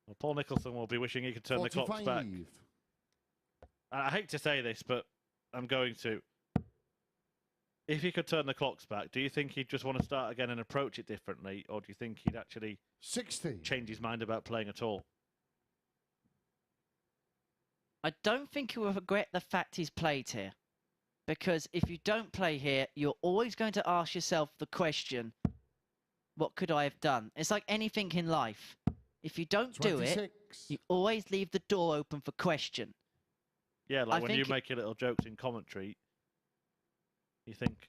[SPEAKER 1] Well, Paul Nicholson will be wishing he could turn
[SPEAKER 6] 45.
[SPEAKER 1] the clocks back. I hate to say this, but I'm going to. If he could turn the clocks back, do you think he'd just want to start again and approach it differently, or do you think he'd actually
[SPEAKER 6] 60.
[SPEAKER 1] change his mind about playing at all?
[SPEAKER 5] I don't think he will regret the fact he's played here. Because if you don't play here, you're always going to ask yourself the question, what could I have done? It's like anything in life. If you don't
[SPEAKER 6] 26.
[SPEAKER 5] do it, you always leave the door open for question.
[SPEAKER 1] Yeah, like
[SPEAKER 5] I
[SPEAKER 1] when you
[SPEAKER 5] think
[SPEAKER 1] make your little jokes in commentary, you think,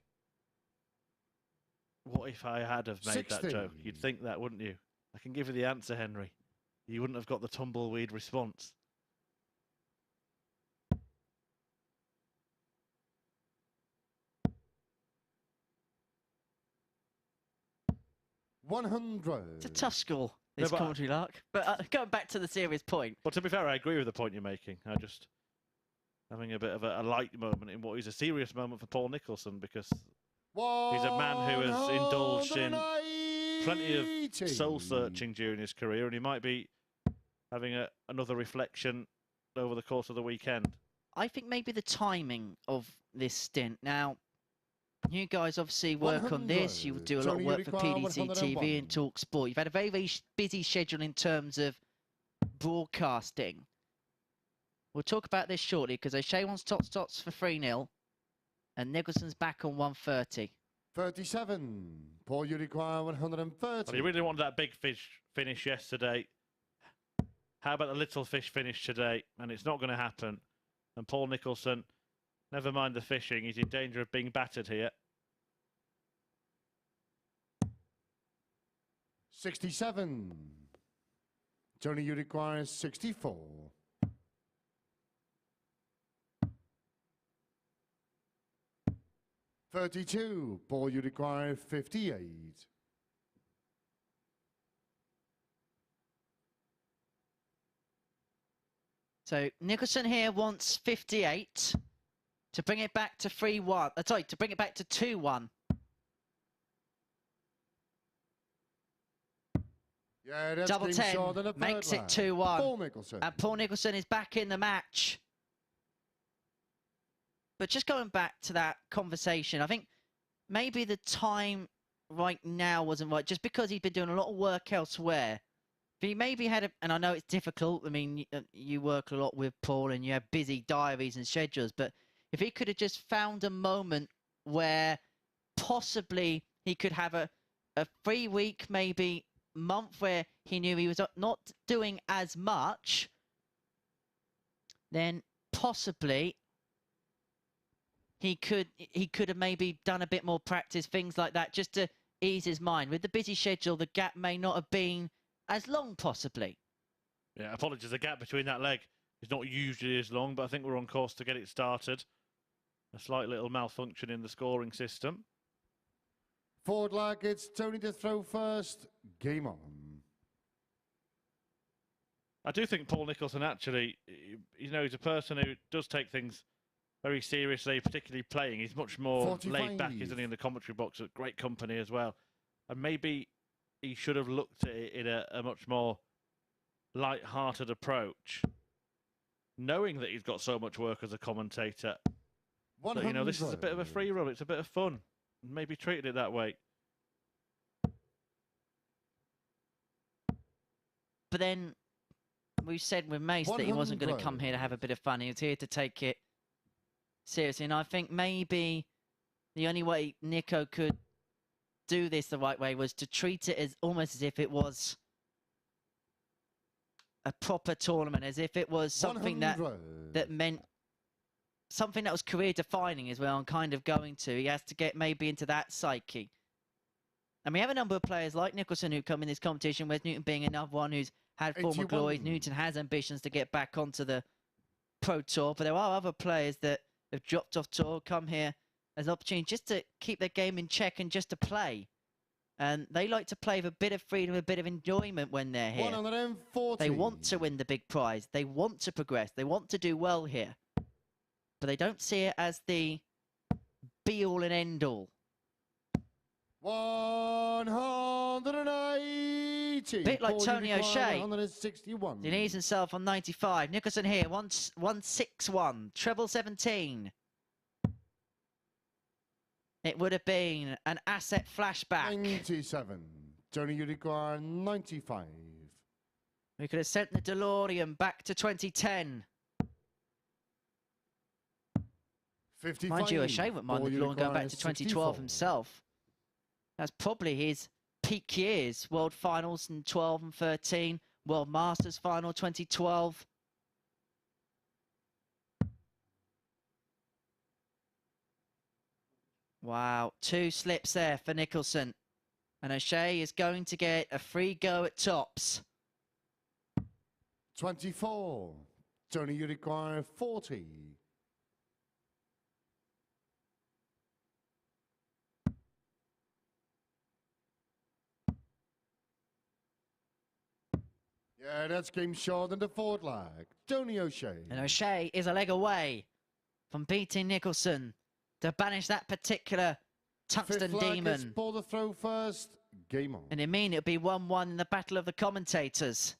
[SPEAKER 1] what if I had have made
[SPEAKER 6] 60.
[SPEAKER 1] that joke? You'd think that, wouldn't you? I can give you the answer, Henry. You wouldn't have got the tumbleweed response.
[SPEAKER 6] 100.
[SPEAKER 5] It's a tough score, this
[SPEAKER 1] but-
[SPEAKER 5] commentary lark. But going back to the serious point.
[SPEAKER 1] Well, to be fair, I agree with the point you're making. I just having a bit of a light moment in what is a serious moment for Paul Nicholson, because he's a man who has indulged in plenty of soul-searching during his career, and he might be having another reflection over the course of the weekend.
[SPEAKER 5] I think maybe the timing of this stint. Now, you guys obviously work on this. You do a lot of work for PDC TV and Talk Sport. You've had a very, very busy schedule in terms of broadcasting. We'll talk about this shortly, because O'Shea wants top stots for 3-0, and Nicholson's back on 130.
[SPEAKER 6] 37. Paul, you require 130.
[SPEAKER 1] Well, he really wanted that big fish finish yesterday. How about the little fish finish today? And it's not going to happen. And Paul Nicholson, never mind the fishing, he's in danger of being battered here.
[SPEAKER 6] 67. Tony, you require 64. 32. Paul, you require 58.
[SPEAKER 5] So Nicholson here wants 58 to bring it back to 3-1. Sorry, to bring it back to 2-1.
[SPEAKER 6] Yeah, that's
[SPEAKER 5] Double 10 makes it 2-1.
[SPEAKER 6] Paul Nicholson.
[SPEAKER 5] And Paul Nicholson is back in the match. But just going back to that conversation, I think maybe the time right now wasn't right, just because he'd been doing a lot of work elsewhere. But he maybe had, and I know it's difficult, I mean, you work a lot with Paul and you have busy diaries and schedules, but if he could have just found a moment where possibly he could have a 3-week, maybe month where he knew he was not doing as much, then possibly he could have maybe done a bit more practice, things like that, just to ease his mind. With the busy schedule, the gap may not have been as long, possibly.
[SPEAKER 1] Yeah, apologies. The gap between that leg is not usually as long, but I think we're on course to get it started. A slight little malfunction in the scoring system.
[SPEAKER 6] Forward leg, it's Tony to throw first. Game on.
[SPEAKER 1] I do think Paul Nicholson actually, you know, he's a person who does take things very seriously, particularly playing. He's much more
[SPEAKER 6] 45.
[SPEAKER 1] laid back, isn't he, in the commentary box, at great company as well. And maybe he should have looked at it in a much more light-hearted approach, knowing that he's got so much work as a commentator. But, you know, this is a bit of a free run. It's a bit of fun. Maybe treated it that way.
[SPEAKER 5] But then we said with Mace that he wasn't going to come here to have a bit of fun. He was here to take it seriously. And I think maybe the only way Nico could do this the right way was to treat it as almost as if it was a proper tournament, as if it was something that meant something that was career defining as well, and kind of going to. He has to get maybe into that psyche. And we have a number of players like Nicholson who come in this competition, Wes Newton being another one who's had former glories. Newton has ambitions to get back onto the Pro Tour, but there are other players that have dropped off tour, come here as an opportunity just to keep their game in check and just to play. And they like to play with a bit of freedom, a bit of enjoyment when they're here.
[SPEAKER 6] 140.
[SPEAKER 5] They want to win the big prize. They want to progress. They want to do well here. But they don't see it as the be-all and end-all.
[SPEAKER 6] 180.
[SPEAKER 5] Bit like Tony O'Shea.
[SPEAKER 6] 161.
[SPEAKER 5] He needs himself on 95. Nicholson here, 161. Treble 17. It would have been an asset flashback.
[SPEAKER 6] 97. Tony, you require 95.
[SPEAKER 5] We could have sent the DeLorean back to 2010.
[SPEAKER 6] 55.
[SPEAKER 5] Mind you, O'Shea wouldn't mind the DeLorean going back to 2012 himself. That's probably his peak years. World Finals in 12 and 13. World Masters Final 2012. Wow, 2 slips there for Nicholson. And O'Shea is going to get a free go at tops.
[SPEAKER 6] 24. Tony, you require 40. Yeah, that's game short in the fourth leg. Tony O'Shea.
[SPEAKER 5] And O'Shea is a leg away from beating Nicholson to banish that particular tungsten
[SPEAKER 6] Fifth leg
[SPEAKER 5] demon.
[SPEAKER 6] is ball to throw first. Game on.
[SPEAKER 5] And it mean it'll be 1-1 in the battle of the commentators.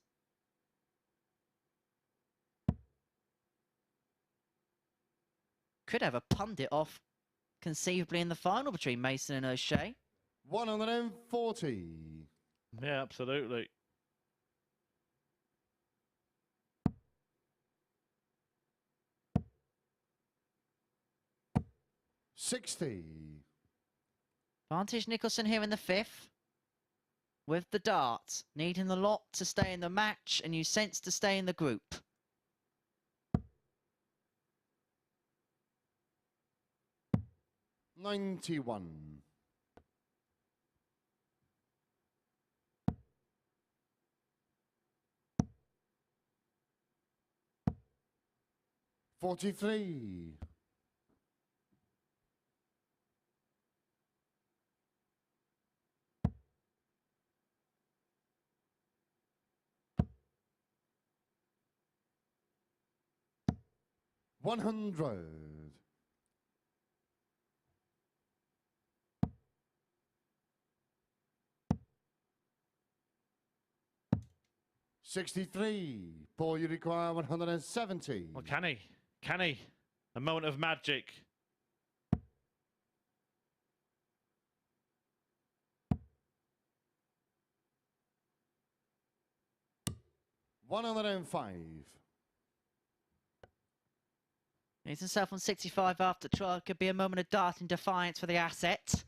[SPEAKER 5] Could have a pundit off conceivably in the final between Mason and O'Shea.
[SPEAKER 6] 140.
[SPEAKER 1] Yeah, absolutely.
[SPEAKER 5] Vantage Nicholson here in the fifth. With the dart, needing the lot to stay in the match and you sense to stay in the group.
[SPEAKER 6] $91. $43. $100. $63. Paul, you require 170.
[SPEAKER 1] Well, can he? Can he? A moment of magic.
[SPEAKER 6] $105.
[SPEAKER 5] He's himself on 65 after trial. Could be a moment of darting defiance for the asset.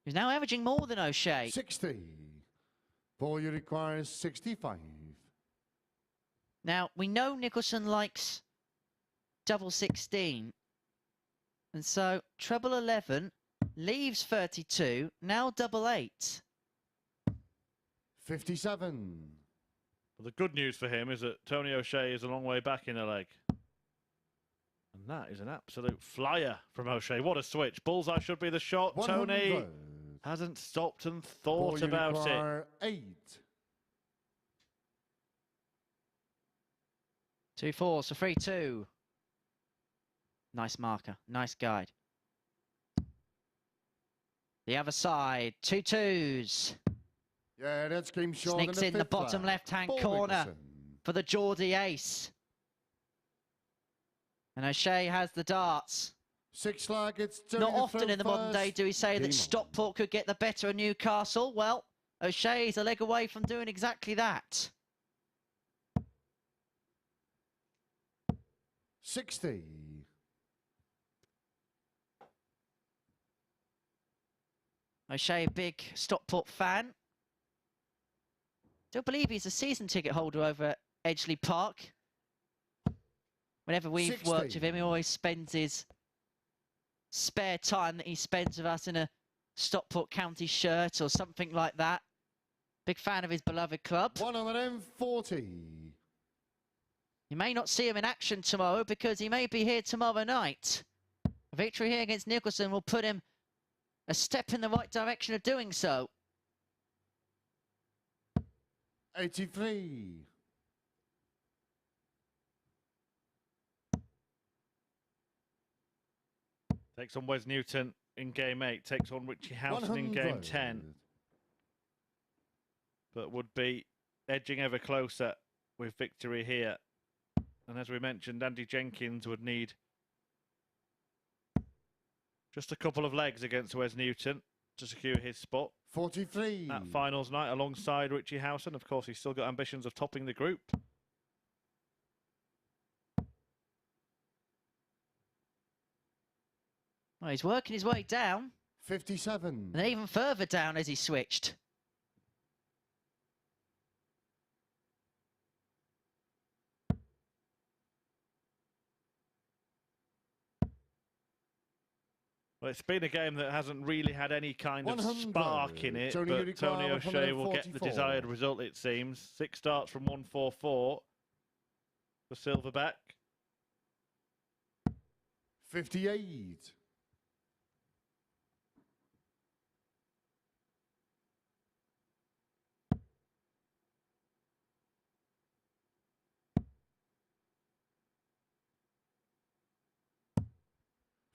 [SPEAKER 5] He's now averaging more than O'Shea.
[SPEAKER 6] 60. Paul, you require 65.
[SPEAKER 5] Now, we know Nicholson likes double 16. And so, treble 11 leaves 32, now double 8.
[SPEAKER 6] 57.
[SPEAKER 1] Well, the good news for him is that Tony O'Shea is a long way back in the leg. And that is an absolute flyer from O'Shea. What a switch. Bullseye should be the shot.
[SPEAKER 6] 100.
[SPEAKER 1] Tony hasn't stopped and thought
[SPEAKER 6] Paul,
[SPEAKER 1] about
[SPEAKER 6] you
[SPEAKER 1] it.
[SPEAKER 6] require 8.
[SPEAKER 5] 2 4s for 3-2. Nice marker, nice guide. The other side, 2 2s.
[SPEAKER 6] Yeah, that's game short.
[SPEAKER 5] Sneaks in the bottom left-hand corner for the Geordie ace. And O'Shea has the darts.
[SPEAKER 6] 6 leg, it's
[SPEAKER 5] Not often in the modern day do we say that Stockport could get the better of Newcastle. Well, O'Shea's a leg away from doing exactly that.
[SPEAKER 6] 60.
[SPEAKER 5] O'Shea, a big Stockport fan. Don't believe he's a season ticket holder over at Edgeley Park. Whenever we've
[SPEAKER 6] 60.
[SPEAKER 5] worked with him, he always spends his spare time that he spends with us in a Stockport County shirt or something like that. Big fan of his beloved club.
[SPEAKER 6] 140.
[SPEAKER 5] You may not see him in action tomorrow because he may be here tomorrow night. A victory here against Nicholson will put him a step in the right direction of doing so.
[SPEAKER 6] 83.
[SPEAKER 1] Takes on Wes Newton in game 8. Takes on Richie Howson in game 10. But would be edging ever closer with victory here. And as we mentioned, Andy Jenkins would need just a couple of legs against Wes Newton to secure his spot
[SPEAKER 6] 43.
[SPEAKER 1] at finals night alongside Richie Howson. Of course, he's still got ambitions of topping the group.
[SPEAKER 5] Well, he's working his way down.
[SPEAKER 6] 57.
[SPEAKER 5] And then even further down as he switched.
[SPEAKER 1] Well, it's been a game that hasn't really had any kind of
[SPEAKER 6] 100.
[SPEAKER 1] spark in it,
[SPEAKER 6] Tony
[SPEAKER 1] but Tony
[SPEAKER 6] Uruguay,
[SPEAKER 1] O'Shea will get the
[SPEAKER 6] 144.
[SPEAKER 1] desired result, it seems. 6 starts from 144 for Silverback.
[SPEAKER 6] 58.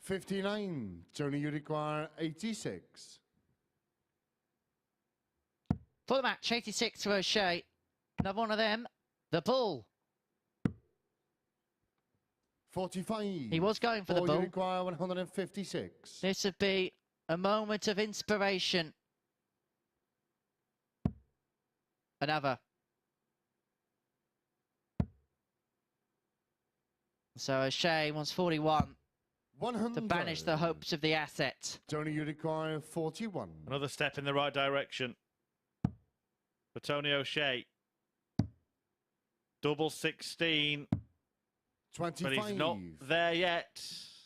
[SPEAKER 6] 59. Tony, you require 86.
[SPEAKER 5] For the match, 86 to O'Shea. Another one of them, the bull.
[SPEAKER 6] 45.
[SPEAKER 5] He was going for the
[SPEAKER 6] You
[SPEAKER 5] bull.
[SPEAKER 6] require 156.
[SPEAKER 5] This would be a moment of inspiration. Another. So O'Shea wants 41
[SPEAKER 6] 100.
[SPEAKER 5] to banish the hopes of the asset.
[SPEAKER 6] Tony, you require 41.
[SPEAKER 1] Another step in the right direction for Tony O'Shea. Double 16.
[SPEAKER 6] 25.
[SPEAKER 1] But he's not there yet.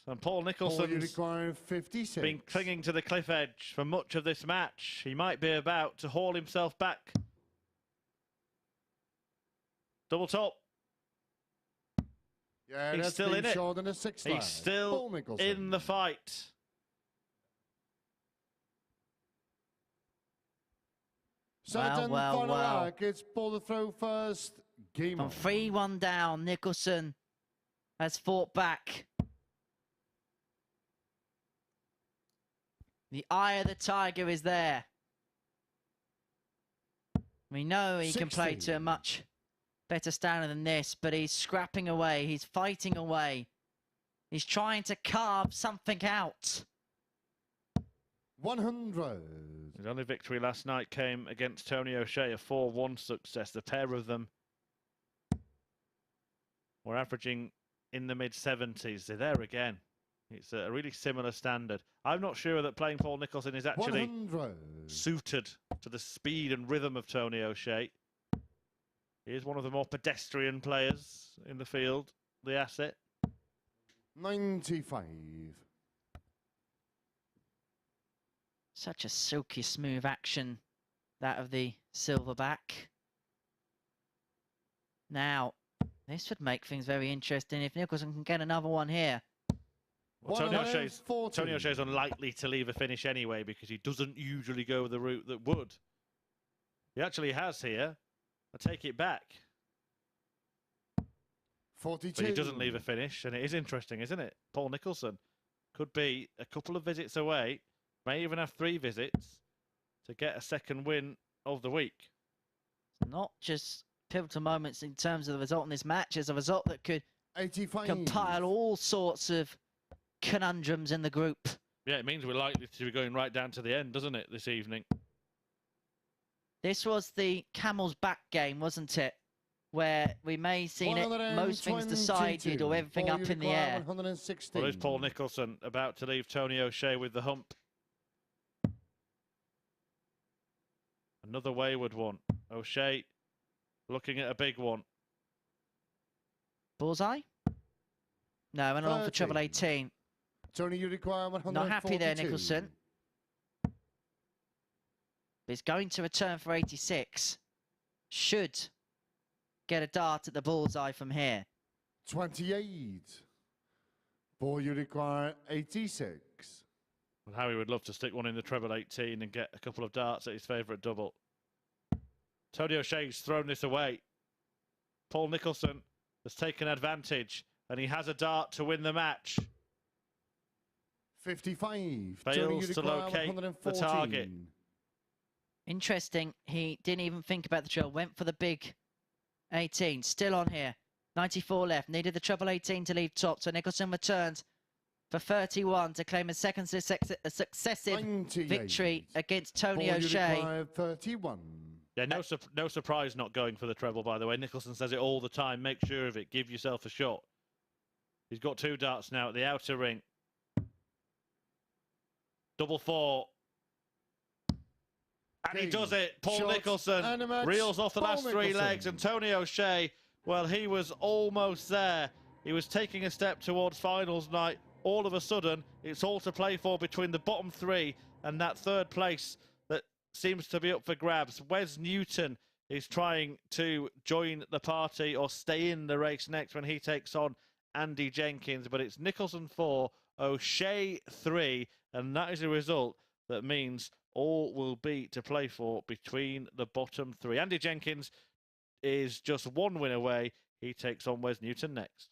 [SPEAKER 1] And Paul
[SPEAKER 6] You
[SPEAKER 1] Nicholson's
[SPEAKER 6] require 56.
[SPEAKER 1] been clinging to the cliff edge for much of this match. He might be about to haul himself back. Double top.
[SPEAKER 6] Yeah,
[SPEAKER 1] He's
[SPEAKER 6] that's
[SPEAKER 1] still
[SPEAKER 6] been
[SPEAKER 1] in it.
[SPEAKER 6] short than a six
[SPEAKER 1] He's
[SPEAKER 6] flag.
[SPEAKER 1] still
[SPEAKER 6] Paul Nicholson.
[SPEAKER 1] in the fight.
[SPEAKER 6] Certain
[SPEAKER 5] Well.
[SPEAKER 6] final arc. It's ball to throw first. Game
[SPEAKER 5] From
[SPEAKER 6] on.
[SPEAKER 5] 3-1 down, Nicholson has fought back. The eye of the tiger is there. We know he can play to a
[SPEAKER 6] 60.
[SPEAKER 5] much better standard than this, but he's scrapping away. He's fighting away. He's trying to carve something out.
[SPEAKER 6] 100.
[SPEAKER 1] His only victory last night came against Tony O'Shea, a 4-1 success. The pair of them were averaging in the mid-70s. They're there again. It's a really similar standard. I'm not sure that playing Paul Nicholson is actually
[SPEAKER 6] 100.
[SPEAKER 1] suited to the speed and rhythm of Tony O'Shea. He is one of the more pedestrian players in the field, the asset.
[SPEAKER 6] 95.
[SPEAKER 5] Such a silky smooth action, that of the silverback. Now, this would make things very interesting if Nicholson can get another one here.
[SPEAKER 1] Well, Tony O'Shea's
[SPEAKER 6] 140.
[SPEAKER 1] unlikely to leave a finish anyway because he doesn't usually go the route that would. He actually has here. I take it back.
[SPEAKER 6] 42.
[SPEAKER 1] But he doesn't leave a finish, and it is interesting, isn't it? Paul Nicholson could be a couple of visits away, may even have 3 visits to get a second win of the week.
[SPEAKER 5] Not just pivotal moments in terms of the result in this match, it's a result that could
[SPEAKER 6] 85.
[SPEAKER 5] compile all sorts of conundrums in the group.
[SPEAKER 1] Yeah, it means we're likely to be going right down to the end, doesn't it, this evening?
[SPEAKER 5] This was the camel's back game, wasn't it? Where we may have seen it, most things decided or everything up in the air.
[SPEAKER 6] 116.
[SPEAKER 1] Well, is Paul Nicholson about to leave Tony O'Shea with the hump? Another wayward one. O'Shea looking at a big one.
[SPEAKER 5] Bullseye? No, went along for
[SPEAKER 6] 30.
[SPEAKER 5] treble 18.
[SPEAKER 6] Tony, you require 142.
[SPEAKER 5] Not happy there, Nicholson. But he's going to return for 86. Should get a dart at the bullseye from here.
[SPEAKER 6] 28. Ball, you require 86.
[SPEAKER 1] Well, Harry would love to stick one in the treble 18 and get a couple of darts at his favourite double. Tony O'Shea's thrown this away. Paul Nicholson has taken advantage, and he has a dart to win the match.
[SPEAKER 6] 55.
[SPEAKER 1] Fails
[SPEAKER 6] Tony, you
[SPEAKER 1] to
[SPEAKER 6] require
[SPEAKER 1] locate the
[SPEAKER 6] 114.
[SPEAKER 1] target.
[SPEAKER 5] Interesting, he didn't even think about the drill, went for the big 18, still on here. 94 left, needed the treble 18 to leave top, so Nicholson returns for 31 to claim a second successive
[SPEAKER 6] 98.
[SPEAKER 5] victory against Tony
[SPEAKER 6] Ball, you
[SPEAKER 5] O'Shea.
[SPEAKER 6] require 31.
[SPEAKER 1] Yeah, no surprise not going for the treble, by the way. Nicholson says it all the time. Make sure of it. Give yourself a shot. He's got 2 darts now at the outer ring. Double 4. And he does it. Paul
[SPEAKER 6] Shots
[SPEAKER 1] Nicholson
[SPEAKER 6] and a match.
[SPEAKER 1] reels off the
[SPEAKER 6] Paul
[SPEAKER 1] last 3
[SPEAKER 6] Nicholson.
[SPEAKER 1] legs. And Tony O'Shea, well, he was almost there. He was taking a step towards finals night. All of a sudden, it's all to play for between the bottom 3 and that 3rd place that seems to be up for grabs. Wes Newton is trying to join the party or stay in the race next when he takes on Andy Jenkins. But it's Nicholson 4, O'Shea 3, and that is a result that means all will be to play for between the bottom 3. Andy Jenkins is just 1 win away. He takes on Wes Newton next.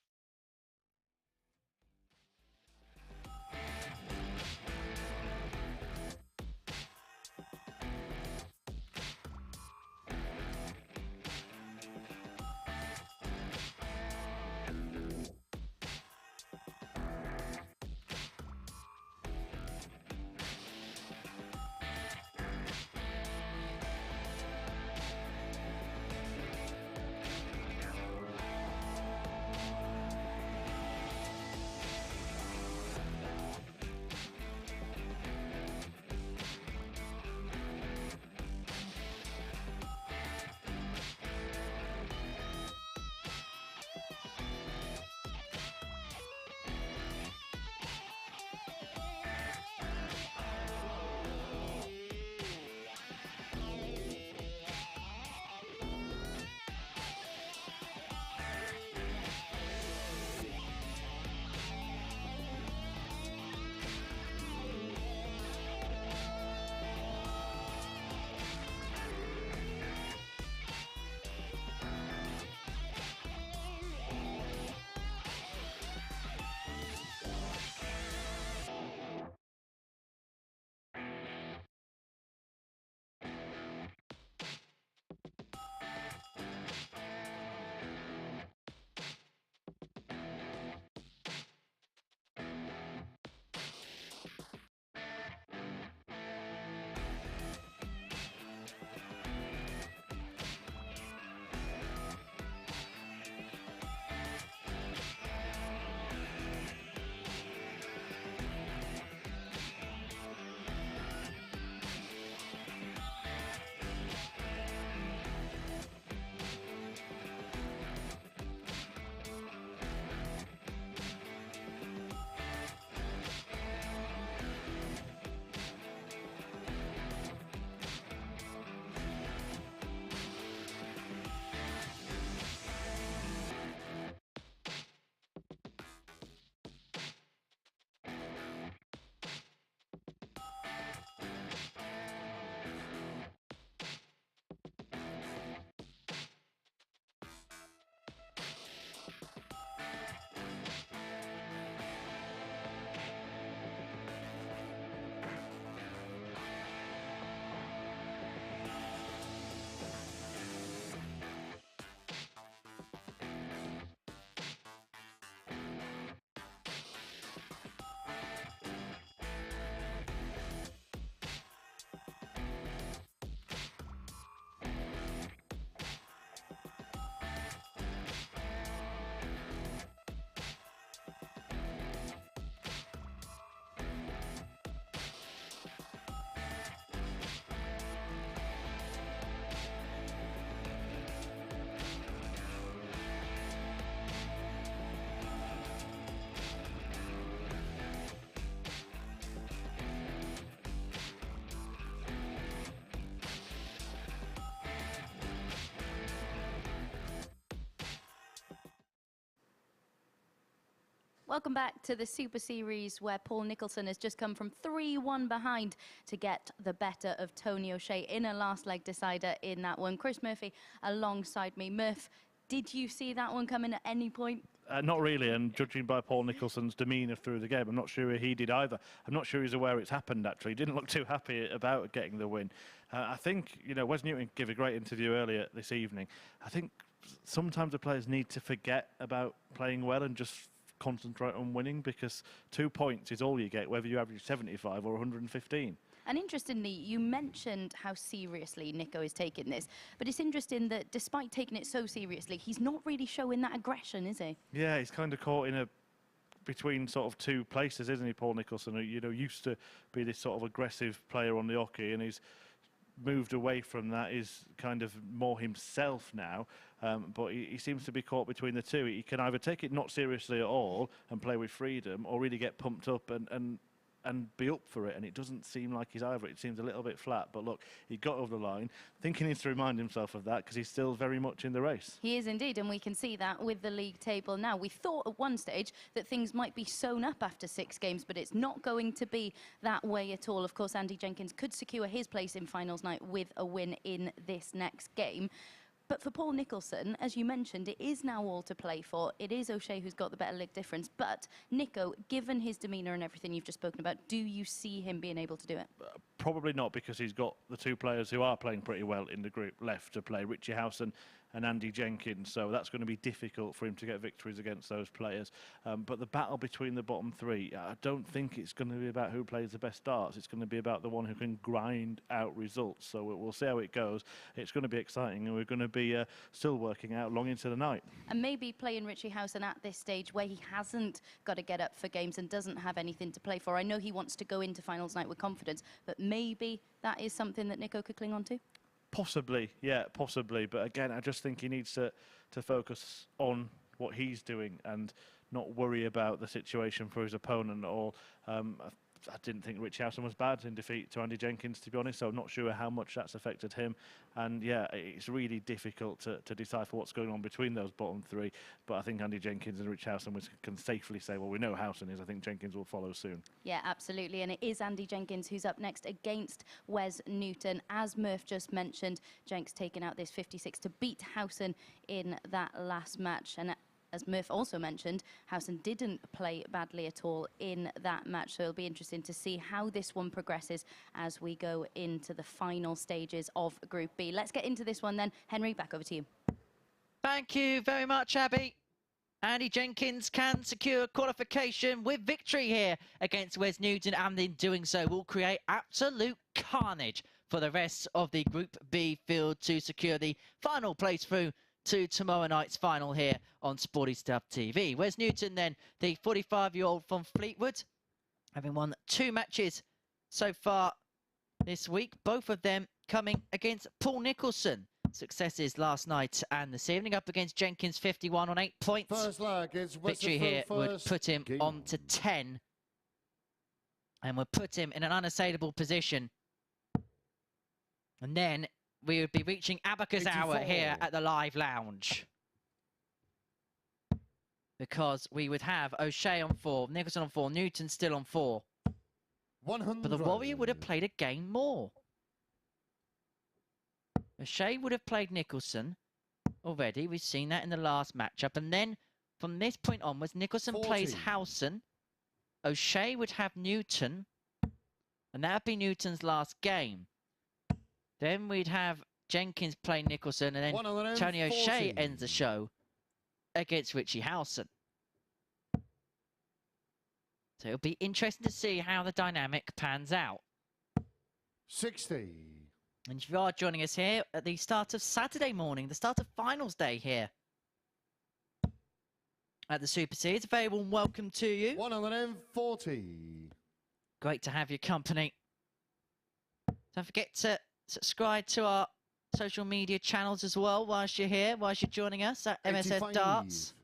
[SPEAKER 2] Welcome back to the Super Series, where Paul Nicholson has just come from 3-1 behind to get the better of Tony O'Shea in a last leg decider in that one. Chris Murphy alongside me. Murph, did you see that one coming at any point?
[SPEAKER 1] Not really, and judging by Paul Nicholson's demeanour through the game, I'm not sure he did either. I'm not sure he's aware it's happened, actually. He didn't look too happy about getting the win. I think, you know, Wes Newton gave a great interview earlier this evening. I think sometimes the players need to forget about playing well and just concentrate on winning, because 2 points is all you get, whether you average 75 or 115.
[SPEAKER 2] And interestingly, you mentioned how seriously Nico is taking this, but it's interesting that despite taking it so seriously, he's not really showing that aggression, is he?
[SPEAKER 1] Yeah, he's kind of caught in between sort of two places, isn't he, Paul Nicholson, who, you know, used to be this sort of aggressive player on the hockey, and he's moved away from that, is kind of more himself now, but he seems to be caught between the two. He can either take it not seriously at all and play with freedom, or really get pumped up and be up for it, and it doesn't seem like he's either. It seems a little bit flat, but look, he got over the line. I think he needs to remind himself of that, because he's still very much in the race.
[SPEAKER 2] He is indeed, and we can see that with the league table now. We thought at one stage that things might be sewn up after 6 games, but it's not going to be that way at all. Of course, Andy Jenkins could secure his place in finals night with a win in this next game. But for Paul Nicholson, as you mentioned, it is now all to play for. It is O'Shea who's got the better leg difference. But, Nico, given his demeanour and everything you've just spoken about, do you see him being able to do it?
[SPEAKER 1] Probably not, because he's got the 2 players who are playing pretty well in the group left to play, Richie Howson and Andy Jenkins. So that's going to be difficult for him to get victories against those players. But the battle between the bottom 3, I don't think it's going to be about who plays the best starts. It's going to be about the one who can grind out results. So we'll see how it goes. It's going to be exciting, and we're going to be still working out long into the night.
[SPEAKER 2] And maybe playing Richie Howson at this stage where he hasn't got to get up for games and doesn't have anything to play for. I know he wants to go into finals night with confidence, but maybe that is something that Nico could cling on to?
[SPEAKER 1] Possibly, yeah, possibly. But again, I just think he needs to focus on what he's doing and not worry about the situation for his opponent at all. I didn't think Richie Howson was bad in defeat to Andy Jenkins, to be honest, so I'm not sure how much that's affected him. And yeah, it's really difficult to decipher what's going on between those bottom 3. But I think Andy Jenkins and Richie Howson can safely say, well, we know Howson is. I think Jenkins will follow soon.
[SPEAKER 2] Yeah, absolutely. And it is Andy Jenkins who's up next against Wes Newton. As Murph just mentioned, Jenks taking out this 56 to beat Howson in that last match. And as Murph also mentioned, Howson didn't play badly at all in that match, so it'll be interesting to see how this one progresses as we go into the final stages of Group B. Let's get into this one then. Henry, back over to you.
[SPEAKER 5] Thank you very much, Abby. Andy Jenkins can secure qualification with victory here against Wes Newton, and in doing so will create absolute carnage for the rest of the Group B field to secure the final place through to tomorrow night's final here on Sporty Stuff TV. Wes Newton then, the 45-year-old from Fleetwood, having won 2 matches so far this week, both of them coming against Paul Nicholson. Successes last night and this evening, up against Jenkins, 51 on 8 points.
[SPEAKER 6] First leg is
[SPEAKER 5] victory here would put him on to 10 and would put him in an unassailable position. And then we would be reaching Abacus 84. Hour here at the Live Lounge, because we would have O'Shea on 4, Nicholson on 4, Newton still on 4.
[SPEAKER 6] 100.
[SPEAKER 5] But the Warrior would have played a game more. O'Shea would have played Nicholson already. We've seen that in the last matchup. And then from this point onwards, Nicholson
[SPEAKER 6] 40.
[SPEAKER 5] plays Howson. O'Shea would have Newton, and that would be Newton's last game. Then we'd have Jenkins play Nicholson, and then Tony O'Shea ends the show against Richie Howson. So it'll be interesting to see how the dynamic pans out.
[SPEAKER 6] 60.
[SPEAKER 5] And if you are joining us here at the start of Saturday morning, the start of finals day here at the Super Series, a very warm welcome to you.
[SPEAKER 6] 140.
[SPEAKER 5] Great to have your company. Don't forget to subscribe to our social media channels as well whilst you're here, whilst you're joining us at MSS
[SPEAKER 6] 85.
[SPEAKER 5] Darts.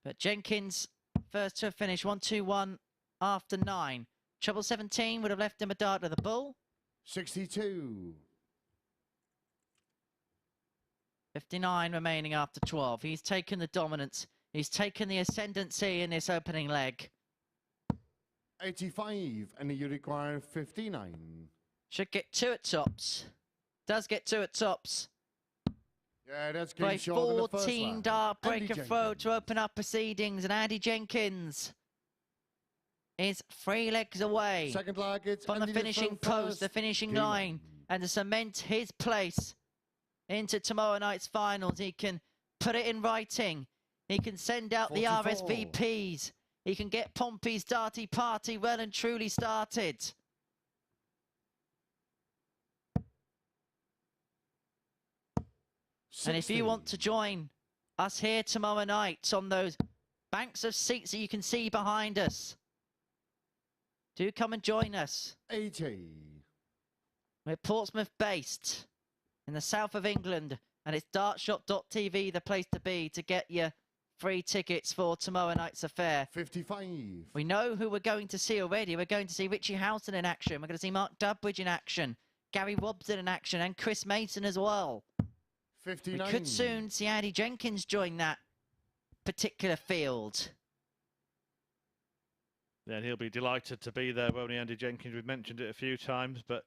[SPEAKER 5] But Jenkins, first to have finished 1-2-1 after 9. Treble 17 would have left him a dart with the bull.
[SPEAKER 6] 62.
[SPEAKER 5] 59 remaining after 12. He's taken the dominance He's taken the ascendancy in this opening leg.
[SPEAKER 6] 85, and you require 59.
[SPEAKER 5] Should get 2 at tops. Does get 2 at tops.
[SPEAKER 6] Yeah, that's
[SPEAKER 5] By
[SPEAKER 6] game short in the first
[SPEAKER 5] 14
[SPEAKER 6] round.
[SPEAKER 5] dart
[SPEAKER 6] Andy
[SPEAKER 5] breaker throw
[SPEAKER 6] Jenkins.
[SPEAKER 5] to open up proceedings, and Andy Jenkins is 3 legs away
[SPEAKER 6] Second leg, it's
[SPEAKER 5] from the
[SPEAKER 6] Andy to
[SPEAKER 5] finishing
[SPEAKER 6] throw
[SPEAKER 5] post, the
[SPEAKER 6] first.
[SPEAKER 5] finishing
[SPEAKER 6] Game
[SPEAKER 5] line, and to cement his place into tomorrow night's finals. He can put it in writing. He can send out
[SPEAKER 6] 44.
[SPEAKER 5] the RSVPs. He can get Pompey's darty party well and truly started. And if you want to join us here tomorrow night on those banks of seats that you can see behind us, do come and join us.
[SPEAKER 6] 80.
[SPEAKER 5] We're Portsmouth based in the south of England, and it's dartshot.tv the place to be to get your free tickets for tomorrow night's affair.
[SPEAKER 6] 55.
[SPEAKER 5] We know who we're going to see already. We're going to see Richie Howson in action. We're going to see Mark Dudbridge in action, Gary Robson in action, and Chris Mason as well.
[SPEAKER 6] 59.
[SPEAKER 5] We could soon see Andy Jenkins join that particular field.
[SPEAKER 1] Yeah, and he'll be delighted to be there, won't he, Andy Jenkins? We've mentioned it a few times, but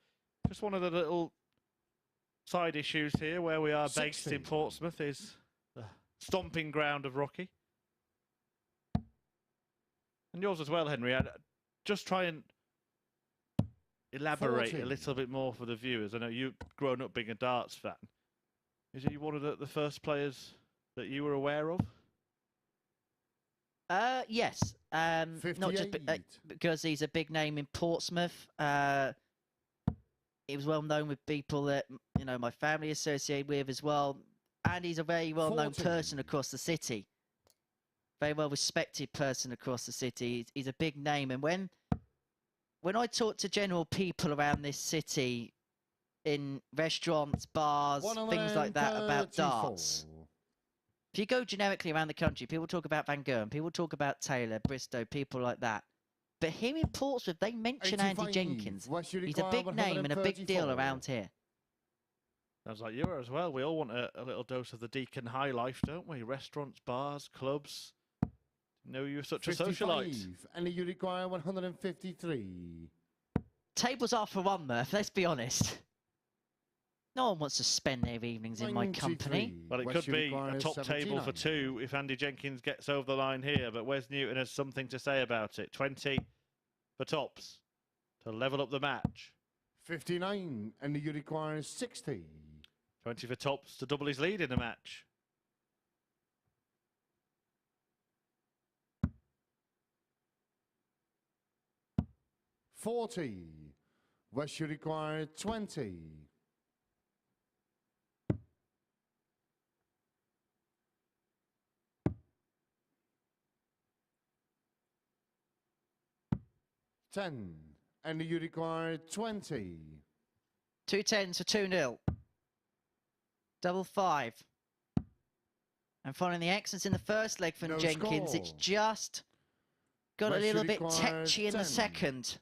[SPEAKER 1] just one of the little side issues here where we are
[SPEAKER 6] 60.
[SPEAKER 1] based in Portsmouth is the stomping ground of Rocky. And yours as well, Henry. I'd just try and elaborate
[SPEAKER 6] 40.
[SPEAKER 1] a little bit more for the viewers. I know you've grown up being a darts fan. Is he one of the first players that you were aware of?
[SPEAKER 5] Yes. Not just
[SPEAKER 6] 58.
[SPEAKER 5] because he's a big name in Portsmouth. He was well known with people that, you know, my family associated with as well. And he's a very well-known
[SPEAKER 6] 40.
[SPEAKER 5] person across the city. Very well-respected person across the city. He's a big name. And when I talk to general people around this city, in restaurants, bars, things like that about
[SPEAKER 6] 134.
[SPEAKER 5] darts, if you go generically around the country, people talk about Van Gogh, people talk about Taylor, Bristow, people like that. But here in Portsmouth, they mention Andy
[SPEAKER 6] 85.
[SPEAKER 5] Jenkins.
[SPEAKER 6] West you
[SPEAKER 5] He's a
[SPEAKER 6] require
[SPEAKER 5] big name and a big deal
[SPEAKER 6] 134.
[SPEAKER 5] around here.
[SPEAKER 1] Sounds like you are as well. We all want a little dose of the Deacon High life, don't we? Restaurants, bars, clubs. Know you're such a
[SPEAKER 6] 55.
[SPEAKER 1] socialite.
[SPEAKER 6] And you require 153.
[SPEAKER 5] Tables are for one, Murph, let's be honest. No one wants to spend their evenings in my company.
[SPEAKER 6] 93.
[SPEAKER 1] Well, it
[SPEAKER 6] West
[SPEAKER 1] could
[SPEAKER 6] you
[SPEAKER 1] be
[SPEAKER 6] require
[SPEAKER 1] a top table for
[SPEAKER 6] 79.
[SPEAKER 1] 2 if Andy Jenkins gets over the line here, but Wes Newton has something to say about it. 20 for tops to level up the match.
[SPEAKER 6] 59. And you require 60.
[SPEAKER 1] 20 for tops to double his lead in the match.
[SPEAKER 6] $40. West you require 20. $10. And you require 20.
[SPEAKER 5] 2 10s for 2-0. Double 5. And following the excellence in the first leg from
[SPEAKER 6] No
[SPEAKER 5] Jenkins, it's
[SPEAKER 6] score.
[SPEAKER 5] just got a
[SPEAKER 6] West
[SPEAKER 5] little
[SPEAKER 6] you
[SPEAKER 5] bit
[SPEAKER 6] require
[SPEAKER 5] tetchy in the
[SPEAKER 6] 10.
[SPEAKER 5] second.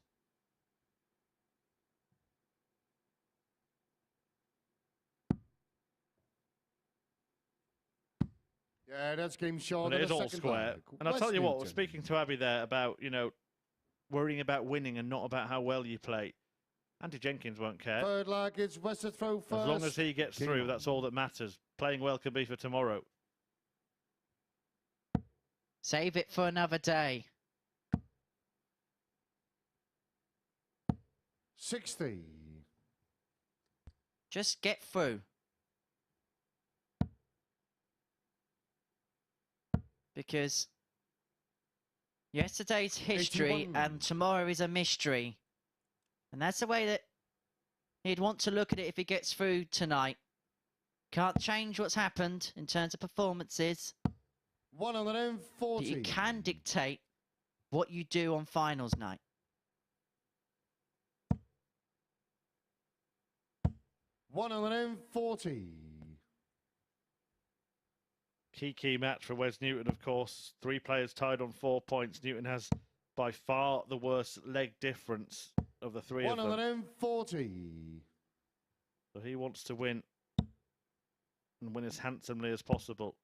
[SPEAKER 6] Yeah, that's game short.
[SPEAKER 1] And it
[SPEAKER 6] of
[SPEAKER 1] is
[SPEAKER 6] the
[SPEAKER 1] all
[SPEAKER 6] second
[SPEAKER 1] square.
[SPEAKER 6] leg.
[SPEAKER 1] And I'll
[SPEAKER 6] Wes
[SPEAKER 1] tell you what,
[SPEAKER 6] Newton.
[SPEAKER 1] speaking to Abby there about, you know, worrying about winning and not about how well you play, Andy Jenkins won't care.
[SPEAKER 6] Third leg, it's West to throw first.
[SPEAKER 1] As long as he gets
[SPEAKER 6] Game
[SPEAKER 1] through,
[SPEAKER 6] on.
[SPEAKER 1] that's all that matters. Playing well can be for tomorrow.
[SPEAKER 5] Save it for another day.
[SPEAKER 6] 60.
[SPEAKER 5] Just get through. Because yesterday's history
[SPEAKER 6] 81.
[SPEAKER 5] and tomorrow is a mystery. And that's the way that he'd want to look at it if he gets through tonight. Can't change what's happened in terms of performances,
[SPEAKER 6] 140.
[SPEAKER 5] but you can dictate what you do on finals night.
[SPEAKER 6] 140.
[SPEAKER 1] Key match for Wes Newton, of course. 3 players tied on 4 points. Newton has by far the worst leg difference of the 3 of them.
[SPEAKER 6] 140.
[SPEAKER 1] So he wants to win and win as handsomely as possible.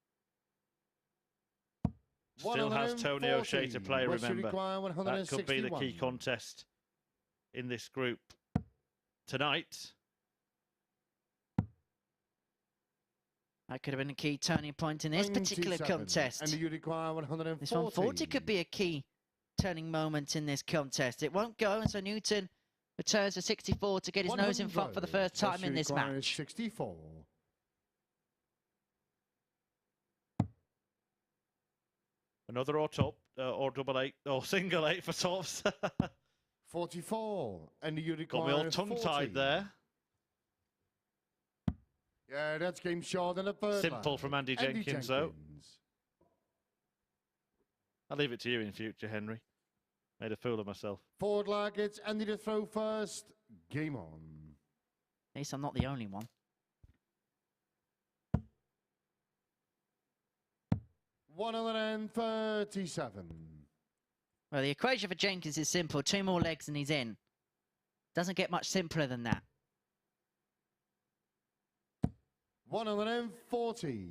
[SPEAKER 1] Still has Tony O'Shea to play,
[SPEAKER 6] West
[SPEAKER 1] remember.
[SPEAKER 6] require
[SPEAKER 1] That could be the key
[SPEAKER 6] 161.
[SPEAKER 1] contest in this group tonight.
[SPEAKER 5] That could have been a key turning point in this particular
[SPEAKER 6] 97,
[SPEAKER 5] contest.
[SPEAKER 6] And you require 140.
[SPEAKER 5] This 140 could be a key turning moment in this contest. It won't go, and so Newton returns to 64 to get his nose in front for the first time in this match.
[SPEAKER 6] 64.
[SPEAKER 1] Another or top, or double eight, or single eight for tops.
[SPEAKER 6] 44. And you
[SPEAKER 1] Got me
[SPEAKER 6] require
[SPEAKER 1] all tongue-tied there.
[SPEAKER 6] Yeah, that's game short in the third.
[SPEAKER 1] Simple
[SPEAKER 6] line.
[SPEAKER 1] from Andy Jenkins, though. I'll leave it to you in future, Henry. Made a fool of myself.
[SPEAKER 6] Forward lag, it's Andy to throw first. Game on.
[SPEAKER 5] At least I'm not the only one.
[SPEAKER 6] 137.
[SPEAKER 5] Well, the equation for Jenkins is simple. 2 more legs and he's in. Doesn't get much simpler than that.
[SPEAKER 6] 140.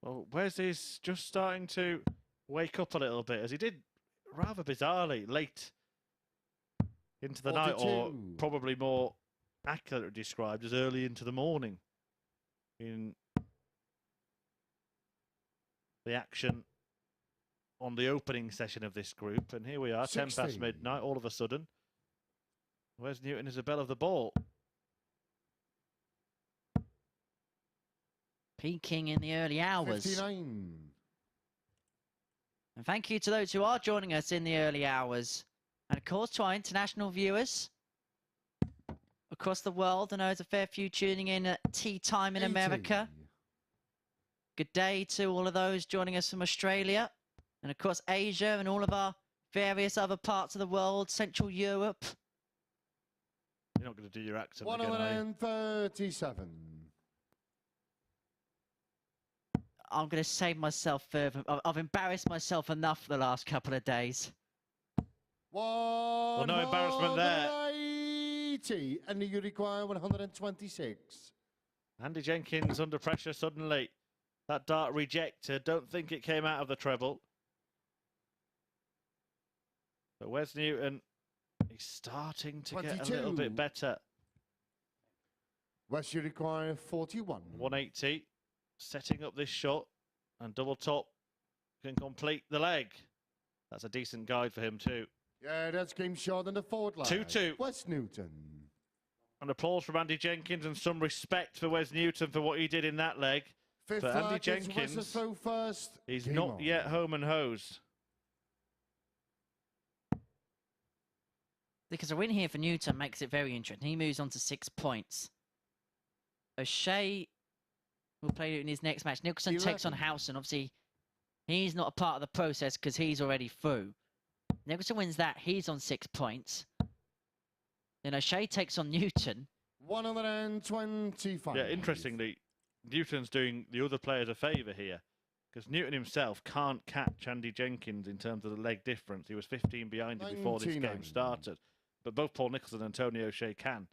[SPEAKER 1] Well, Wes just starting to wake up a little bit, as he did rather bizarrely late into the night, or probably more accurately described as early into the morning in the action on the opening session of this group. And here we are, 10 past midnight, all of a sudden. Wes Newton is a bell of the ball.
[SPEAKER 5] Peaking in the early hours.
[SPEAKER 6] 59.
[SPEAKER 5] And thank you to those who are joining us in the early hours. And of course to our international viewers across the world. I know there's a fair few tuning in at tea time in
[SPEAKER 6] 80.
[SPEAKER 5] America. Good day to all of those joining us from Australia. And of course Asia and all of our various other parts of the world, Central Europe.
[SPEAKER 1] You're not going to do your accent again, are you?
[SPEAKER 6] 137.
[SPEAKER 5] I'm going to save myself further. I've embarrassed myself enough for the last couple of days.
[SPEAKER 1] Well, no embarrassment there.
[SPEAKER 6] 180, and you require 126.
[SPEAKER 1] Andy Jenkins under pressure suddenly. That dart rejected. Don't think it came out of the treble. But Wes Newton, he's starting to get a little bit better.
[SPEAKER 6] Wes, you require 41.
[SPEAKER 1] 180. Setting up this shot, and double top can complete the leg. That's a decent guide for him too.
[SPEAKER 6] Yeah, that's game short in the forward line.
[SPEAKER 1] 2-2.
[SPEAKER 6] Wes Newton.
[SPEAKER 1] An applause from Andy Jenkins and some respect for Wes Newton for what he did in that leg.
[SPEAKER 6] Fifth
[SPEAKER 1] but Andy
[SPEAKER 6] lag is
[SPEAKER 1] Jenkins,
[SPEAKER 6] Wes to throw first.
[SPEAKER 1] he's
[SPEAKER 6] Game
[SPEAKER 1] not
[SPEAKER 6] on.
[SPEAKER 1] yet home and hosed.
[SPEAKER 5] Because a win here for Newton makes it very interesting. He moves on to 6 points. O'Shea will play in his next match. Nicholson takes on Howson. Obviously, he's not a part of the process because he's already through. Nicholson wins that. He's on 6 points. Then O'Shea takes on Newton.
[SPEAKER 6] 125.
[SPEAKER 1] Yeah, interestingly, Newton's doing the other players a favour here, because Newton himself can't catch Andy Jenkins in terms of the leg difference. He was 15 behind him before this game started. But both Paul Nicholson and Tony O'Shea can.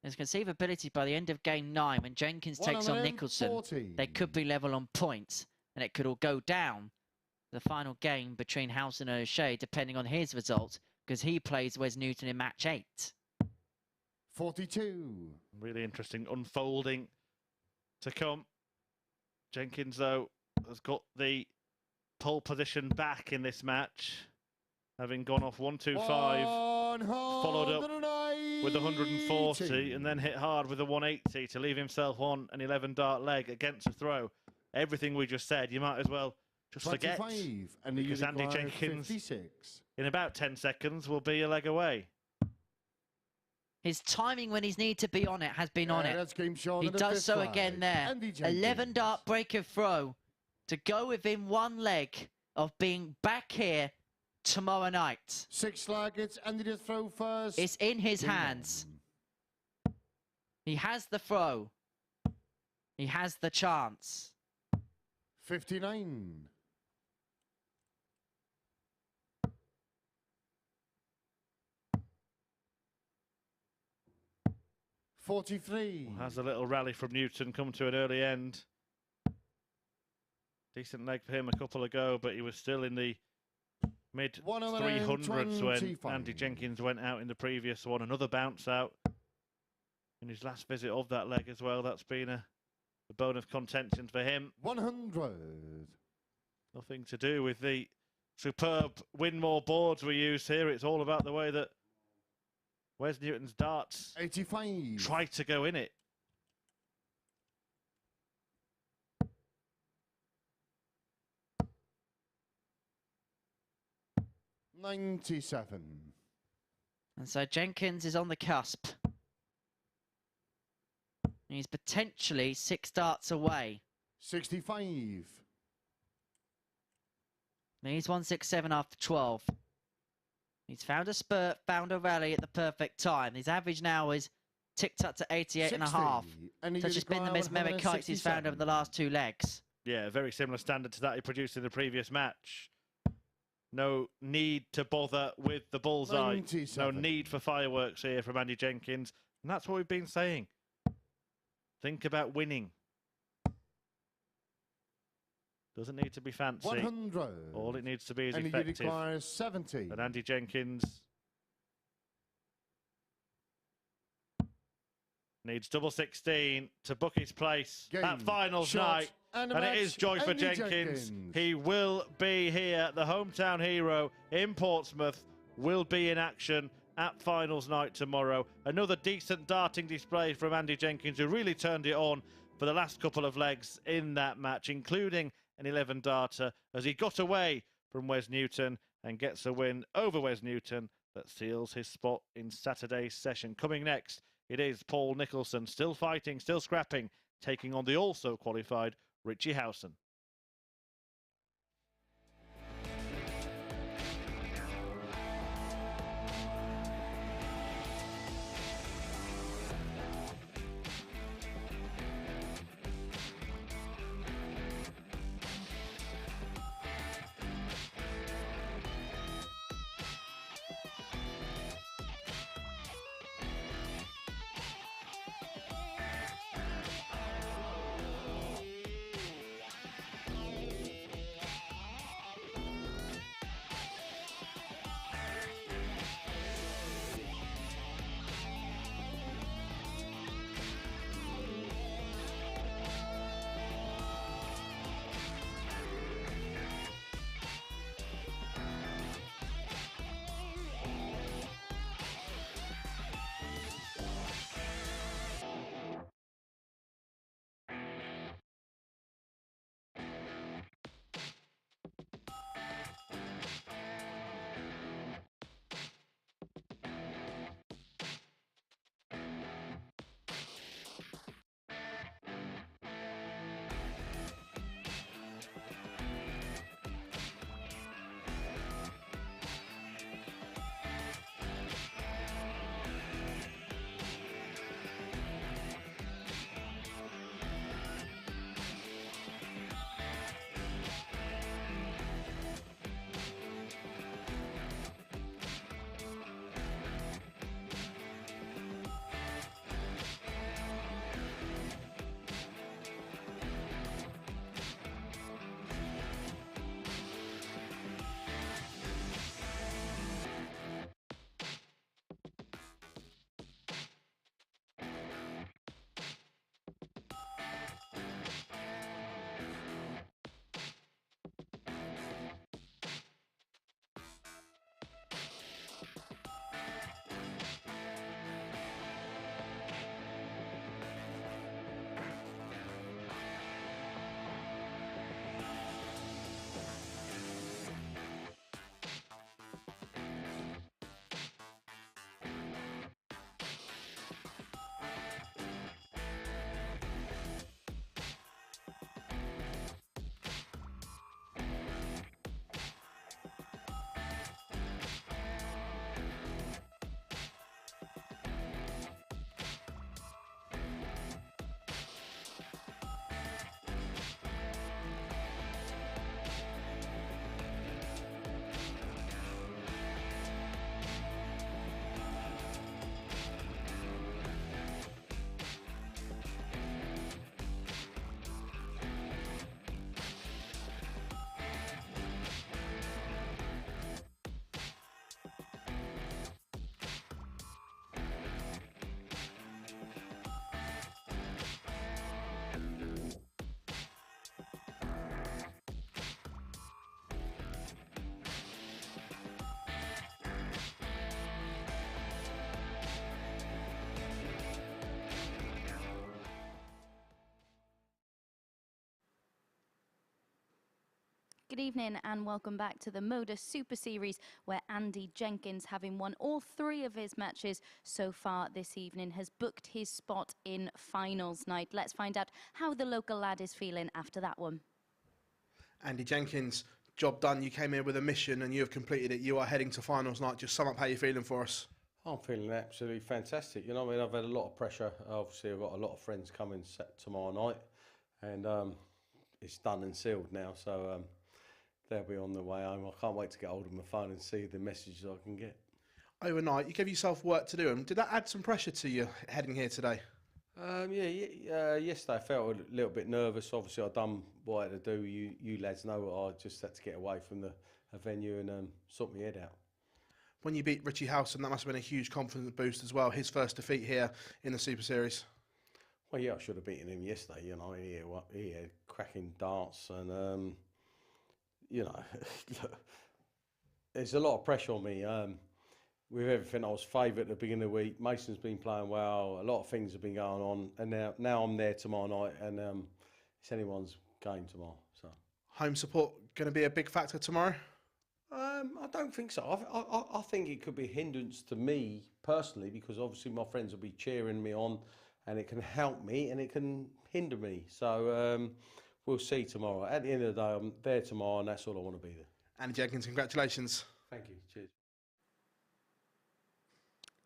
[SPEAKER 5] There's conceivability by the end of game 9 when Jenkins takes on Nicholson. They could be level on points, and it could all go down the final game between Howson and O'Shea, depending on his result, because he plays Wes Newton in match 8.
[SPEAKER 6] 42.
[SPEAKER 1] Really interesting unfolding to come. Jenkins, though, has got the pole position back in this match, having gone off 125, followed up with 140, and then hit hard with a 180 to leave himself on an 11-dart leg against a throw. Everything we just said, you might as well just forget,
[SPEAKER 6] and
[SPEAKER 1] because Andy Jenkins,
[SPEAKER 6] 56.
[SPEAKER 1] in about 10 seconds, will be a leg away.
[SPEAKER 5] His timing when he's needed to be on it has been on it.
[SPEAKER 6] That's game short
[SPEAKER 5] He
[SPEAKER 6] in the
[SPEAKER 5] does
[SPEAKER 6] fifth
[SPEAKER 5] so
[SPEAKER 6] lag.
[SPEAKER 5] again there.
[SPEAKER 6] Andy Jenkins.
[SPEAKER 5] 11 dart breaker throw to go within one leg of being back here tomorrow night.
[SPEAKER 6] 6 lag, it's Andy to throw first.
[SPEAKER 5] It's in his
[SPEAKER 6] Game
[SPEAKER 5] hands. He has the throw. He has the chance.
[SPEAKER 6] 59. 43.
[SPEAKER 1] Has a little rally from Newton come to an early end. Decent leg for him a couple ago, but he was still in the mid
[SPEAKER 6] 1
[SPEAKER 1] 300s when
[SPEAKER 6] 25.
[SPEAKER 1] Andy Jenkins went out in the previous one. Another bounce out in his last visit of that leg as well. That's been a bone of contention for him.
[SPEAKER 6] 100.
[SPEAKER 1] Nothing to do with the superb Winmore boards we use here. It's all about the way that Wes Newton's darts
[SPEAKER 6] 85.
[SPEAKER 1] try to go in it.
[SPEAKER 6] $97.
[SPEAKER 5] And so Jenkins is on the cusp. He's potentially 6 darts away.
[SPEAKER 6] 65.
[SPEAKER 5] He's 167 after 12. He's found a spurt, found a rally at the perfect time. His average now is ticked up to 88 and a half. So it's just been the mesmeric kites he's found over the last 2 legs.
[SPEAKER 1] Yeah, very similar standard to that he produced in the previous match. No need to bother with the bullseye.
[SPEAKER 6] 97.
[SPEAKER 1] No need for fireworks here from Andy Jenkins. And that's what we've been saying. Think about winning. Doesn't need to be fancy.
[SPEAKER 6] 100.
[SPEAKER 1] All it needs to be is
[SPEAKER 6] and
[SPEAKER 1] effective.
[SPEAKER 6] he requires 70.
[SPEAKER 1] And Andy Jenkins needs double 16 to book his place
[SPEAKER 6] Game,
[SPEAKER 1] at finals
[SPEAKER 6] shot,
[SPEAKER 1] night.
[SPEAKER 6] and
[SPEAKER 1] it is joy for
[SPEAKER 6] Andy
[SPEAKER 1] Jenkins. He will be here. The hometown hero in Portsmouth will be in action at finals night tomorrow. Another decent darting display from Andy Jenkins, who really turned it on for the last couple of legs in that match, including an 11 darter, as he got away from Wes Newton and gets a win over Wes Newton that seals his spot in Saturday's session. Coming next, it is Paul Nicholson, still fighting, still scrapping, taking on the also qualified Richie Howson.
[SPEAKER 2] Good evening and welcome back to the MODUS Super Series, where Andy Jenkins, having won all 3 of his matches so far this evening, has booked his spot in finals night. Let's find out how the local lad is feeling after that one.
[SPEAKER 7] Andy Jenkins, job done. You came here with a mission and you have completed it. You are heading to finals night. Just sum up how you're feeling for us.
[SPEAKER 10] I'm feeling absolutely fantastic. You know, I mean, I've had a lot of pressure. Obviously, I've got a lot of friends coming tomorrow night, and it's done and sealed now. So they'll be on the way home. I can't wait to get hold of my phone and see the messages I can get.
[SPEAKER 7] Overnight, you gave yourself work to do. And did that add some pressure to you heading here today?
[SPEAKER 10] Yesterday I felt a little bit nervous. Obviously, I've done what I had to do. You lads know I just had to get away from the venue and sort my head out.
[SPEAKER 7] When you beat Richie Howson, that must have been a huge confidence boost as well. His first defeat here in the Super Series.
[SPEAKER 10] Well, yeah, I should have beaten him yesterday. You know, he had cracking darts and, you know, there's a lot of pressure on me. With everything, I was favourite at the beginning of the week. Mason's been playing well. A lot of things have been going on. And now I'm there tomorrow night and it's anyone's game tomorrow. So
[SPEAKER 7] home support going to be a big factor tomorrow?
[SPEAKER 10] I don't think so. I think it could be a hindrance to me personally because obviously my friends will be cheering me on and it can help me and it can hinder me. So we'll see tomorrow. At the end of the day, I'm there tomorrow and that's all I want to be there.
[SPEAKER 7] Andy Jenkins, congratulations.
[SPEAKER 10] Thank you. Cheers.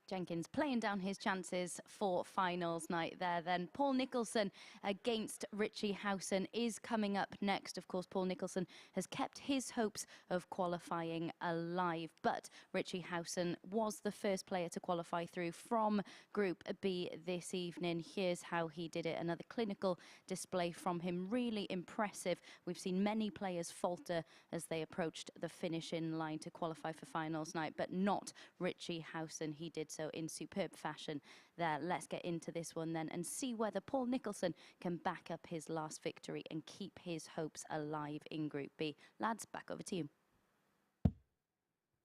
[SPEAKER 2] Jenkins playing down his chances for finals night there then. Paul Nicholson against Richie Howson is coming up next. Of course, Paul Nicholson has kept his hopes of qualifying alive, but Richie Howson was the first player to qualify through from Group B this evening. Here's how he did it. Another clinical display from him. Really impressive. We've seen many players falter as they approached the finishing line to qualify for finals night, but not Richie Howson. He did so in superb fashion there. Let's get into this one then and see whether Paul Nicholson can back up his last victory and keep his hopes alive in Group B. Lads, back over to you.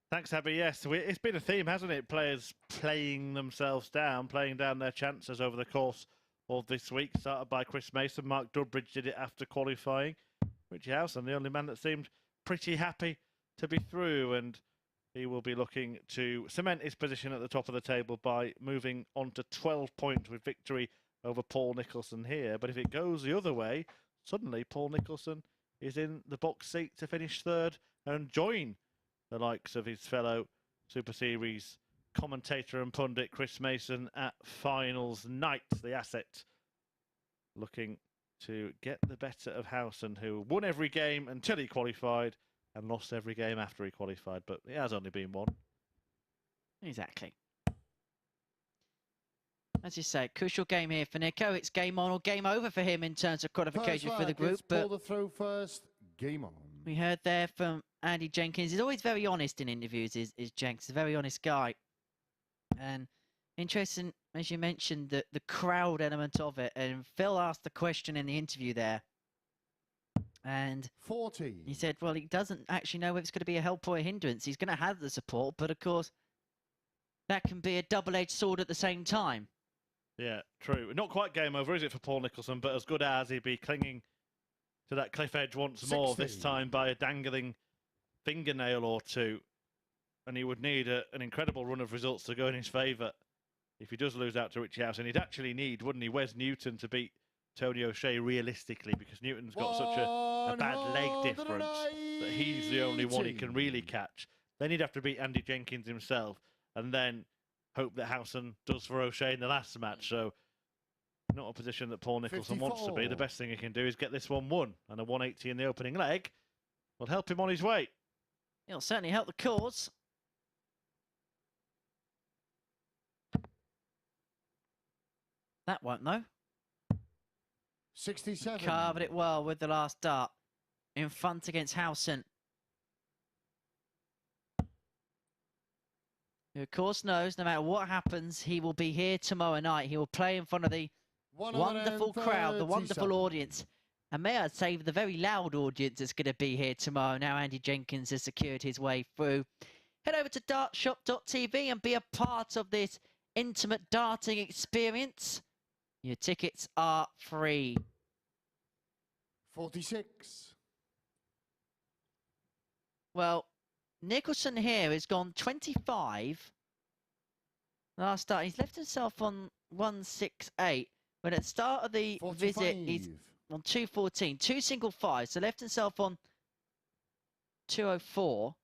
[SPEAKER 1] Thanks, Abby. Yes, it's been a theme, hasn't it? Players playing themselves down, playing down their chances over the course of this week. Started by Chris Mason. Mark Dudbridge did it after qualifying. Richie Howson, the only man that seemed pretty happy to be through, and he will be looking to cement his position at the top of the table by moving on to 12 points with victory over Paul Nicholson here. But if it goes the other way, suddenly Paul Nicholson is in the box seat to finish third and join the likes of his fellow Super Series commentator and pundit Chris Mason at finals night. The asset looking to get the better of Howson, who won every game until he qualified and lost every game after he qualified, but it has only been one.
[SPEAKER 5] Exactly. As you say, crucial game here for Nico. It's game on or game over for him in terms of qualification for the group.
[SPEAKER 6] But pull the throw first. Game on.
[SPEAKER 5] We heard there from Andy Jenkins. He's always very honest in interviews, is Jenkins. A very honest guy. And interesting, as you mentioned, the crowd element of it. And Phil asked the question in the interview there. And
[SPEAKER 6] 40.
[SPEAKER 5] He said, well, he doesn't actually know if it's going to be a help or a hindrance. He's going to have the support, but of course, that can be a double-edged sword at the same time.
[SPEAKER 1] Yeah, true. Not quite game over, is it, for Paul Nicholson? But as good as he'd be clinging to that cliff edge once more, this time by a dangling fingernail or two. And he would need an incredible run of results to go in his favour if he does lose out to Richie Howson. He'd actually need, wouldn't he, Wes Newton to beat Tony O'Shea realistically, because Newton's got such a bad leg difference that he's the only one he can really catch. Then he'd have to beat Andy Jenkins himself and then hope that Howson does for O'Shea in the last match. So not a position that Paul Nicholson
[SPEAKER 6] 54.
[SPEAKER 1] wants to be. The best thing he can do is get this one won, and a 180 in the opening leg will help him on his way.
[SPEAKER 5] It'll certainly help the cause. That won't, though.
[SPEAKER 6] 67.
[SPEAKER 5] Carved it well with the last dart. In front against Howson. Who, of course, knows no matter what happens, he will be here tomorrow night. He will play in front of the wonderful crowd, the wonderful audience. And may I say, the very loud audience that's going to be here tomorrow. Now Andy Jenkins has secured his way through. Head over to dartshop.tv and be a part of this intimate darting experience. Your tickets are free.
[SPEAKER 6] 46.
[SPEAKER 5] Well, Nicholson here has gone 25. Last start, he's left himself on 168. When at the start of the
[SPEAKER 6] 45.
[SPEAKER 5] visit, he's on 214. 2 single fives, so left himself on 204.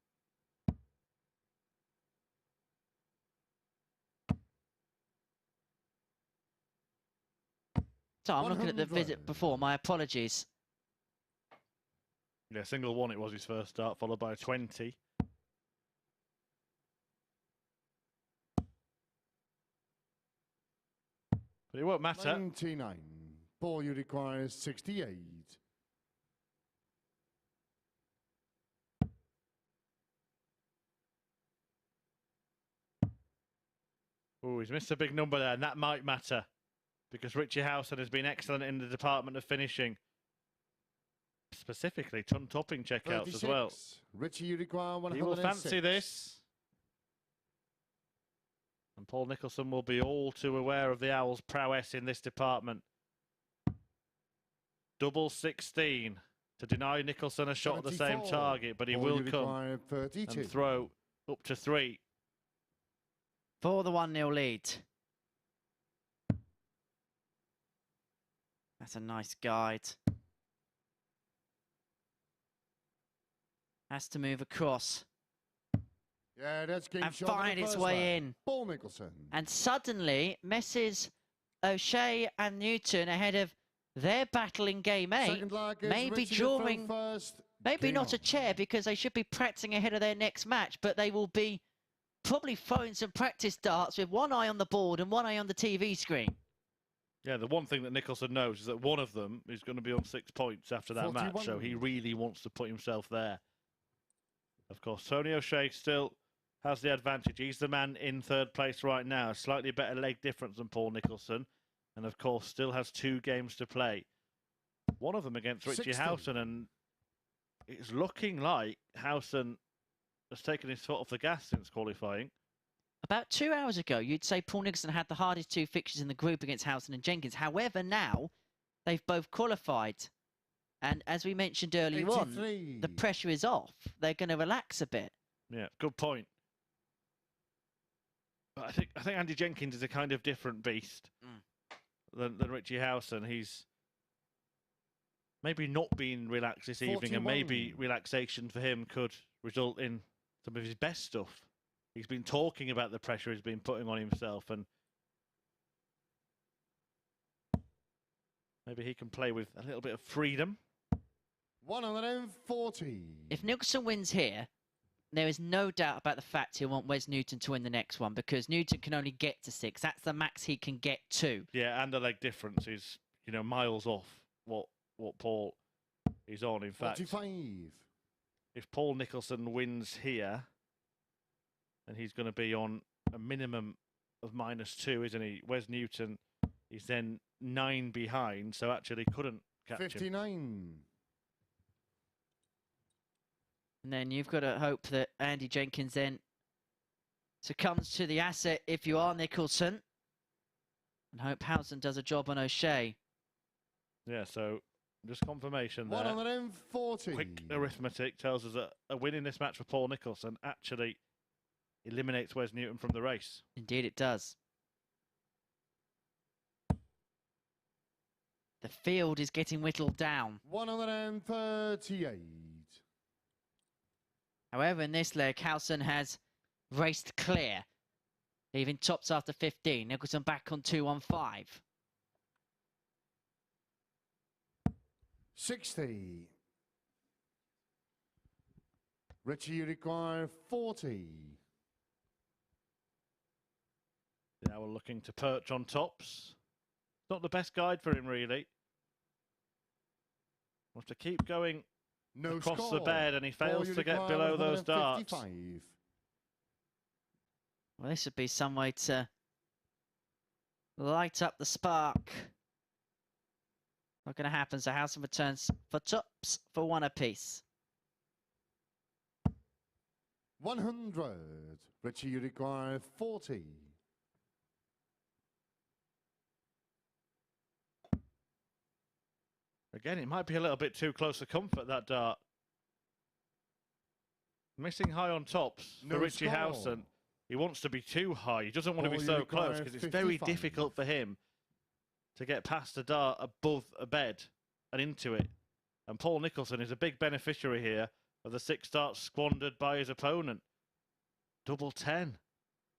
[SPEAKER 5] So I'm looking at the visit before, my apologies.
[SPEAKER 1] Yeah, single one, it was his first start, followed by a 20. But it won't matter.
[SPEAKER 6] 99. Ball you require is 68.
[SPEAKER 1] Oh, he's missed a big number there, and that might matter. Because Richie Howson has been excellent in the department of finishing. Specifically, ton-topping checkouts
[SPEAKER 6] 36.
[SPEAKER 1] as well.
[SPEAKER 6] Richie, you require 106.
[SPEAKER 1] He will fancy this. And Paul Nicholson will be all too aware of the Owls' prowess in this department. Double 16 to deny Nicholson a shot at the same target, but he will come
[SPEAKER 6] 32.
[SPEAKER 1] and throw up to 3.
[SPEAKER 5] For the 1-0 lead. That's a nice guide. Has to move across.
[SPEAKER 6] Yeah, that's game
[SPEAKER 5] and
[SPEAKER 6] shot
[SPEAKER 5] find its way in.
[SPEAKER 6] Paul Nicholson.
[SPEAKER 5] And suddenly, Messrs. O'Shea and Newton ahead of their battle in game 8, maybe drawing, maybe not a chair because they should be practicing ahead of their next match, but they will be probably throwing some practice darts with one eye on the board and one eye on the TV screen.
[SPEAKER 1] Yeah, the one thing that Nicholson knows is that one of them is going to be on 6 points after that
[SPEAKER 6] 41.
[SPEAKER 1] match, so he really wants to put himself there. Of course, Tony O'Shea still has the advantage. He's the man in third place right now. A slightly better leg difference than Paul Nicholson. And, of course, still has 2 games to play. One of them against Richie Howson. And it's looking like Howson has taken his foot off the gas since qualifying.
[SPEAKER 5] About 2 hours ago, you'd say Paul Nicholson had the hardest 2 fixtures in the group against Howson and Jenkins. However, now they've both qualified. And as we mentioned earlier
[SPEAKER 6] 83.
[SPEAKER 5] on, the pressure is off. They're going to relax a bit.
[SPEAKER 1] Yeah, good point. But I think Andy Jenkins is a kind of different beast than Richie Howson. He's maybe not being relaxed this
[SPEAKER 6] 41.
[SPEAKER 1] evening, and maybe relaxation for him could result in some of his best stuff. He's been talking about the pressure he's been putting on himself, and maybe he can play with a little bit of freedom.
[SPEAKER 6] 140.
[SPEAKER 5] If Nicholson wins here, there is no doubt about the fact he'll want Wes Newton to win the next one because Newton can only get to 6. That's the max he can get to.
[SPEAKER 1] Yeah, and the leg difference is, miles off what Paul is on. In fact,
[SPEAKER 6] 45.
[SPEAKER 1] if Paul Nicholson wins here, then he's going to be on a minimum of -2, isn't he? Wes Newton is then 9 behind, so actually couldn't catch
[SPEAKER 6] 59.
[SPEAKER 1] him.
[SPEAKER 5] And then you've got to hope that Andy Jenkins then succumbs to the asset if you are Nicholson. And hope Howson does a job on O'Shea.
[SPEAKER 1] Yeah, so just confirmation there.
[SPEAKER 6] 140.
[SPEAKER 1] Quick arithmetic tells us that a win in this match for Paul Nicholson actually eliminates Wes Newton from the race.
[SPEAKER 5] Indeed it does. The field is getting whittled down.
[SPEAKER 6] 138.
[SPEAKER 5] However, in this leg, Howson has raced clear, leaving tops after 15. Nicholson back on 215.
[SPEAKER 6] 60. Richie, you require 40.
[SPEAKER 1] Now we're looking to perch on tops. Not the best guide for him, really. Wants to keep going across the bed, and he fails to get below those darts.
[SPEAKER 5] Well, this would be some way to light up the spark. Not going to happen, so Howson returns for tops for 1 apiece.
[SPEAKER 6] 100. Richie, you require 40.
[SPEAKER 1] Again, it might be a little bit too close for comfort, that dart. Missing high on tops for
[SPEAKER 6] No
[SPEAKER 1] Richie
[SPEAKER 6] score.
[SPEAKER 1] Howson. He wants to be too high. He doesn't want to be
[SPEAKER 6] Ball
[SPEAKER 1] so
[SPEAKER 6] you
[SPEAKER 1] close
[SPEAKER 6] require
[SPEAKER 1] because it's very
[SPEAKER 6] 55.
[SPEAKER 1] difficult for him to get past a dart above a bed and into it. And Paul Nicholson is a big beneficiary here of the 6 darts squandered by his opponent. Double 10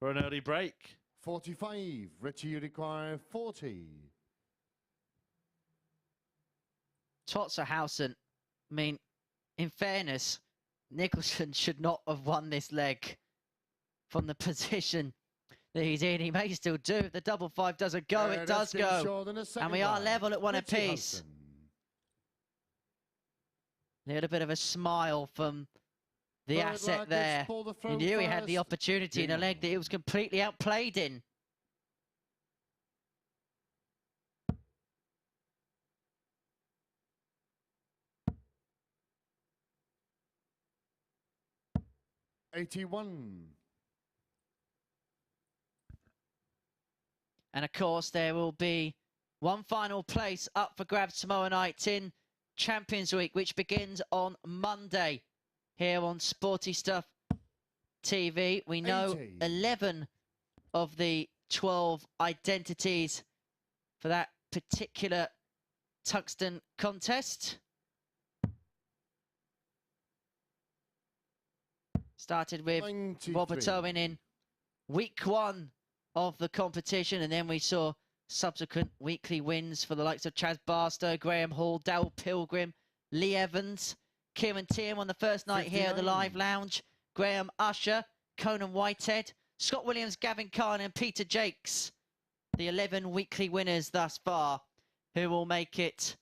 [SPEAKER 1] for an early break.
[SPEAKER 6] 45. Richie, you require 40.
[SPEAKER 5] Tots are Howson. I mean, in fairness, Nicholson should not have won this leg from the position that he's in. He may still do. If the double 5 doesn't go, it does go. And we are level at 1 apiece. A little bit of a smile from the asset there. He knew he had the opportunity in a leg that he was completely outplayed in.
[SPEAKER 6] $81.
[SPEAKER 5] And of course, there will be one final place up for grabs tomorrow night in Champions Week, which begins on Monday here on Sporty Stuff TV. We know 11 of the 12 identities for that particular tungsten contest. Started with
[SPEAKER 6] 93.
[SPEAKER 5] Robert Owen in week 1 of the competition, and then we saw subsequent weekly wins for the likes of Chaz Barstow, Graham Hall, Dal Pilgrim, Lee Evans, Kieran Tierney on the first night 59. Here at the Live Lounge, Graham Usher, Conan Whitehead, Scott Williams, Gavin Khan and Peter Jakes, the 11 weekly winners thus far, who will make it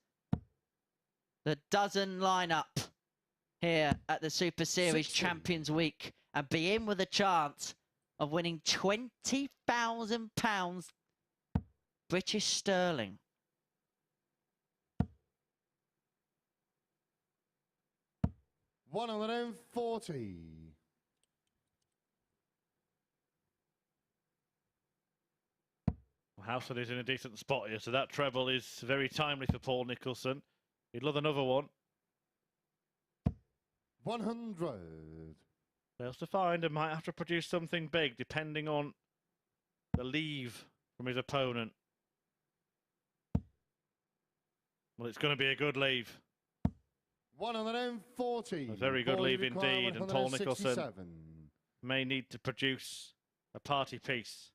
[SPEAKER 5] the dozen lineup here at the Super Series 60. Champions Week and be in with a chance of winning £20,000 British sterling.
[SPEAKER 6] $140.
[SPEAKER 1] Howson is in a decent spot here, so that treble is very timely for Paul Nicholson. He'd love another one.
[SPEAKER 6] 100.
[SPEAKER 1] Fails to find and might have to produce something big, depending on the leave from his opponent. Well, it's going to be a good leave.
[SPEAKER 6] 140.
[SPEAKER 1] A very good leave indeed, and Paul Nicholson may need to produce a party piece.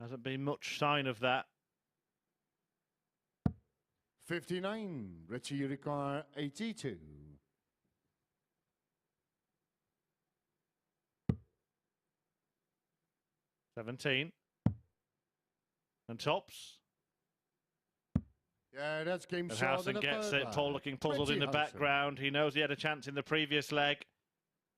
[SPEAKER 1] Hasn't been much sign of that.
[SPEAKER 6] 59. Richie, you require 82.
[SPEAKER 1] $17. And tops.
[SPEAKER 6] Yeah, that's game
[SPEAKER 1] and
[SPEAKER 6] shot.
[SPEAKER 1] Howson gets it. Paul looking puzzled
[SPEAKER 6] Richie
[SPEAKER 1] in the background. He knows he had a chance in the previous leg.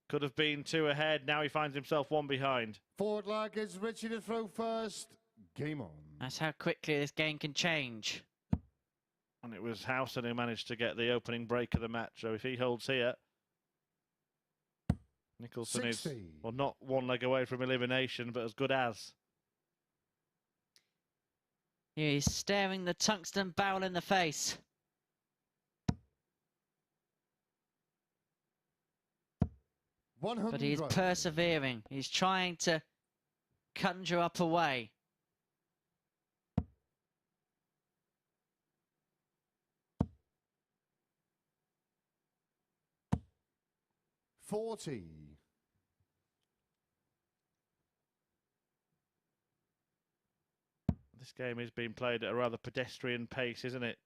[SPEAKER 1] Could have been 2 ahead. Now he finds himself 1 behind.
[SPEAKER 6] Forward leg is Richie to throw first. Game on.
[SPEAKER 5] That's how quickly this game can change.
[SPEAKER 1] And it was Howson who managed to get the opening break of the match. So if he holds here, Nicholson 60. Is, well, not 1 leg away from elimination, but as good as.
[SPEAKER 5] He's staring the tungsten barrel in the face. But he's persevering. He's trying to conjure up a way.
[SPEAKER 6] $40.
[SPEAKER 1] This game is being played at a rather pedestrian pace, isn't it?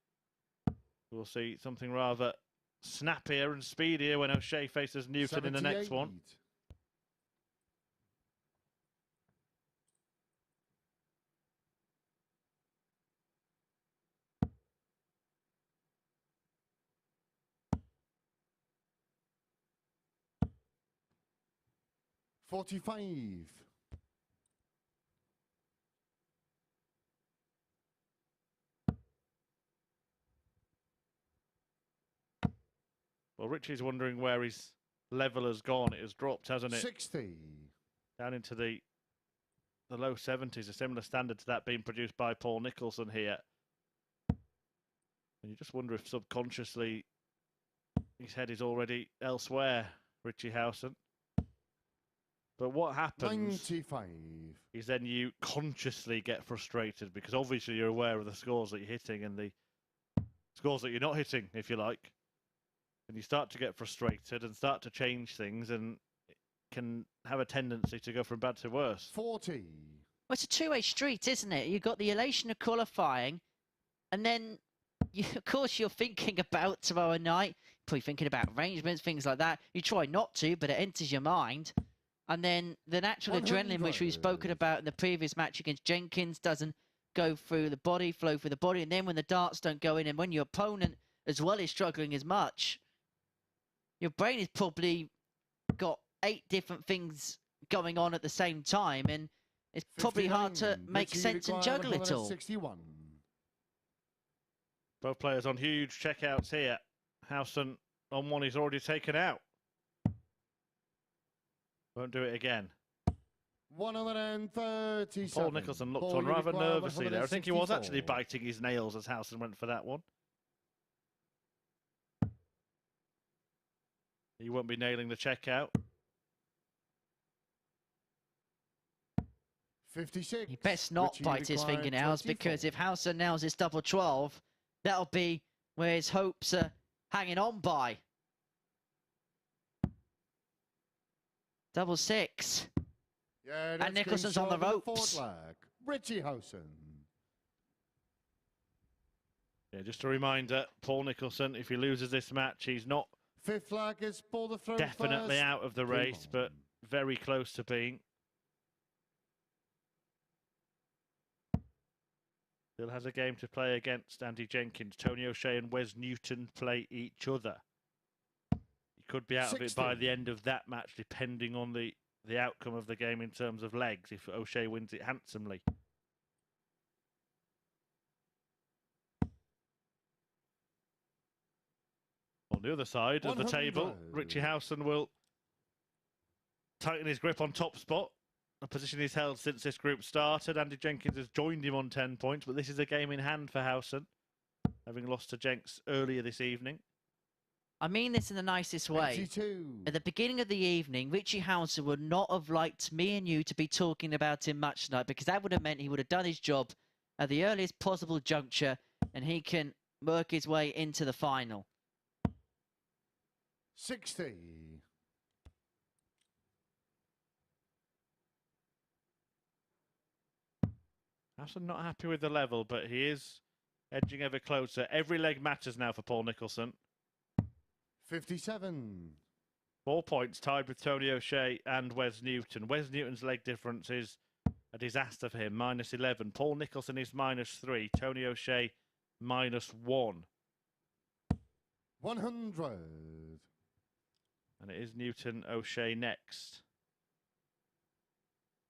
[SPEAKER 1] We'll see something rather snappier and speedier when O'Shea faces Newton in the next one.
[SPEAKER 6] $45.
[SPEAKER 1] Well, Richie's wondering where his level has gone. It has dropped, hasn't it?
[SPEAKER 6] 60.
[SPEAKER 1] Down into the low 70s, a similar standard to that being produced by Paul Nicholson here. And you just wonder if subconsciously his head is already elsewhere, Richie Howson. But what happens
[SPEAKER 6] 95.
[SPEAKER 1] is then you consciously get frustrated because obviously you're aware of the scores that you're hitting and the scores that you're not hitting, if you like. And you start to get frustrated and start to change things and it can have a tendency to go from bad to worse.
[SPEAKER 6] 40.
[SPEAKER 5] Well, it's a two-way street, isn't it? You've got the elation of qualifying, and then, of course, you're thinking about tomorrow night. Probably thinking about arrangements, things like that. You try not to, but it enters your mind. And then the natural adrenaline, which we've spoken about in the previous match against Jenkins, doesn't go through the body, flow through the body. And then when the darts don't go in, and when your opponent as well is struggling as much, your brain has probably got 8 different things going on at the same time. And it's probably hard to make sense and juggle it all.
[SPEAKER 6] 61.
[SPEAKER 1] Both players on huge checkouts here. Howson on one he's already taken out. Won't do it again.
[SPEAKER 6] 137.
[SPEAKER 1] Paul Nicholson looked on rather nervously there. I think he was actually biting his nails as Howson went for that one. He won't be nailing the checkout.
[SPEAKER 6] 56.
[SPEAKER 5] He best not
[SPEAKER 6] Richie
[SPEAKER 5] bite his
[SPEAKER 6] required
[SPEAKER 5] fingernails
[SPEAKER 6] 24.
[SPEAKER 5] because if Howson nails his double 12, that'll be where his hopes are hanging on by. Double 6.
[SPEAKER 6] Yeah,
[SPEAKER 5] And Nicholson's on the ropes.
[SPEAKER 6] Richie Howson.
[SPEAKER 1] Yeah, just a reminder, Paul Nicholson, if he loses this match, he's not
[SPEAKER 6] 5th flag is for the throw
[SPEAKER 1] definitely
[SPEAKER 6] first.
[SPEAKER 1] out of the race, but very close to being. Still has a game to play against Andy Jenkins. Tony O'Shea and Wes Newton play each other. He could be out
[SPEAKER 6] 60.
[SPEAKER 1] of it by the end of that match, depending on the outcome of the game in terms of legs, if O'Shea wins it handsomely. On the other side of the table, Richie Howson will tighten his grip on top spot. A position he's held since this group started. Andy Jenkins has joined him on 10 points, but this is a game in hand for Howson, having lost to Jenks earlier this evening.
[SPEAKER 5] I mean this in the nicest way.
[SPEAKER 6] 82.
[SPEAKER 5] At the beginning of the evening, Richie Howson would not have liked me and you to be talking about him much tonight because that would have meant he would have done his job at the earliest possible juncture and he can work his way into the final.
[SPEAKER 6] 60.
[SPEAKER 1] Howson not happy with the level, but he is edging ever closer. Every leg matters now for Paul Nicholson.
[SPEAKER 6] 57.
[SPEAKER 1] 4 points tied with Tony O'Shea and Wes Newton. Wes Newton's leg difference is a disaster for him, -11. Paul Nicholson is -3. Tony O'Shea -1.
[SPEAKER 6] 100.
[SPEAKER 1] And it is Newton O'Shea next.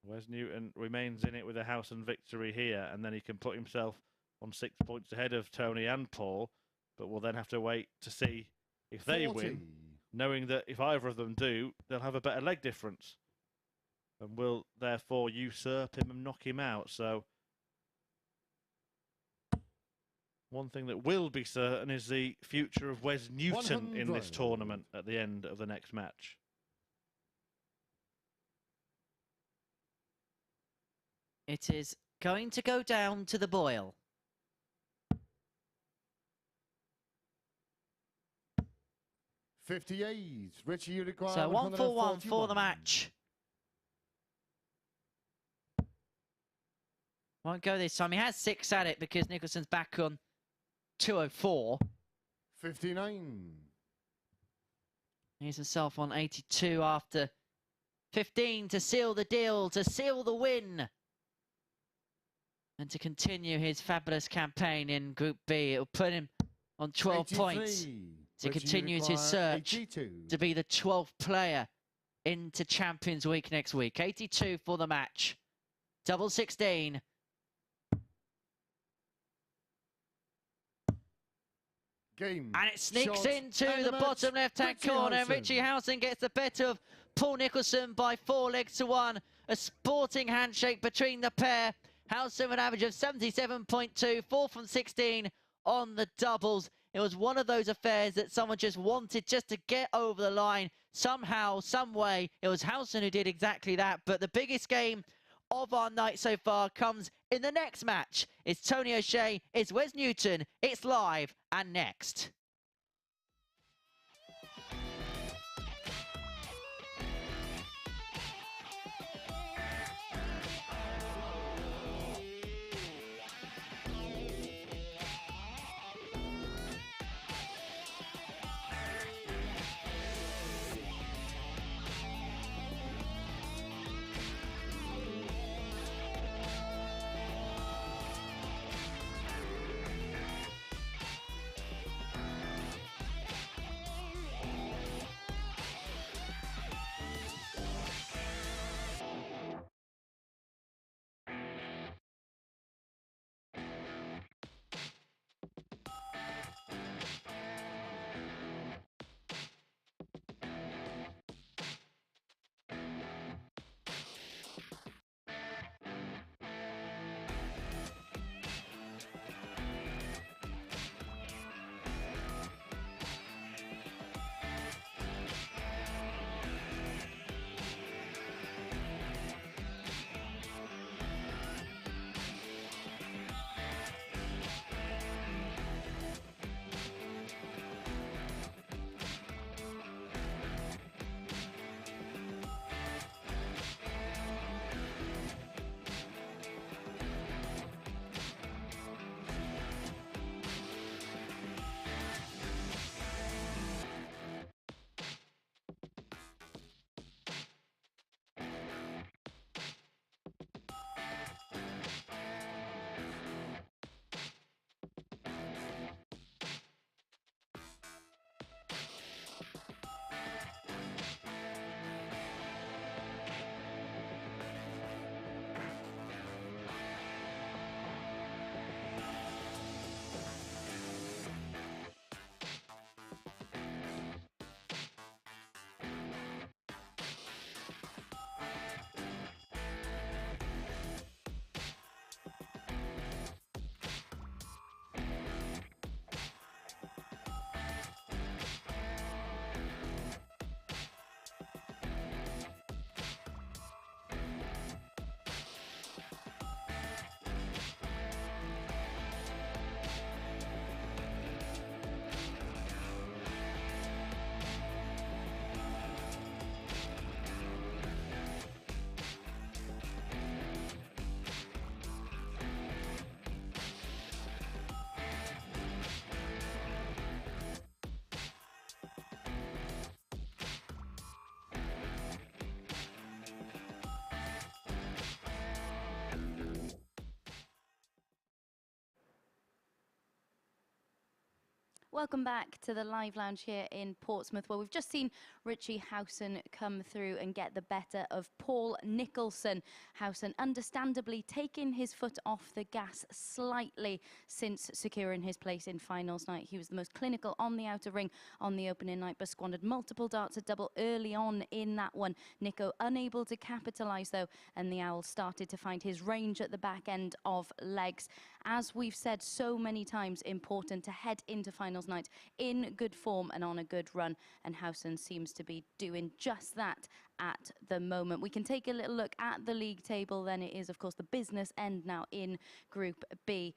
[SPEAKER 1] Wes Newton remains in it with a Howson victory here, and then he can put himself on 6 points ahead of Tony and Paul, but we'll then have to wait to see if they
[SPEAKER 6] 40.
[SPEAKER 1] win, knowing that if either of them do, they'll have a better leg difference and will therefore usurp him and knock him out. So one thing that will be certain is the future of Wes Newton in this
[SPEAKER 6] 100.
[SPEAKER 1] tournament at the end of the next match.
[SPEAKER 5] It is going to go down to the boil.
[SPEAKER 6] 58. Richie, you require
[SPEAKER 5] So 1 for 1 for the
[SPEAKER 6] 141.
[SPEAKER 5] match. Won't go this time. He has 6 at it because Nicholson's back on 204.
[SPEAKER 6] 59.
[SPEAKER 5] He's himself on 82 after 15 to seal the deal, to seal the win. And to continue his fabulous campaign in Group B. It'll put him on 12 points to
[SPEAKER 6] Richie,
[SPEAKER 5] continue
[SPEAKER 6] you
[SPEAKER 5] his
[SPEAKER 6] require
[SPEAKER 5] search
[SPEAKER 6] 82.
[SPEAKER 5] to be the 12th player into Champions Week next week. 82 for the match. Double 16.
[SPEAKER 6] Game.
[SPEAKER 5] And it sneaks
[SPEAKER 6] shot,
[SPEAKER 5] into
[SPEAKER 6] and
[SPEAKER 5] the
[SPEAKER 6] match.
[SPEAKER 5] bottom left-hand
[SPEAKER 6] Richie
[SPEAKER 5] corner.
[SPEAKER 6] Howson.
[SPEAKER 5] Richie Howson gets the better of Paul Nicholson by 4 legs to 1. A sporting handshake between the pair. Howson with an average of 77.2, 4 from 16 on the doubles. It was one of those affairs that someone just wanted just to get over the line somehow, some way. It was Howson who did exactly that. But the biggest game of our night so far comes in the next match. It's Tony O'Shea, it's Wes Newton, it's live and next.
[SPEAKER 2] Welcome back to the live lounge here in Portsmouth, where we've just seen Richie Howson come through and get the better of Paul Nicholson. Howson understandably taking his foot off the gas slightly since securing his place in finals night. He was the most clinical on the outer ring on the opening night, but squandered multiple darts at double early on in that one. Nico unable to capitalise though, and the Owls started to find his range at the back end of legs. As we've said so many times, important to head into finals night in good form and on a good run, and Howson seems to be doing just that at the moment. We can take a little look at the league table. Then it is of course the business end now in Group B.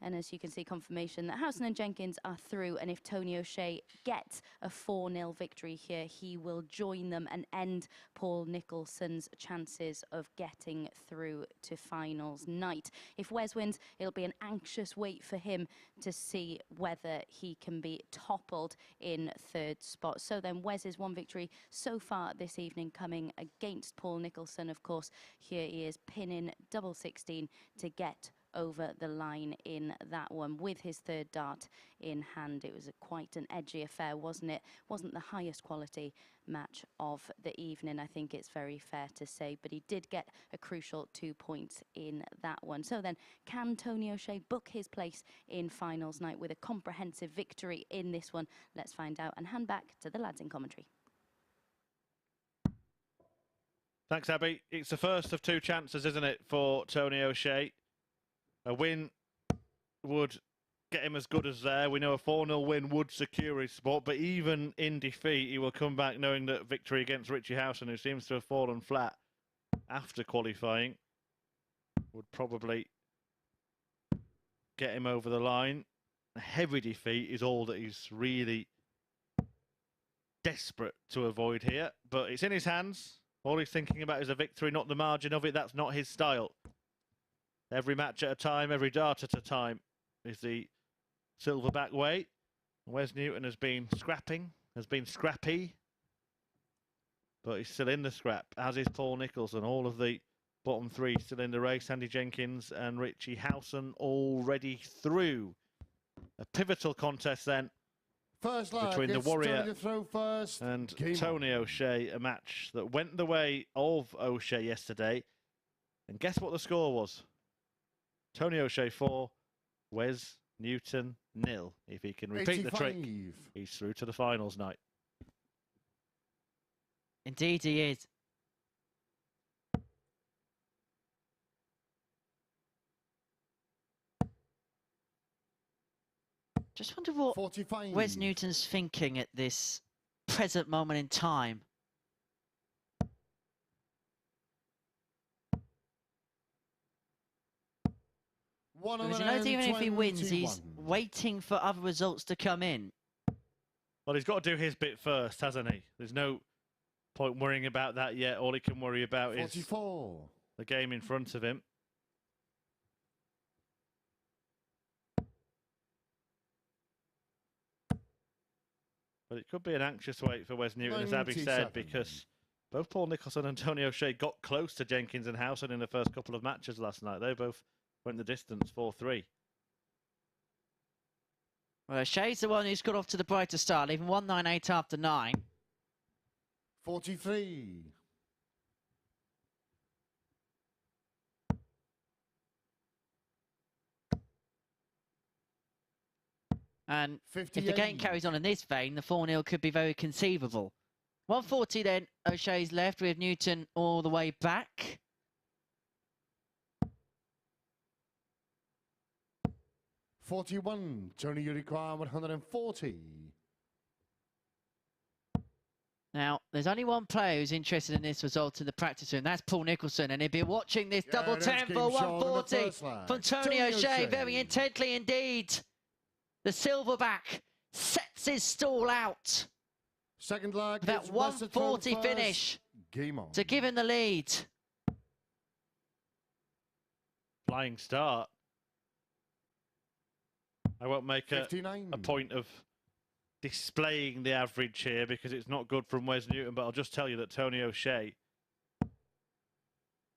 [SPEAKER 2] And as you can see, confirmation that Howson and Jenkins are through. And if Tony O'Shea gets a 4-0 victory here, he will join them and end Paul Nicholson's chances of getting through to finals night. If Wes wins, it'll be an anxious wait for him to see whether he can be toppled in third spot. So then Wes's one victory so far this evening coming against Paul Nicholson. Of course, here he is pinning double 16 to get over the line in that one with his third dart in hand. It was quite an edgy affair, wasn't it? Wasn't the highest quality match of the evening, I think it's very fair to say, but he did get a crucial 2 points in that one. So then, can Tony O'Shea book his place in finals night with a comprehensive victory in this one? Let's find out and hand back to the lads in commentary.
[SPEAKER 1] Thanks, Abby. It's the first of two chances, isn't it, for Tony O'Shea? A win would get him as good as there. We know a 4-0 win would secure his spot, but even in defeat, he will come back knowing that victory against Richie Howson, who seems to have fallen flat after qualifying, would probably get him over the line. A heavy defeat is all that he's really desperate to avoid here, but it's in his hands. All he's thinking about is a victory, not the margin of it. That's not his style. Every match at a time, every dart at a time is the Silverback way. Wes Newton has been scrappy, but he's still in the scrap, as is Paul Nicholson. All of the bottom three still in the race. Andy Jenkins and Richie Howson already through. A pivotal contest then between the Warrior and Tony O'Shea, a match that went the way of O'Shea yesterday. And guess what the score was? Tony O'Shea 4, Wes Newton 0. If he can repeat 85. The trick, he's through to the finals night.
[SPEAKER 5] Indeed he is. Just wonder what
[SPEAKER 6] 45.
[SPEAKER 5] Wes Newton's thinking at this present moment in time. Because he knows even if he wins, he's waiting for other results to come in.
[SPEAKER 1] Well, he's got to do his bit first, hasn't he? There's no point worrying about that yet. All he can worry about
[SPEAKER 6] 44.
[SPEAKER 1] Is the game in front of him. But it could be an anxious wait for Wes Newton, as Abby said, because both Paul Nicholson and Tony O'Shea got close to Jenkins and Howson in the first couple of matches last night. They both went the distance, 4-3.
[SPEAKER 5] Well, O'Shea's the one who's got off to the brighter start, even 198 after 9.
[SPEAKER 6] 43.
[SPEAKER 5] And
[SPEAKER 6] 58.
[SPEAKER 5] If the game carries on in this vein, the 4-0 could be very conceivable. 140 then, O'Shea's left with Newton all the way back.
[SPEAKER 6] $41. Tony, you require 140.
[SPEAKER 5] Now, there's only one player who's interested in this result in the practice room. That's Paul Nicholson, and he'll be watching this double 10 for 140 from Tony O'Shea very intently indeed. The Silverback sets his stall out.
[SPEAKER 6] Second leg.
[SPEAKER 5] That 140 finish
[SPEAKER 6] Game on.
[SPEAKER 5] to give him the lead.
[SPEAKER 1] Flying start. I won't make a point of displaying the average here because it's not good from Wes Newton, but I'll just tell you that Tony O'Shea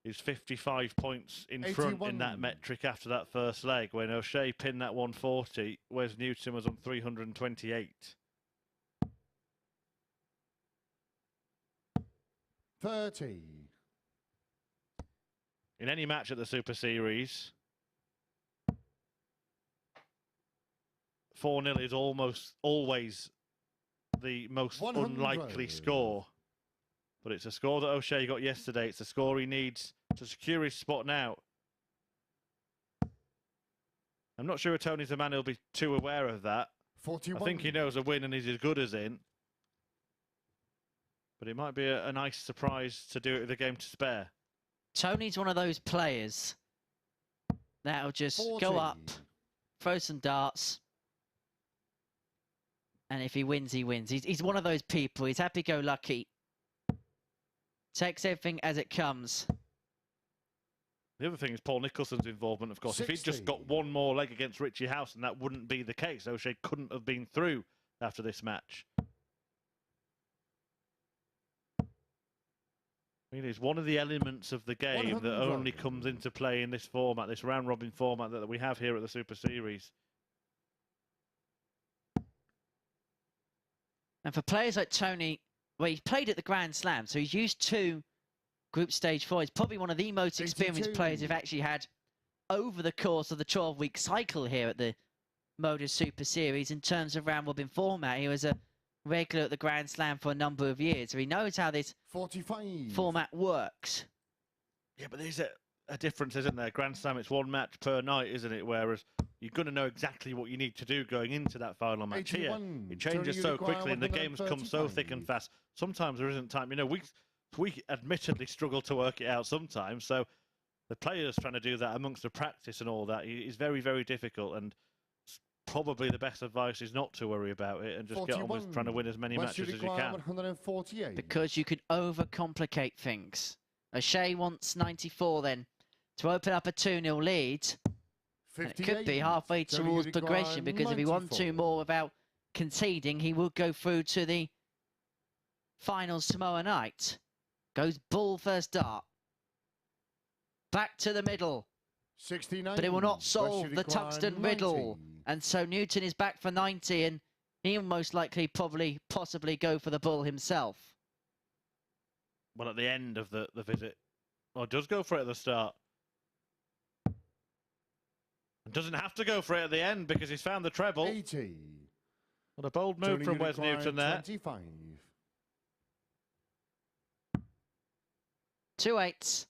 [SPEAKER 1] is 55 points in 81. Front in that metric after that first leg. When O'Shea pinned that 140, Wes Newton was on 328.
[SPEAKER 6] 30.
[SPEAKER 1] In any match at the Super Series, 4-0 is almost always the most
[SPEAKER 6] 100.
[SPEAKER 1] Unlikely score. But it's a score that O'Shea got yesterday. It's a score he needs to secure his spot now. I'm not sure if Tony's the man who'll be too aware of that.
[SPEAKER 6] 41.
[SPEAKER 1] I think he knows a win and he's as good as in. But it might be a nice surprise to do it with a game to spare.
[SPEAKER 5] Tony's one of those players that'll just
[SPEAKER 6] 40.
[SPEAKER 5] Go up, throw some darts, and if he wins, he wins. He's one of those people. He's happy-go-lucky. Takes everything as it comes.
[SPEAKER 1] The other thing is Paul Nicholson's involvement, of course.
[SPEAKER 6] 60.
[SPEAKER 1] If he'd just got one more leg against Richie Howson, that wouldn't be the case. O'Shea couldn't have been through after this match. I mean, it's one of the elements of the game
[SPEAKER 6] 100.
[SPEAKER 1] that only comes into play in this format, this round-robin format that we have here at the Super Series.
[SPEAKER 5] And for players like Tony, well, he's played at the Grand Slam, so he's used to group stage 4. He's probably one of the most experienced players we've actually had over the course of the 12-week cycle here at the MODUS Super Series in terms of round-robin format. He was a regular at the Grand Slam for a number of years, so he knows how this
[SPEAKER 6] 45.
[SPEAKER 5] format works.
[SPEAKER 1] Yeah, but a difference, isn't there? Grand Slam, it's one match per night, isn't it? Whereas you're going to know exactly what you need to do going into that final match. Here, it changes so quickly and the games come so thick and fast. Sometimes there isn't time. You know, we admittedly struggle to work it out sometimes. So the players trying to do that amongst the practice and all that is very, very difficult. And probably the best advice is not to worry about it and just get on with trying to win as many matches as you can.
[SPEAKER 6] 148.
[SPEAKER 5] Because you can overcomplicate things. O'Shea wants 94 then to open up a 2-0 lead. And it could be halfway towards progression, because if he won 2 more without conceding, he would go through to the finals tomorrow night. Goes bull first dart. Back to the middle.
[SPEAKER 6] 69.
[SPEAKER 5] But it will not solve the Tungsten riddle. And so Newton is back for 90, and he'll most likely possibly go for the bull himself.
[SPEAKER 1] Well, at the end of the visit. Well, does go for it at the start. And doesn't have to go for it at the end because he's found the treble.
[SPEAKER 6] 80.
[SPEAKER 1] What a bold move from Wes Newton there.
[SPEAKER 6] 25.
[SPEAKER 5] 2 8s.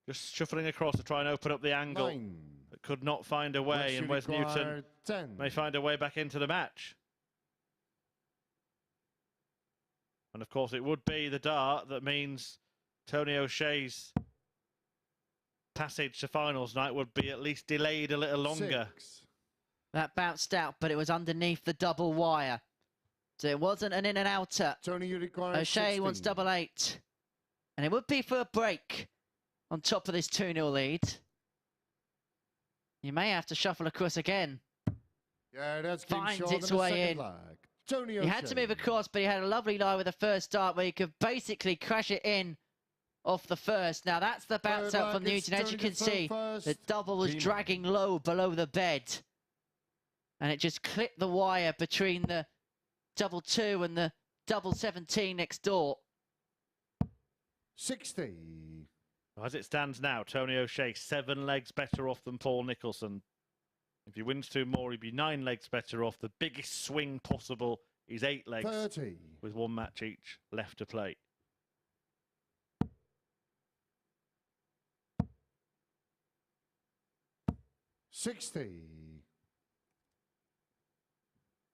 [SPEAKER 1] Just shuffling across to try and open up the angle.
[SPEAKER 6] 9.
[SPEAKER 1] But could not find a way, and Wes Newton
[SPEAKER 6] 10.
[SPEAKER 1] may find a way back into the match. And of course, it would be the dart that means Tony O'Shea's passage to finals night would be at least delayed a little longer.
[SPEAKER 6] 6.
[SPEAKER 5] That bounced out, but it was underneath the double wire. So it wasn't an in and outer.
[SPEAKER 6] Tony, you require
[SPEAKER 5] O'Shea
[SPEAKER 6] 16.
[SPEAKER 5] wants 8-8. And it would be for a break on top of this 2-0 lead. You may have to shuffle across again.
[SPEAKER 6] Yeah, that's
[SPEAKER 5] finds its way in.
[SPEAKER 6] Tony
[SPEAKER 5] He had to move across, but he had a lovely lie with the first dart where he could basically crash it in off the first. Now that's the bounce out from Newton. As you can see, the double was dragging low below the bed. And it just clipped the wire between the double 2 and the double 17 next door.
[SPEAKER 6] 60.
[SPEAKER 1] As it stands now, Tony O'Shea 7 legs better off than Paul Nicholson. If he wins 2 more, he'd be 9 legs better off. The biggest swing possible is 8 legs
[SPEAKER 6] 30.
[SPEAKER 1] with 1 match each left to play.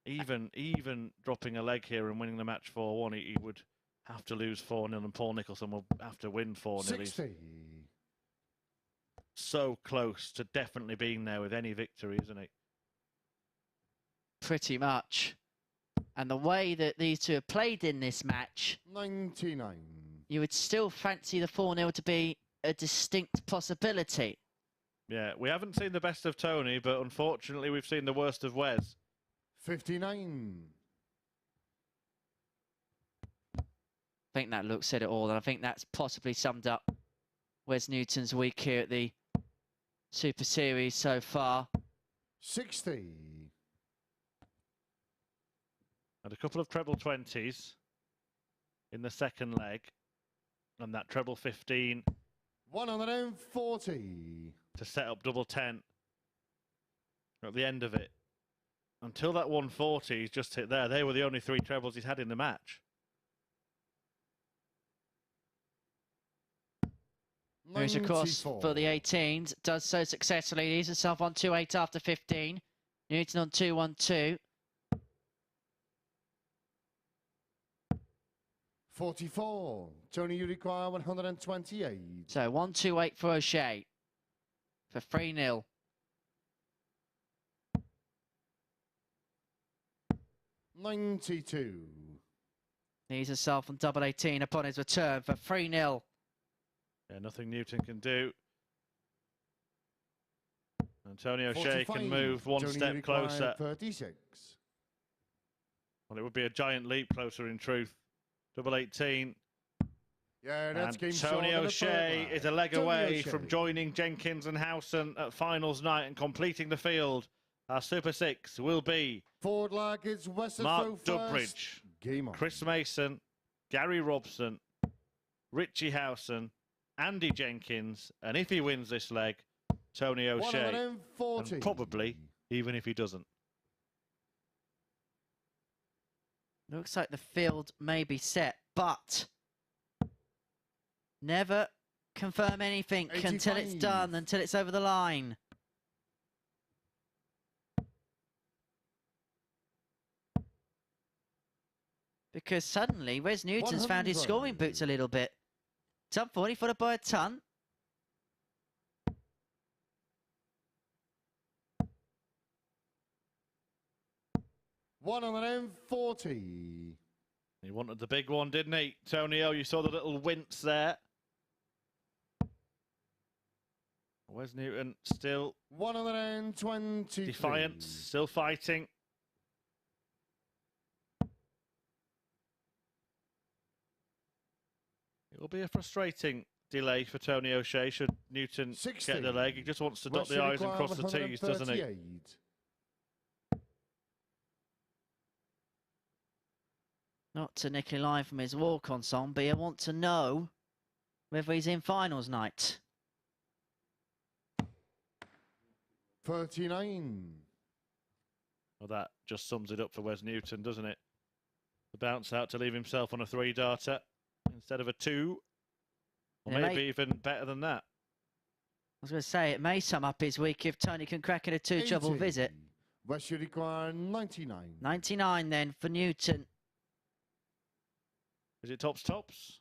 [SPEAKER 1] Even dropping a leg here and winning the match 4-1, he would have to lose 4-0, and Paul Nicholson will have to win 4-0.
[SPEAKER 6] 60.
[SPEAKER 1] So close to definitely being there with any victory, isn't he?
[SPEAKER 5] Pretty much. And the way that these two have played in this match,
[SPEAKER 6] 99.
[SPEAKER 5] You would still fancy the 4-0 to be a distinct possibility.
[SPEAKER 1] Yeah, we haven't seen the best of Tony, but unfortunately we've seen the worst of Wes.
[SPEAKER 6] 59.
[SPEAKER 5] I think that look said it all, and I think that's possibly summed up Wes Newton's week here at the Super Series so far.
[SPEAKER 6] 60.
[SPEAKER 1] And a couple of treble 20s in the second leg. And that treble 15.
[SPEAKER 6] 140.
[SPEAKER 1] To set up double 10 at the end of it. Until that 140 he's just hit there. They were the only 3 trebles he's had in the match.
[SPEAKER 5] Moves across for the 18s. Does so successfully. Leaves himself on 2-8 after 15. Newton on 2-1-2.
[SPEAKER 6] 44. Tony, you require 128.
[SPEAKER 5] So 1-2-8 for O'Shea. For 3-0.
[SPEAKER 6] $92.
[SPEAKER 5] Leaves himself on double 18 upon his return for 3-0.
[SPEAKER 1] Yeah, nothing Newton can do. Antonio O'Shea can move one step closer.
[SPEAKER 6] 36.
[SPEAKER 1] Well, it would be a giant leap closer in truth. Double 18.
[SPEAKER 6] Yeah, that's game
[SPEAKER 1] Tony O'Shea is a leg away from joining Jenkins and Howson at finals night and completing the field. Our Super 6 will be
[SPEAKER 6] forward leg is
[SPEAKER 1] Mark Durbridge, Chris Mason, Gary Robson, Richie Howson, Andy Jenkins, and if he wins this leg, Tony O'Shea, and probably even if he doesn't.
[SPEAKER 5] Looks like the field may be set, but Never confirm anything until it's
[SPEAKER 6] 85.
[SPEAKER 5] done, until it's over the line. Because suddenly Wes Newton's found his
[SPEAKER 6] 100.
[SPEAKER 5] scoring boots a little bit. Top 40 followed by a ton.
[SPEAKER 6] $140.
[SPEAKER 1] He wanted the big one, didn't he? Tonio, you saw the little wince there. Wes Newton still
[SPEAKER 6] 120.
[SPEAKER 1] defiant, still fighting. It will be a frustrating delay for Tony O'Shea should Newton
[SPEAKER 6] 60.
[SPEAKER 1] get the leg. He just wants to dot
[SPEAKER 6] West
[SPEAKER 1] the I's and
[SPEAKER 6] require
[SPEAKER 1] cross the T's, doesn't he?
[SPEAKER 6] 138.
[SPEAKER 5] Not to Nicky Line from his walk-on song, but I want to know whether he's in finals night.
[SPEAKER 6] 39.
[SPEAKER 1] Well, that just sums it up for Wes Newton, doesn't it? The bounce out to leave himself on a 3-darter instead of a 2. Or
[SPEAKER 5] Yeah,
[SPEAKER 1] maybe even better than that.
[SPEAKER 5] I was going to say, it may sum up his week if Tony can crack in a 2-trouble
[SPEAKER 6] 80.
[SPEAKER 5] visit.
[SPEAKER 6] West should require 99.
[SPEAKER 5] 99 then for Newton.
[SPEAKER 1] Is it tops?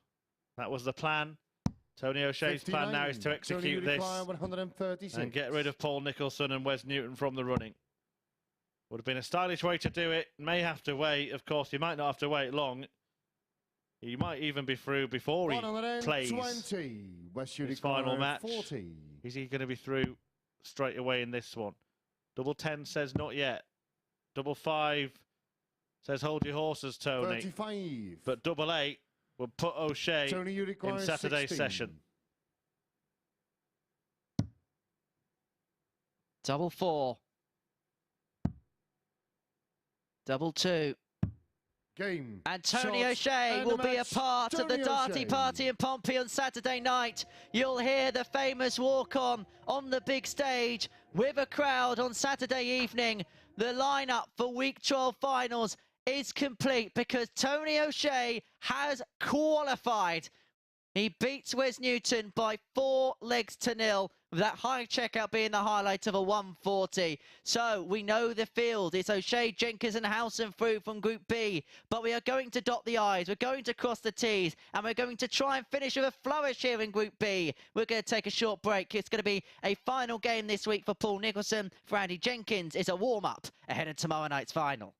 [SPEAKER 1] That was the plan. Tony O'Shea's plan now is to
[SPEAKER 6] 59.
[SPEAKER 1] execute
[SPEAKER 6] Tony
[SPEAKER 1] this
[SPEAKER 6] require 136.
[SPEAKER 1] and get rid of Paul Nicholson and Wes Newton from the running. Would have been a stylish way to do it. May have to wait. Of course, he might not have to wait long. He might even be through before he plays
[SPEAKER 6] West
[SPEAKER 1] his final match.
[SPEAKER 6] 40.
[SPEAKER 1] Is he going to be through straight away in this one? Double 10 says not yet. Double 5 says hold your horses, Tony.
[SPEAKER 6] 35.
[SPEAKER 1] But double 8 will put O'Shea
[SPEAKER 6] Tony, you require
[SPEAKER 1] in Saturday's
[SPEAKER 6] 16.
[SPEAKER 1] session.
[SPEAKER 5] Double 4. Double 2.
[SPEAKER 6] Game.
[SPEAKER 5] And Tony
[SPEAKER 6] Shot,
[SPEAKER 5] O'Shea
[SPEAKER 6] and
[SPEAKER 5] will
[SPEAKER 6] the
[SPEAKER 5] be a
[SPEAKER 6] match.
[SPEAKER 5] part of the
[SPEAKER 6] Tony
[SPEAKER 5] Darty
[SPEAKER 6] O'Shea.
[SPEAKER 5] Party in Pompey on Saturday night. You'll hear the famous walk-on the big stage with a crowd on Saturday evening. The lineup for Week 12 finals is complete because Tony O'Shea has qualified. He beats Wes Newton by 4 legs to 0, with that high checkout being the highlight of a 140. So we know the field. It's O'Shea, Jenkins and Howson through from Group B. But we are going to dot the I's, we're going to cross the T's, and we're going to try and finish with a flourish here in Group B. We're going to take a short break. It's going to be a final game this week for Paul Nicholson. For Andy Jenkins, it's a warm-up ahead of tomorrow night's final.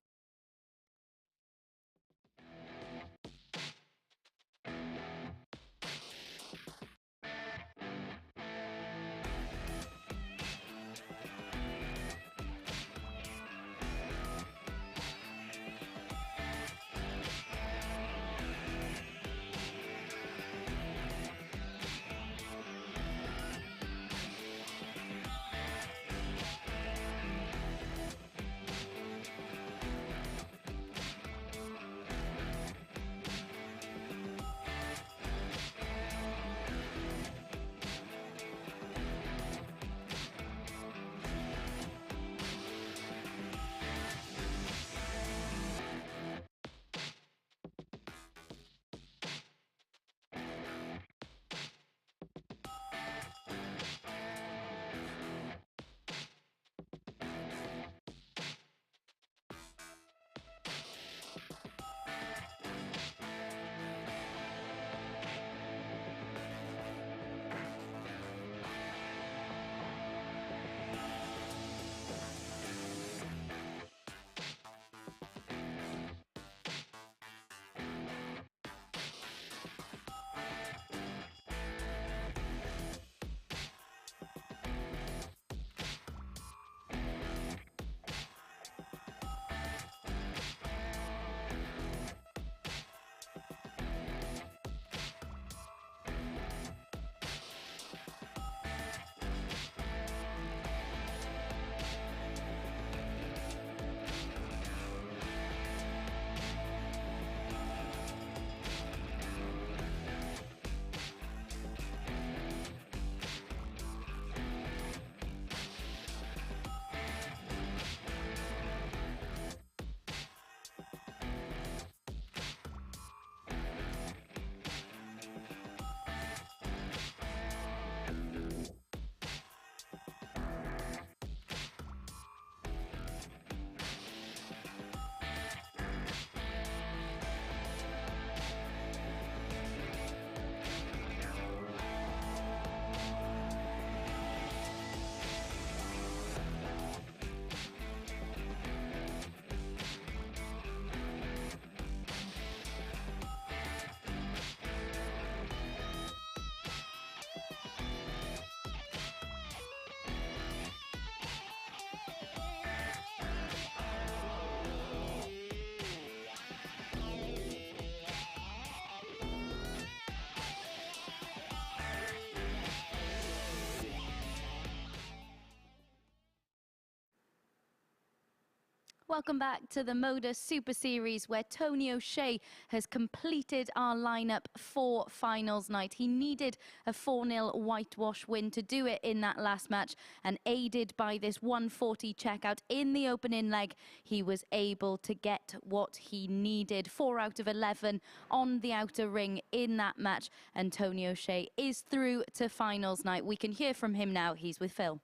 [SPEAKER 2] Welcome back to the MODUS Super Series, where Tony O'Shea has completed our lineup for finals night. He needed a 4-0 whitewash win to do it in that last match, and aided by this 140 checkout in the opening leg, he was able to get what he needed. 4 out of 11 on the outer ring in that match, and Tony O'Shea is through to finals night. We can hear from him now. He's with Phil.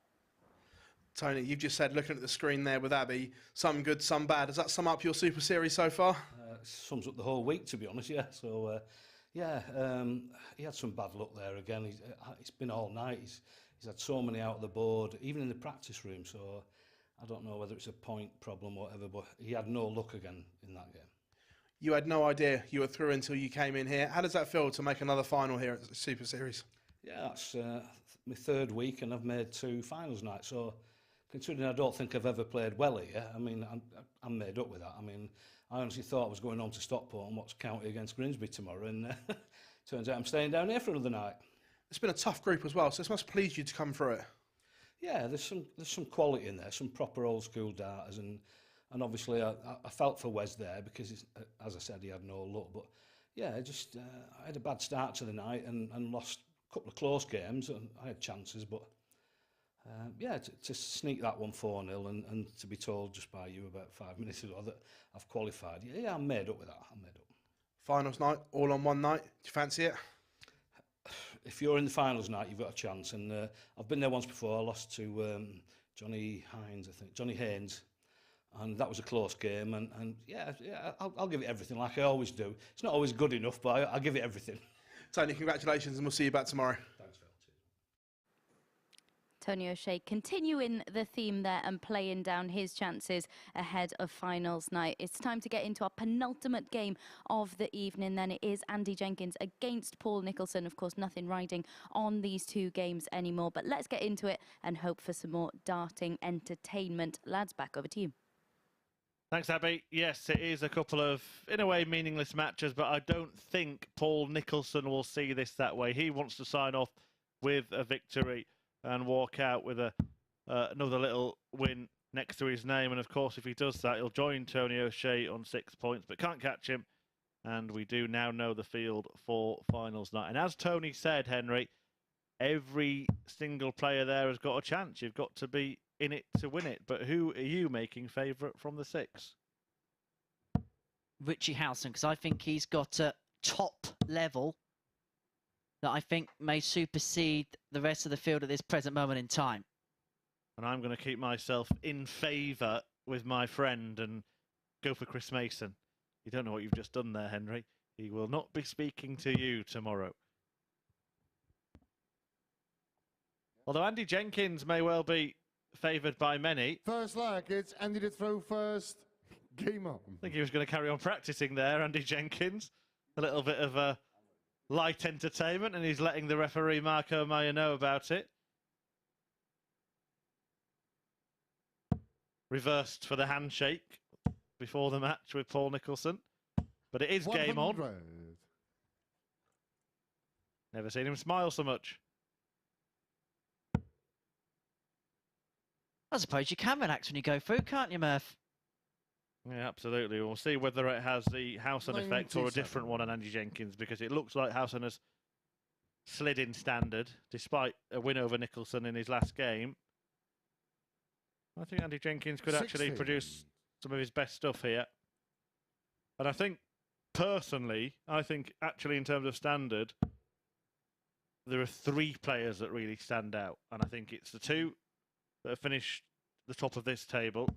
[SPEAKER 7] Tony, you've just said, looking at the screen there with Abby, some good, some bad. Does that sum up your Super Series so far?
[SPEAKER 11] Sums up the whole week, to be honest, yeah. So, he had some bad luck there again. It's been all night. He's had so many out of the board, even in the practice room. So, I don't know whether it's a point problem or whatever, but he had no luck again in that game.
[SPEAKER 7] You had no idea you were through until you came in here. How does that feel to make another final here at the Super Series?
[SPEAKER 11] Yeah, that's my 3rd week, and I've made 2 finals nights. So, considering I don't think I've ever played well here, I mean, I'm made up with that. I mean, I honestly thought I was going on to Stockport and watch County against Grimsby tomorrow, and turns out I'm staying down here for another night.
[SPEAKER 7] It's been a tough group as well, so this must please you to come through it.
[SPEAKER 11] Yeah, there's some quality in there, some proper old school darters, and obviously I felt for Wes there because, as I said, he had no luck. But yeah, I had a bad start to the night and lost a couple of close games, and I had chances, but. To sneak that one 4-0 and to be told just by you about 5 minutes ago that I've qualified, yeah, I'm made up with that. I'm made up.
[SPEAKER 7] Finals night, all on one night. Do you fancy it?
[SPEAKER 11] If you're in the finals night, you've got a chance. And I've been there once before. I lost to Johnny Haynes, and that was a close game. And I'll give it everything, like I always do. It's not always good enough, but I'll give it everything.
[SPEAKER 7] Tony, congratulations, and we'll see you back tomorrow.
[SPEAKER 2] Tony O'Shea continuing the theme there and playing down his chances ahead of finals night. It's time to get into our penultimate game of the evening. Then it is Andy Jenkins against Paul Nicholson. Of course, nothing riding on these 2 games anymore. But let's get into it and hope for some more darting entertainment. Lads, back over to you.
[SPEAKER 1] Thanks, Abby. Yes, it is a couple of, in a way, meaningless matches, but I don't think Paul Nicholson will see this that way. He wants to sign off with a victory and walk out with another little win next to his name. And of course, if he does that, he'll join Tony O'Shea on 6 points, but can't catch him. And we do now know the field for finals night. And as Tony said, Henry, every single player there has got a chance. You've got to be in it to win it. But who are you making favourite from the 6?
[SPEAKER 5] Richie Howson, because I think he's got a top level that I think may supersede the rest of the field at this present moment in time.
[SPEAKER 1] And I'm going to keep myself in favour with my friend and go for Chris Mason. You don't know what you've just done there, Henry. He will not be speaking to you tomorrow. Although Andy Jenkins may well be favoured by many.
[SPEAKER 6] First leg, it's Andy to throw first. Game on.
[SPEAKER 1] I think he was going to carry on practising there, Andy Jenkins. A little bit of a light entertainment, and he's letting the referee Marco Meyer know about it. Reversed for the handshake before the match with Paul Nicholson. But it is 100. Game on. Never seen him smile so much.
[SPEAKER 5] I suppose you can relax when you go through, can't you, Murph?
[SPEAKER 1] Yeah, absolutely. We'll see whether it has the Howson effect or a different one on Andy Jenkins, because it looks like Howson has slid in standard, despite a win over Nicholson in his last game. I think Andy Jenkins could actually produce some of his best stuff here. And I think, personally, actually in terms of standard, there are 3 players that really stand out. And I think it's the 2 that have finished the top of this table.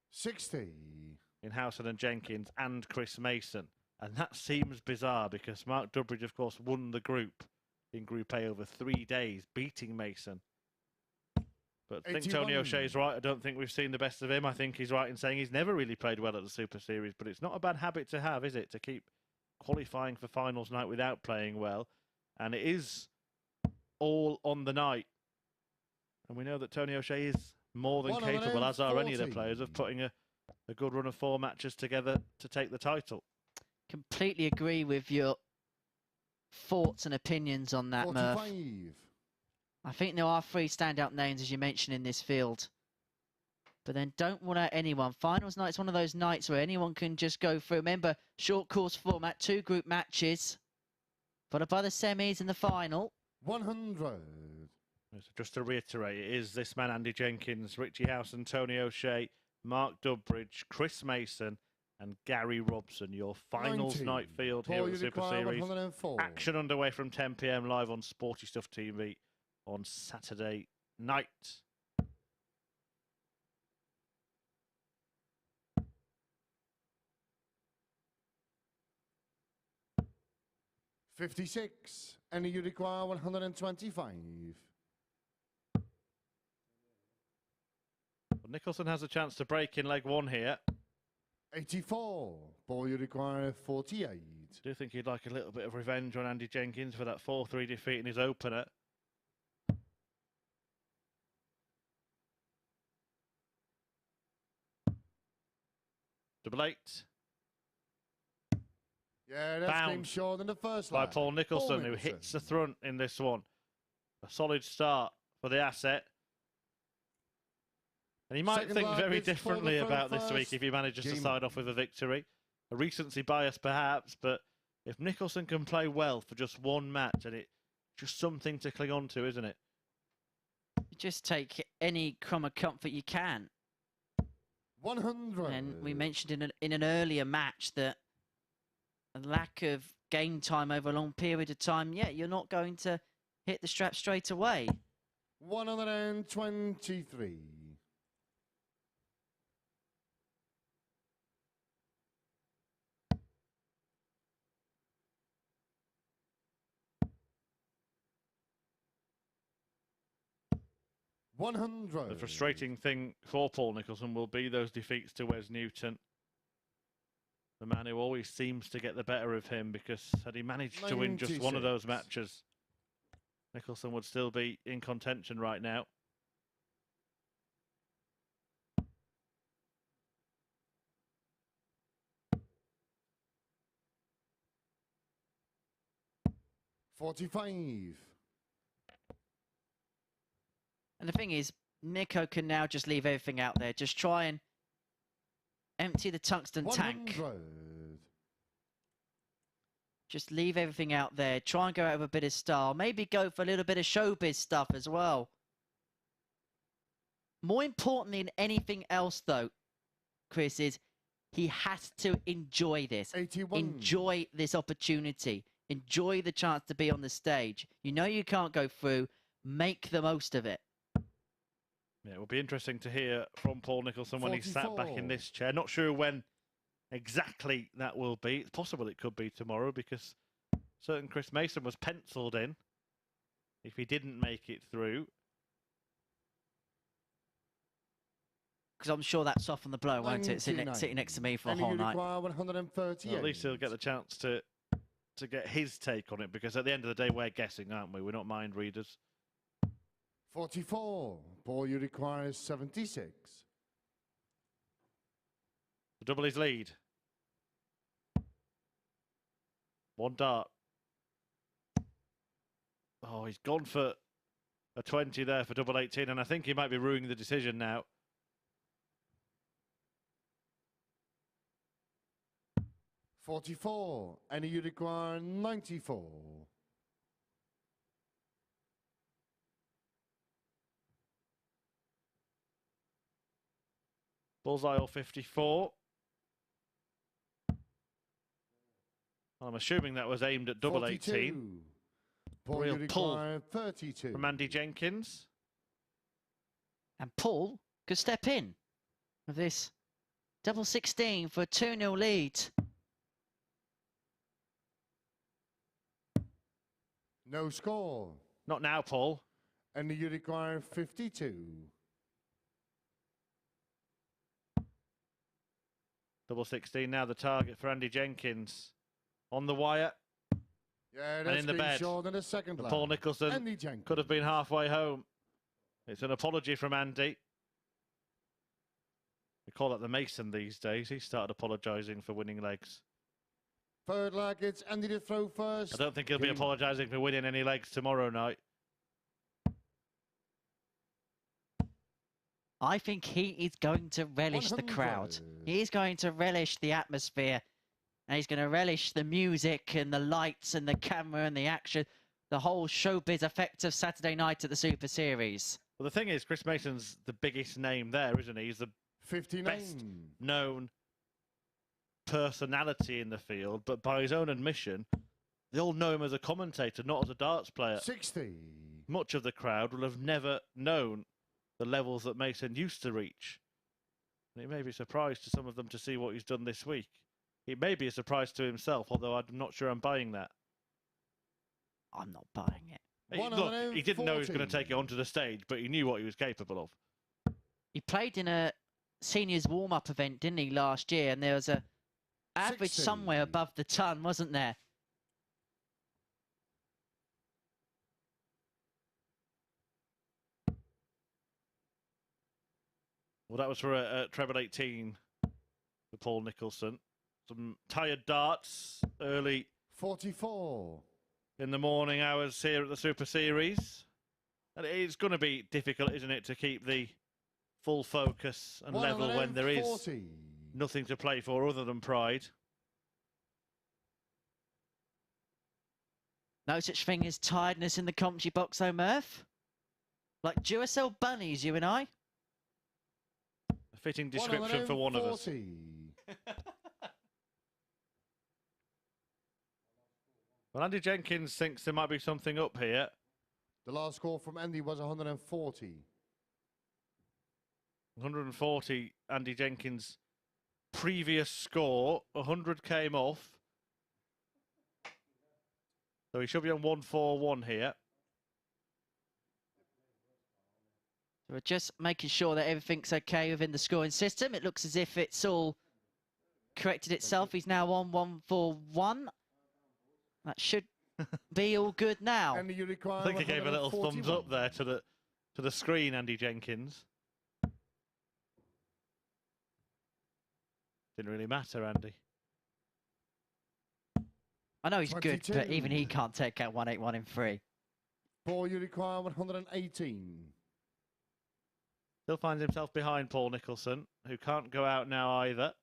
[SPEAKER 6] 60.
[SPEAKER 1] In Howson and Jenkins and Chris Mason. And that seems bizarre because Mark Durbridge, of course, won the group in Group A over 3 days, beating Mason. But I think Tony O'Shea's right. I don't think we've seen the best of him. I think he's right in saying he's never really played well at the Super Series, but it's not a bad habit to have, is it? To keep qualifying for finals night without playing well. And it is all on the night. And we know that Tony O'Shea is more than capable, as are any of the players, of putting a good run of 4 matches together to take the title.
[SPEAKER 5] Completely agree with your thoughts and opinions on that, 45. Murph. I think there are 3 standout names, as you mentioned, in this field. But then don't rule out anyone. Finals night's one of those nights where anyone can just go through. Remember, short course format, 2 group matches, followed by the semis and the final.
[SPEAKER 6] 100.
[SPEAKER 1] So just to reiterate, it is this man, Andy Jenkins, Richie Howson, Tony O'Shea, Mark Dubbridge, Chris Mason, and Gary Robson, your finals
[SPEAKER 6] 90.
[SPEAKER 1] night field here
[SPEAKER 6] Paul,
[SPEAKER 1] at the
[SPEAKER 6] you
[SPEAKER 1] Super
[SPEAKER 6] require
[SPEAKER 1] Series.
[SPEAKER 6] 104.
[SPEAKER 1] Action underway from 10 p.m. live on Sporty Stuff TV on Saturday night.
[SPEAKER 6] $56. Any you require 125.
[SPEAKER 1] Well, Nicholson has a chance to break in leg 1 here.
[SPEAKER 6] 84. Ball you require 48.
[SPEAKER 1] I do think he'd like a little bit of revenge on Andy Jenkins for that 4-3 defeat in his opener. Double 8.
[SPEAKER 6] Yeah, that's been shorter than the first
[SPEAKER 1] by
[SPEAKER 6] line.
[SPEAKER 1] Paul Nicholson, who hits the front in this one. A solid start for the asset. And he might
[SPEAKER 6] Second
[SPEAKER 1] think
[SPEAKER 6] line
[SPEAKER 1] very
[SPEAKER 6] is Paul
[SPEAKER 1] differently
[SPEAKER 6] the
[SPEAKER 1] about this
[SPEAKER 6] first
[SPEAKER 1] week if he manages to
[SPEAKER 6] game.
[SPEAKER 1] side off with a victory. A recency bias perhaps, but if Nicholson can play well for just one match, and it's just something to cling on to, isn't it?
[SPEAKER 5] Just take any crumb of comfort you can.
[SPEAKER 6] 100.
[SPEAKER 5] And we mentioned in an earlier match that a lack of game time over a long period of time, yeah, you're not going to hit the strap straight away.
[SPEAKER 6] 123.
[SPEAKER 1] The frustrating thing for Paul Nicholson will be those defeats to Wes Newton. The man who always seems to get the better of him, because had he managed to win just one of those matches, Nicholson would still be in contention right now.
[SPEAKER 6] $45.
[SPEAKER 5] And the thing is, Nico can now just leave everything out there. Just try and empty the tungsten tank.
[SPEAKER 6] 100.
[SPEAKER 5] Just leave everything out there. Try and go out with a bit of style. Maybe go for a little bit of showbiz stuff as well. More importantly than anything else, though, Chris, is he has to enjoy this.
[SPEAKER 6] 81.
[SPEAKER 5] Enjoy this opportunity. Enjoy the chance to be on the stage. You know you can't go through. Make the most of it.
[SPEAKER 1] Yeah, it will be interesting to hear from Paul Nicholson when he's sat back in
[SPEAKER 6] 44.
[SPEAKER 1] this chair. Not sure when exactly that will be. It's possible it could be tomorrow, because certain Chris Mason was penciled in if he didn't make it through.
[SPEAKER 5] Because I'm sure that softened the blow, won't it? Sitting next to me for a whole night.
[SPEAKER 6] 138.
[SPEAKER 1] Well, at least he'll get the chance to get his take on it, because at the end of the day, we're guessing, aren't we? We're not mind readers.
[SPEAKER 6] 44. Ball you require 76.
[SPEAKER 1] To double his lead. One dart. Oh, he's gone for a 20 there for double 18, and I think he might be ruining the decision now.
[SPEAKER 6] $44. Any you require 94.
[SPEAKER 1] Bullseye or 54. Well, I'm assuming that was aimed at double 18. Real pull
[SPEAKER 6] 32.
[SPEAKER 1] From Andy Jenkins.
[SPEAKER 5] And Paul could step in with this double 16 for a 2-0 lead.
[SPEAKER 6] No score.
[SPEAKER 1] Not now, Paul.
[SPEAKER 6] And you require 52.
[SPEAKER 1] Double 16 now the target for Andy Jenkins. On the wire.
[SPEAKER 6] Yeah,
[SPEAKER 1] and
[SPEAKER 6] that's
[SPEAKER 1] in the
[SPEAKER 6] been
[SPEAKER 1] bed.
[SPEAKER 6] short in the second
[SPEAKER 1] And
[SPEAKER 6] line.
[SPEAKER 1] Paul Nicholson
[SPEAKER 6] Andy Jenkins.
[SPEAKER 1] could have been halfway home. It's an apology from Andy. We call that the Mason these days. He started apologising for winning legs.
[SPEAKER 6] Third leg, it's Andy to throw first.
[SPEAKER 1] I don't think he'll be apologising for winning any legs tomorrow night.
[SPEAKER 5] I think he is going to relish the crowd. He is going to relish the atmosphere. And he's going to relish the music and the lights and the camera and the action. The whole showbiz effect of Saturday night at the Super Series.
[SPEAKER 1] Well, the thing is, Chris Mason's the biggest name there, isn't he? He's the
[SPEAKER 6] 59.
[SPEAKER 1] best known personality in the field, but by his own admission, they all know him as a commentator, not as a darts player.
[SPEAKER 6] 60.
[SPEAKER 1] Much of the crowd will have never known the levels that Mason used to reach. And it may be a surprise to some of them to see what he's done this week. It may be a surprise to himself, although I'm not sure I'm buying that.
[SPEAKER 5] I'm not buying it.
[SPEAKER 1] Look, he didn't know he was going to take it onto the stage, but he knew what he was capable of.
[SPEAKER 5] He played in a seniors warm-up event, didn't he, last year? And there was a average
[SPEAKER 6] 60.
[SPEAKER 5] somewhere above the ton, wasn't there?
[SPEAKER 1] Well, that was for a treble 18 for Paul Nicholson. Some tired darts early
[SPEAKER 6] 44.
[SPEAKER 1] in the morning hours here at the Super Series. And it's going to be difficult, isn't it, to keep the full focus and level when there is
[SPEAKER 6] 40.
[SPEAKER 1] nothing to play for other than pride.
[SPEAKER 5] No such thing as tiredness in the commentary box, though, Murph. Like Duracell bunnies, you and I.
[SPEAKER 1] A fitting description for one of us.
[SPEAKER 6] 40.
[SPEAKER 1] Well, Andy Jenkins thinks there might be something up here.
[SPEAKER 6] The last score from Andy was 140.
[SPEAKER 1] 140, Andy Jenkins' previous score. 100 came off. So he should be on 141 here.
[SPEAKER 5] So we're just making sure that everything's okay within the scoring system. It looks as if it's all corrected itself. He's now on 141. That should be all good now.
[SPEAKER 1] I think he gave a little thumbs up there to the screen, Andy Jenkins. Didn't really matter, Andy.
[SPEAKER 5] I know he's
[SPEAKER 6] 22.
[SPEAKER 5] good, but even he can't take out 181 in 3.
[SPEAKER 6] 4 you require 118.
[SPEAKER 1] Still finds himself behind Paul Nicholson, who can't go out now either.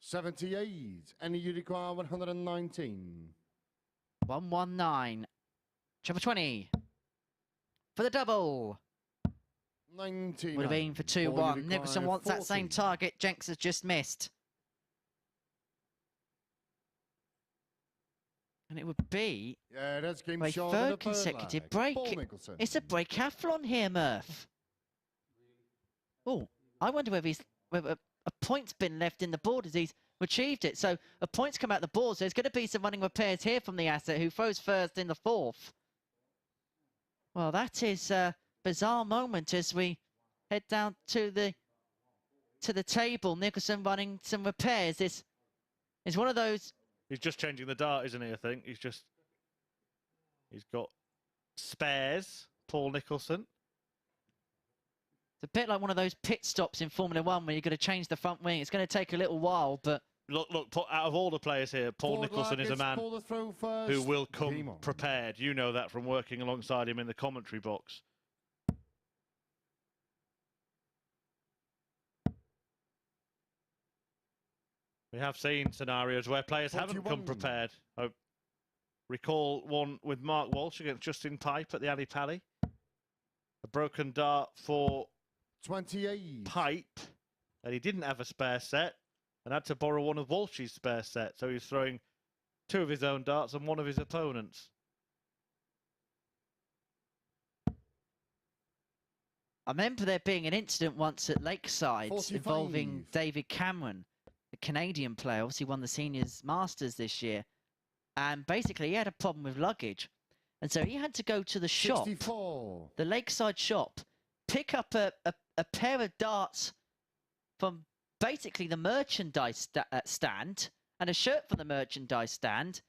[SPEAKER 6] 78. Any you require 119.
[SPEAKER 5] 119. Triple 20. For the double.
[SPEAKER 6] 19.
[SPEAKER 5] Would have been for 2-1. Nicholson wants that same target. Jenks has just missed. And it would be
[SPEAKER 6] that's game
[SPEAKER 5] a
[SPEAKER 6] short
[SPEAKER 5] third consecutive break. It's a breakathlon here, Murph. Oh, I wonder whether a point's been left in the board as he's achieved it. So a point's come out the board. So there's going to be some running repairs here from the asset who throws first in the 4th. Well, that is a bizarre moment as we head down to the table. Nicholson running some repairs. This is one of those.
[SPEAKER 1] He's just changing the dart, isn't he? I think he's got spares. Paul Nicholson.
[SPEAKER 5] It's a bit like one of those pit stops in Formula 1 where you've got to change the front wing. It's going to take a little while, but...
[SPEAKER 1] Look, out of all the players here, Paul Nicholson is a man who will come prepared. You know that from working alongside him in the commentary box. We have seen scenarios where players haven't come prepared. I recall one with Mark Walsh against Justin Pipe at the Ali Pally. A broken dart for
[SPEAKER 6] 28.
[SPEAKER 1] Pipe, and he didn't have a spare set and had to borrow one of Walsh's spare sets. So he's throwing 2 of his own darts and 1 of his opponent's.
[SPEAKER 5] I remember there being an incident once at Lakeside
[SPEAKER 6] 45.
[SPEAKER 5] involving David Cameron, a Canadian player, obviously won the Seniors Masters this year. And basically he had a problem with luggage. And so he had to go to the shop,
[SPEAKER 6] 64.
[SPEAKER 5] the Lakeside shop, pick up a pair of darts from basically the merchandise stand and a shirt from the merchandise stand,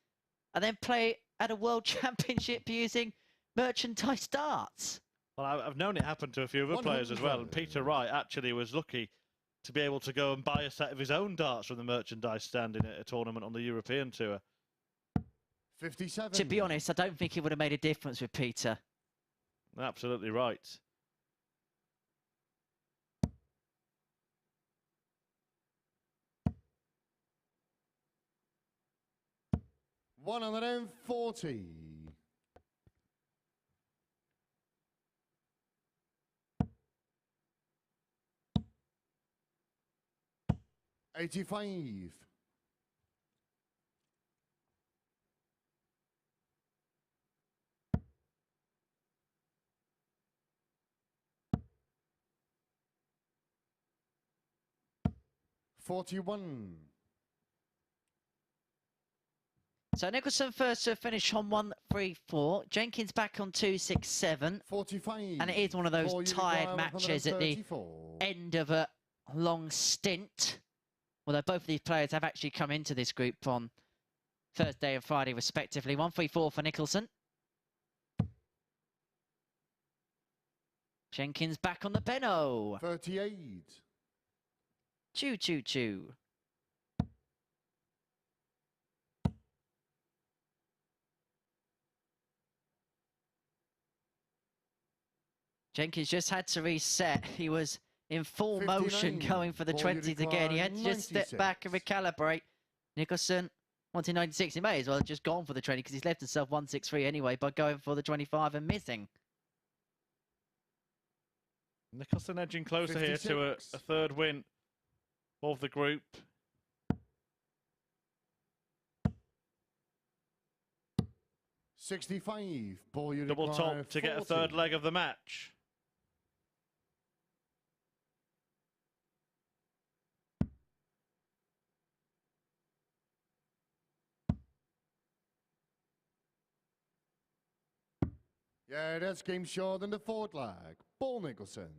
[SPEAKER 5] and then play at a World Championship using merchandise darts.
[SPEAKER 1] Well, I've known it happen to a few other players as well, and Peter Wright actually was lucky to be able to go and buy a set of his own darts from the merchandise stand in a tournament on the European Tour.
[SPEAKER 6] 57.
[SPEAKER 5] To be honest, I don't think it would have made a difference with Peter.
[SPEAKER 1] Absolutely right.
[SPEAKER 6] $140. 85. 41.
[SPEAKER 5] So Nicholson first to finish on 134. Jenkins back on 267.
[SPEAKER 6] 45.
[SPEAKER 5] And it is one of those tired matches at the end of a long stint. Although both of these players have actually come into this group on Thursday and Friday respectively. 134 for Nicholson. Jenkins back on the Benno.
[SPEAKER 6] 38.
[SPEAKER 5] Choo, choo, choo. Jenkins just had to reset. He was in full motion going for the 20s again. He had to just step back and recalibrate. Nicholson wanted 96. He may as well have just gone for the 20 because he's left himself 163 anyway by going for the 25 and missing.
[SPEAKER 1] Nicholson edging closer
[SPEAKER 6] 56.
[SPEAKER 1] here to a third win of the group.
[SPEAKER 6] $65.
[SPEAKER 1] Double top to get a third leg of the match.
[SPEAKER 6] Yeah, that's game short in the fourth leg. Paul Nicholson.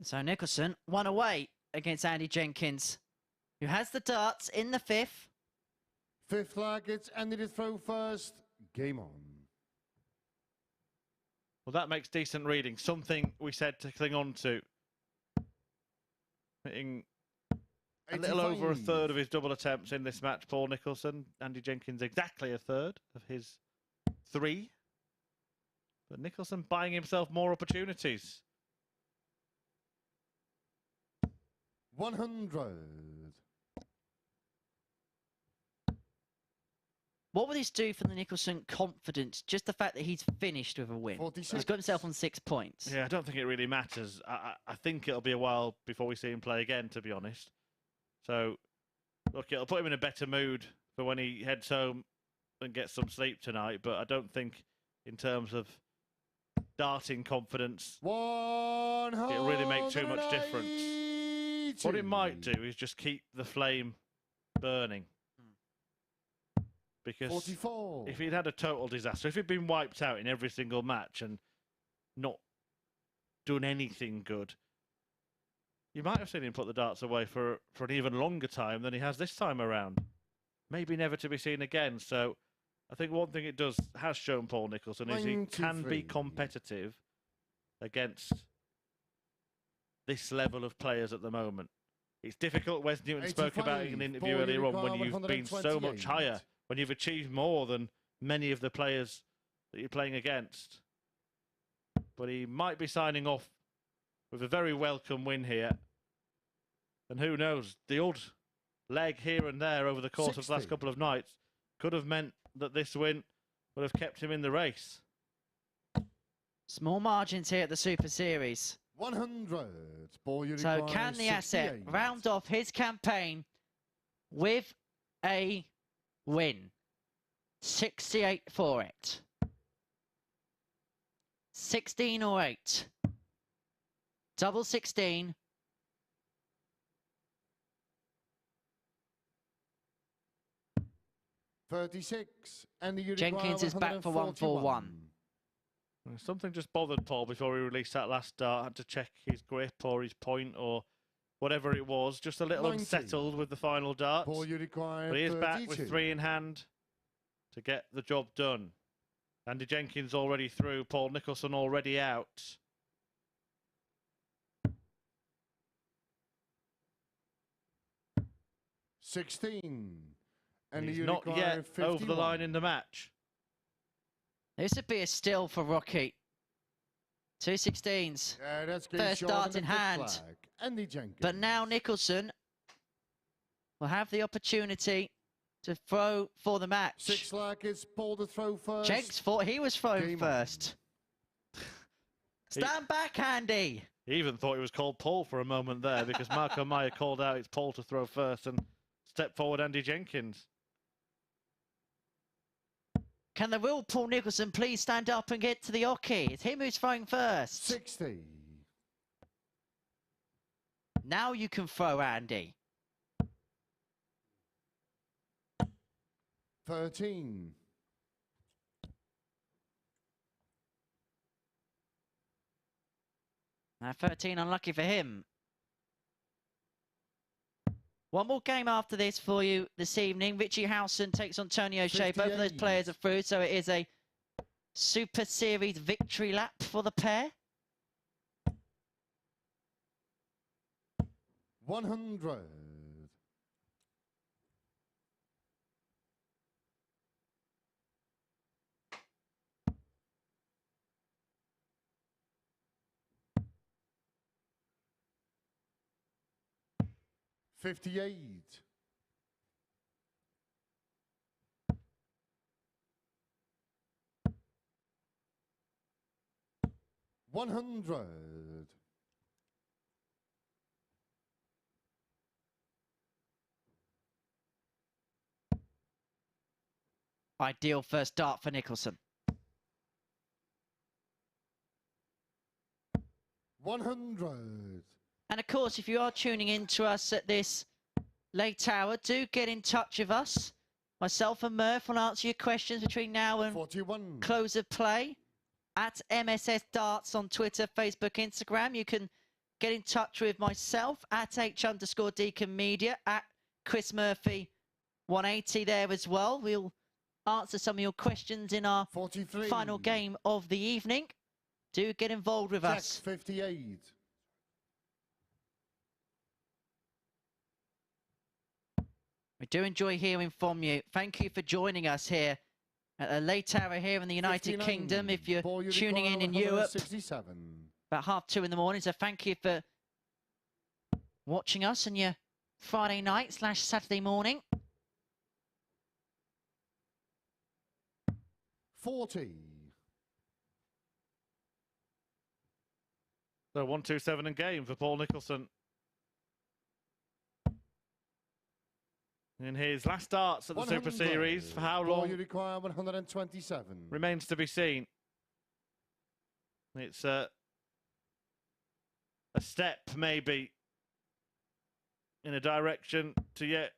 [SPEAKER 5] So Nicholson one away against Andy Jenkins, who has the darts in the fifth.
[SPEAKER 6] Fifth leg, it's Andy to throw first. Game on.
[SPEAKER 1] Well, that makes decent reading. Something we said to cling on to. Hitting a little over a third of his double attempts in this match, Paul Nicholson. Andy Jenkins exactly a third of his 3. But Nicholson buying himself more opportunities.
[SPEAKER 6] 100.
[SPEAKER 5] What will this do for the Nicholson confidence? Just the fact that he's finished with a win.
[SPEAKER 6] 46.
[SPEAKER 5] He's got himself on 6 points.
[SPEAKER 1] Yeah, I don't think it really matters. I think it'll be a while before we see him play again, to be honest. So, look, it'll put him in a better mood for when he heads home and gets some sleep tonight. But I don't think, in terms of darting confidence, it'll really make too much difference. What it might do is just keep the flame burning. Because
[SPEAKER 6] 44.
[SPEAKER 1] if he'd had a total disaster, if he'd been wiped out in every single match and not done anything good, you might have seen him put the darts away for an even longer time than he has this time around. Maybe never to be seen again. So I think one thing it has shown Paul Nicholson is he can be competitive against this level of players at the moment. It's difficult. Wes Newton spoke about it in an interview earlier on when you've been so much higher, when you've achieved more than many of the players that you're playing against. But he might be signing off with a very welcome win here. And who knows, the odd leg here and there over the course of the last couple of nights could have meant that this win would have kept him in the race.
[SPEAKER 5] Small margins here at the Super Series.
[SPEAKER 6] 100.
[SPEAKER 5] So can the asset round off his campaign with a win? 68 for it. 16 or 8. Double 16.
[SPEAKER 6] $36. And
[SPEAKER 5] Jenkins is back for 141.
[SPEAKER 1] Something just bothered Paul before he released that last dart. Had to check his grip or his point or whatever it was. Just a little
[SPEAKER 6] 90.
[SPEAKER 1] unsettled with the final darts. But he is back with 3 in hand to get the job done. Andy Jenkins already through. Paul Nicholson already out.
[SPEAKER 6] $16.
[SPEAKER 1] And he's not yet 51. Over the line in the match.
[SPEAKER 5] This would be a still for Rocky. Two 16s.
[SPEAKER 6] Yeah, that's good.
[SPEAKER 5] First
[SPEAKER 6] Short
[SPEAKER 5] dart
[SPEAKER 6] and
[SPEAKER 5] in
[SPEAKER 6] a good
[SPEAKER 5] hand.
[SPEAKER 6] flag. Andy Jenkins.
[SPEAKER 5] But now Nicholson will have the opportunity to throw for the match.
[SPEAKER 6] 6 flag is Paul to throw first.
[SPEAKER 5] Jenks thought he was throwing
[SPEAKER 6] Game
[SPEAKER 5] first. Stand back, Andy.
[SPEAKER 1] He even thought it was called Paul for a moment there because Marco Meyer called out it's Paul to throw first and step forward Andy Jenkins.
[SPEAKER 5] Can the real Paul Nicholson please stand up and get to the hockey? It's him who's throwing first.
[SPEAKER 6] 60.
[SPEAKER 5] Now you can throw, Andy.
[SPEAKER 6] 13.
[SPEAKER 5] Now 13, unlucky for him. One more game after this for you this evening. Richie Howson takes on Tony O'Shea. Both of those players are through, so it is a Super Series victory lap for the pair.
[SPEAKER 6] 100. $58. 100.
[SPEAKER 5] Ideal first dart for Nicholson.
[SPEAKER 6] 100.
[SPEAKER 5] And of course, if you are tuning in to us at this late hour, do get in touch with us. Myself and Murph will answer your questions between now and
[SPEAKER 6] 41.
[SPEAKER 5] close of play. At MSS Darts on Twitter, Facebook, Instagram. You can get in touch with myself at H_Deacon Media, at Chris Murphy 180 there as well. We'll answer some of your questions in our
[SPEAKER 6] 43.
[SPEAKER 5] final game of the evening. Do get involved with
[SPEAKER 6] Jack
[SPEAKER 5] us.
[SPEAKER 6] 58.
[SPEAKER 5] We do enjoy hearing from you. Thank you for joining us here at a late hour here in the United
[SPEAKER 6] 59.
[SPEAKER 5] Kingdom. If you're
[SPEAKER 6] Ball
[SPEAKER 5] tuning in Europe,
[SPEAKER 6] 167.
[SPEAKER 5] about 2:30 in the morning. So thank you for watching us on your Friday night / Saturday morning.
[SPEAKER 6] 40.
[SPEAKER 1] So 1-2-7 and game for Paul Nicholson. In his last darts at the Super Series, for how
[SPEAKER 6] Ball
[SPEAKER 1] long
[SPEAKER 6] you require 127.
[SPEAKER 1] remains to be seen. It's a step, maybe, in a direction to yet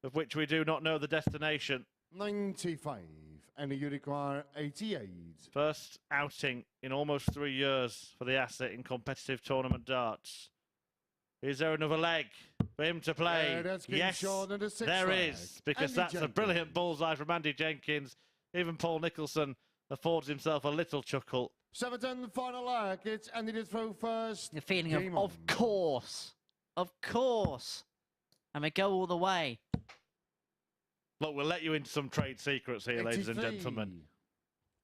[SPEAKER 1] of which we do not know the destination.
[SPEAKER 6] 95. And you require 88.
[SPEAKER 1] First outing in almost 3 years for the asset in competitive tournament darts. Is there another leg for him to play? Yes, there is, because
[SPEAKER 6] Andy
[SPEAKER 1] that's a
[SPEAKER 6] Jenkins.
[SPEAKER 1] brilliant bullseye from Andy Jenkins. Even Paul Nicholson affords himself a little chuckle.
[SPEAKER 6] 7-10 final leg. It's Andy to throw first.
[SPEAKER 5] The feeling
[SPEAKER 6] Game
[SPEAKER 5] of
[SPEAKER 6] on.
[SPEAKER 5] course. Of course. And we go all the way.
[SPEAKER 1] Look, we'll let you into some trade secrets here, ladies and
[SPEAKER 6] 83.
[SPEAKER 1] gentlemen.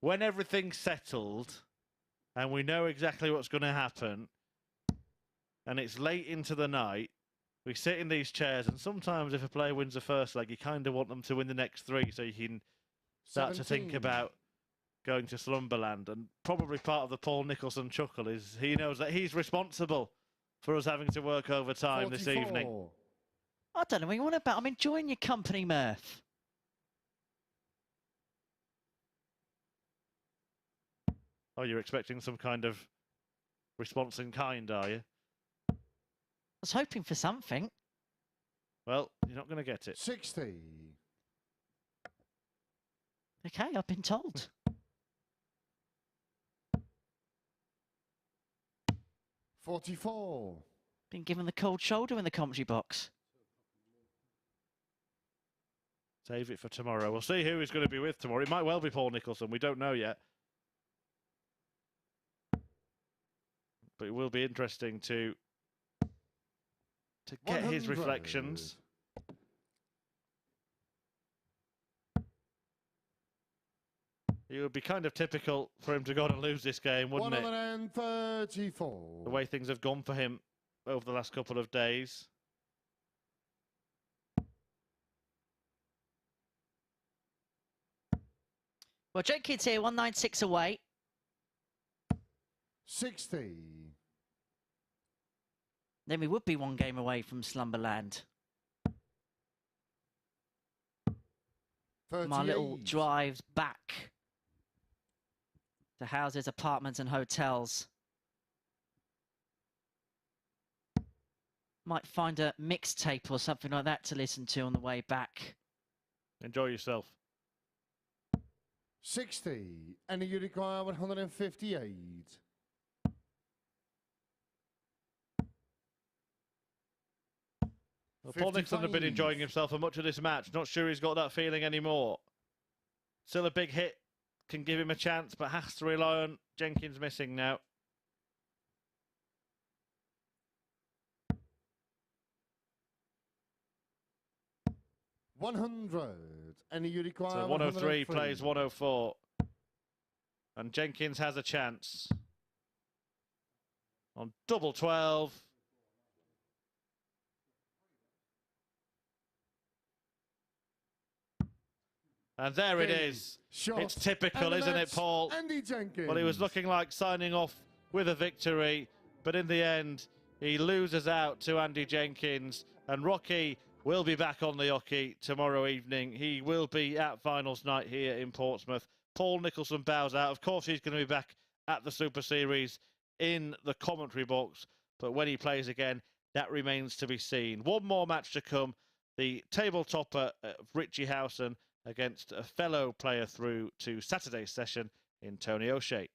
[SPEAKER 1] When everything's settled and we know exactly what's going to happen, and it's late into the night, we sit in these chairs, and sometimes if a player wins the first leg, you kind of want them to win the next 3 so you can start to think
[SPEAKER 6] 17.
[SPEAKER 1] about going to Slumberland. And probably part of the Paul Nicholson chuckle is he knows that he's responsible for us having to work overtime this
[SPEAKER 6] 44.
[SPEAKER 1] evening.
[SPEAKER 5] I don't know what you want about. I'm enjoying your company, Murph.
[SPEAKER 1] Oh, you're expecting some kind of response in kind, are you?
[SPEAKER 5] I was hoping for something.
[SPEAKER 1] Well, you're not going to get it.
[SPEAKER 6] 60.
[SPEAKER 5] Okay, I've been told.
[SPEAKER 6] 44.
[SPEAKER 5] Been given the cold shoulder in the commentary box.
[SPEAKER 1] Save it for tomorrow. We'll see who he's going to be with tomorrow. It might well be Paul Nicholson. We don't know yet. But it will be interesting to get his
[SPEAKER 6] 100.
[SPEAKER 1] reflections. It would be kind of typical for him to go on and lose this game, wouldn't it?
[SPEAKER 6] 134.
[SPEAKER 1] The way things have gone for him over the last couple of days.
[SPEAKER 5] Well, Jenkins here, 196 away.
[SPEAKER 6] 60.
[SPEAKER 5] Then we would be one game away from Slumberland.
[SPEAKER 6] 38.
[SPEAKER 5] My little drives back to houses, apartments and hotels. Might find a mixtape or something like that to listen to on the way back.
[SPEAKER 1] Enjoy yourself.
[SPEAKER 6] 60. And you require 158.
[SPEAKER 1] Well, Paul Nicholson have been enjoying himself for much of this match. Not sure he's got that feeling anymore. Still a big hit. Can give him a chance, but has to rely on Jenkins missing now.
[SPEAKER 6] $100. And you require
[SPEAKER 1] So 103 plays 104. And Jenkins has a chance. On double 12. And there it is. It's typical, isn't it, Paul?
[SPEAKER 6] Andy Jenkins.
[SPEAKER 1] Well, he was looking like signing off with a victory, but in the end, he loses out to Andy Jenkins. And Rocky will be back on the hockey tomorrow evening. He will be at finals night here in Portsmouth. Paul Nicholson bows out. Of course, he's going to be back at the Super Series in the commentary box. But when he plays again, that remains to be seen. One more match to come. The table topper, Richie Howson, against a fellow player through to Saturday's session in Tony O'Shea.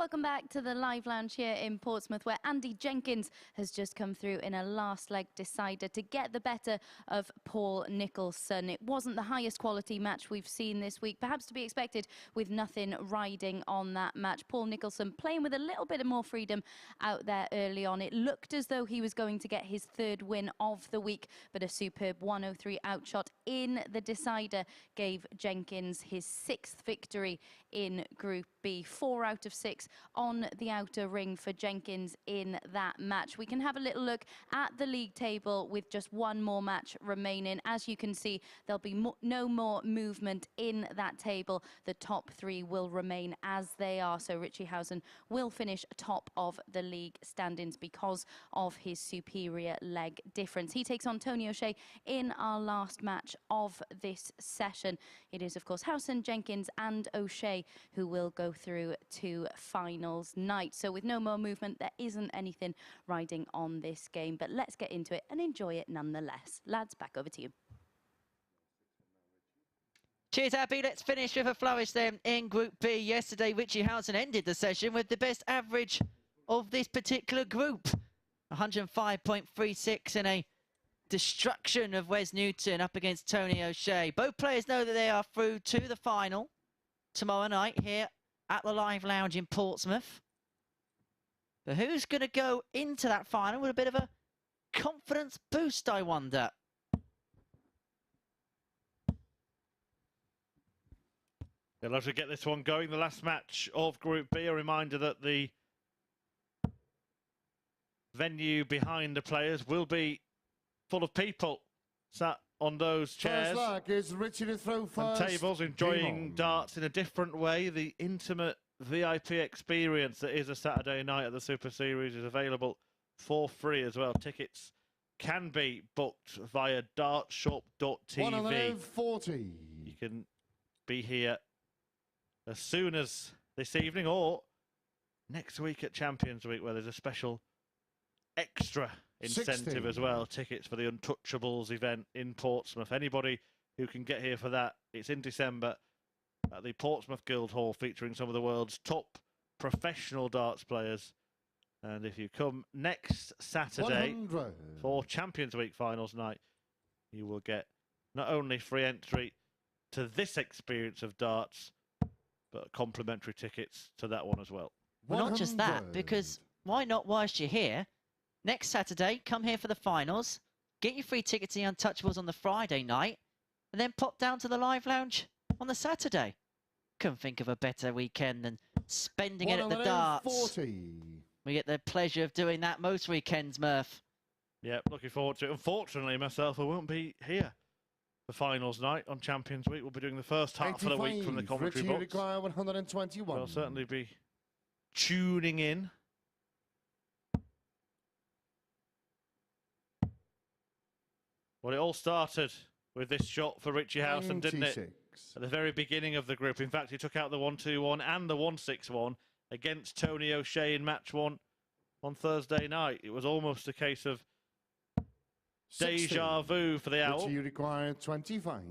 [SPEAKER 2] Welcome back to the live lounge here in Portsmouth, where Andy Jenkins has just come through in a last leg decider to get the better of Paul Nicholson. It wasn't the highest quality match we've seen this week, perhaps to be expected with nothing riding on that match. Paul Nicholson playing with a little bit of more freedom out there early on. It looked as though he was going to get his third win of the week, but a superb 103 outshot in the decider gave Jenkins his 6th victory in Group B. 4 out of 6 on the outer ring for Jenkins in that match. We can have a little look at the league table with just one more match remaining. As you can see, there'll be no more movement in that table. The top 3 will remain as they are. So Richie Howson will finish top of the league standings because of his superior leg difference. He takes on Tony O'Shea in our last match of this session. It is, of course, Howson, Jenkins and O'Shea who will go through to finals night. So with no more movement, there isn't anything riding on this game. But let's get into it and enjoy it nonetheless. Lads, back over to you.
[SPEAKER 5] Cheers, Abby. Let's finish with a flourish then in Group B. Yesterday, Richie Howson ended the session with the best average of this particular group. 105.36 in a destruction of Wes Newton up against Tony O'Shea. Both players know that they are through to the final tomorrow night here at the Live Lounge in Portsmouth. But who's going to go into that final with a bit of a confidence boost, I wonder?
[SPEAKER 1] They'll have to get this one going. The last match of Group B. A reminder that the venue behind the players will be full of people sat on those chairs
[SPEAKER 6] is Richie to throw
[SPEAKER 1] and
[SPEAKER 6] first.
[SPEAKER 1] tables, enjoying darts in a different way. The intimate VIP experience that is a Saturday night at the Super Series is available for free as well. Tickets can be booked via dartshop.tv.
[SPEAKER 6] 140.
[SPEAKER 1] You can be here as soon as this evening or next week at Champions Week, where there's a special extra incentive
[SPEAKER 6] 60.
[SPEAKER 1] as well. Tickets for the Untouchables event in Portsmouth. Anybody who can get here for that, it's in December at the Portsmouth Guildhall, featuring some of the world's top professional darts players. And if you come next Saturday
[SPEAKER 6] 100.
[SPEAKER 1] for Champions Week finals night, you will get not only free entry to this experience of darts, but complimentary tickets to that one as well.
[SPEAKER 5] Well, not just that, because why not, whilst you're here, next Saturday, come here for the finals, get your free ticket to the Untouchables on the Friday night, and then pop down to the Live Lounge on the Saturday. Couldn't think of a better weekend than spending it at the darts. We get the pleasure of doing that most weekends, Murph.
[SPEAKER 1] Yeah, looking forward to it. Unfortunately, myself, I won't be here for finals night on Champions Week. We'll be doing the first half of the week from the commentary box.
[SPEAKER 6] Require 121.
[SPEAKER 1] I'll certainly be tuning in. Well, it all started with this shot for Richie Howson, didn't it? At the very beginning of the group. In fact, he took out the 1-2-1 and the 1-6-1 against Tony O'Shea in match 1 on Thursday night. It was almost a case of deja vu for the Owl.
[SPEAKER 6] You require 25.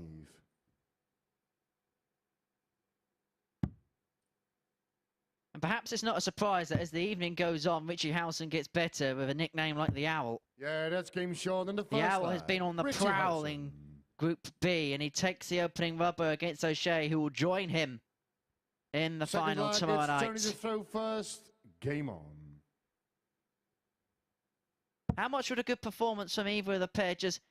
[SPEAKER 5] And perhaps it's not a surprise that as the evening goes on, Richie Howson gets better with a nickname like the Owl.
[SPEAKER 6] Yeah, that's game short in the first
[SPEAKER 5] The Owl
[SPEAKER 6] leg.
[SPEAKER 5] has been on the
[SPEAKER 6] Richie
[SPEAKER 5] prowl
[SPEAKER 6] Howson.
[SPEAKER 5] in Group B, and he takes the opening rubber against O'Shea, who will join him in the
[SPEAKER 6] Second
[SPEAKER 5] final
[SPEAKER 6] leg,
[SPEAKER 5] tomorrow
[SPEAKER 6] it's
[SPEAKER 5] night.
[SPEAKER 6] Tony to throw first. Game on.
[SPEAKER 5] How much would a good performance from either of the pair just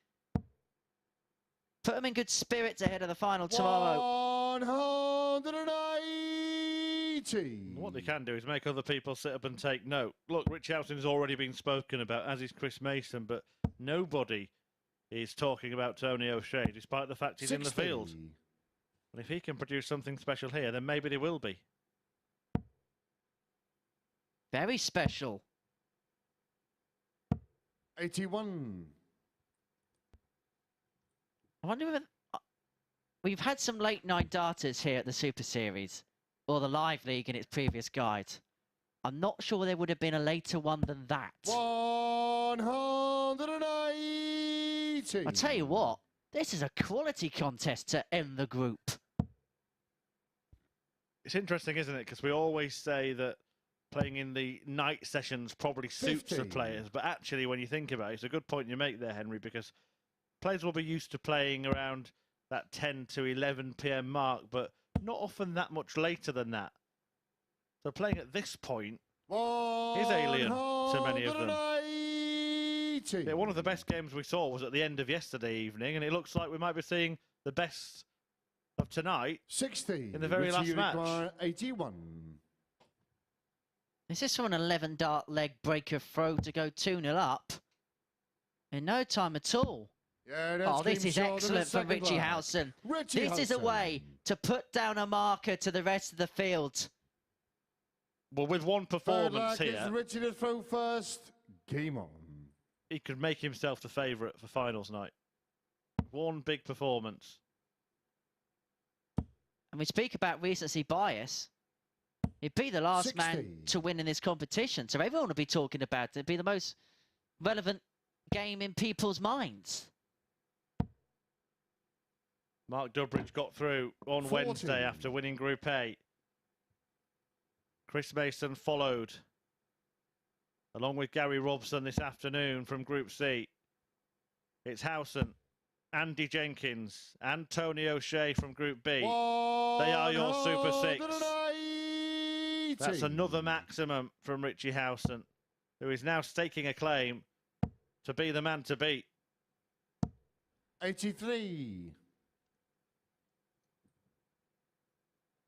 [SPEAKER 5] put them in good spirits ahead of the final tomorrow?
[SPEAKER 6] 180.
[SPEAKER 1] What they can do is make other people sit up and take note. Look, Richie Howson has already been spoken about, as is Chris Mason, but nobody is talking about Tony O'Shea, despite the fact he's
[SPEAKER 6] 60.
[SPEAKER 1] in the field. And if he can produce something special here, then maybe there will be.
[SPEAKER 5] Very special.
[SPEAKER 6] 81.
[SPEAKER 5] I wonder if we've had some late night darters here at the Super Series, or the Live League in its previous guide. I'm not sure there would have been a later one than that.
[SPEAKER 6] 180.
[SPEAKER 5] I tell you what, this is a quality contest to end the group.
[SPEAKER 1] It's interesting, isn't it? Because we always say that playing in the night sessions probably suits the players. But actually, when you think about it, it's a good point you make there, Henry, because players will be used to playing around that 10 to 11 p.m. mark, but not often that much later than that. So playing at this point is alien to many of them. Yeah, one of the best games we saw was at the end of yesterday evening, and it looks like we might be seeing the best of tonight
[SPEAKER 6] 60
[SPEAKER 1] in the very last match.
[SPEAKER 6] 81.
[SPEAKER 5] This is from an 11 dart leg breaker throw to go 2-0 up in no time at all.
[SPEAKER 6] Yeah,
[SPEAKER 5] oh, this is excellent from Richie Howson. This is a way to put down a marker to the rest of the field.
[SPEAKER 1] Well, with one performance here,
[SPEAKER 6] Richie to throw first. Game on.
[SPEAKER 1] He could make himself the favourite for finals night. One big performance.
[SPEAKER 5] And we speak about recency bias. He'd be the last
[SPEAKER 6] 60.
[SPEAKER 5] man to win in this competition, so everyone would be talking about it. It'd be the most relevant game in people's minds.
[SPEAKER 1] Mark Durbridge got through on
[SPEAKER 6] 40.
[SPEAKER 1] Wednesday after winning Group A. Chris Mason followed, along with Gary Robson this afternoon from Group C. It's Howson, Andy Jenkins, and Tony O'Shea from Group B. They are your Super Six. That's another maximum from Richie Howson, who is now staking a claim to be the man to beat.
[SPEAKER 6] 83.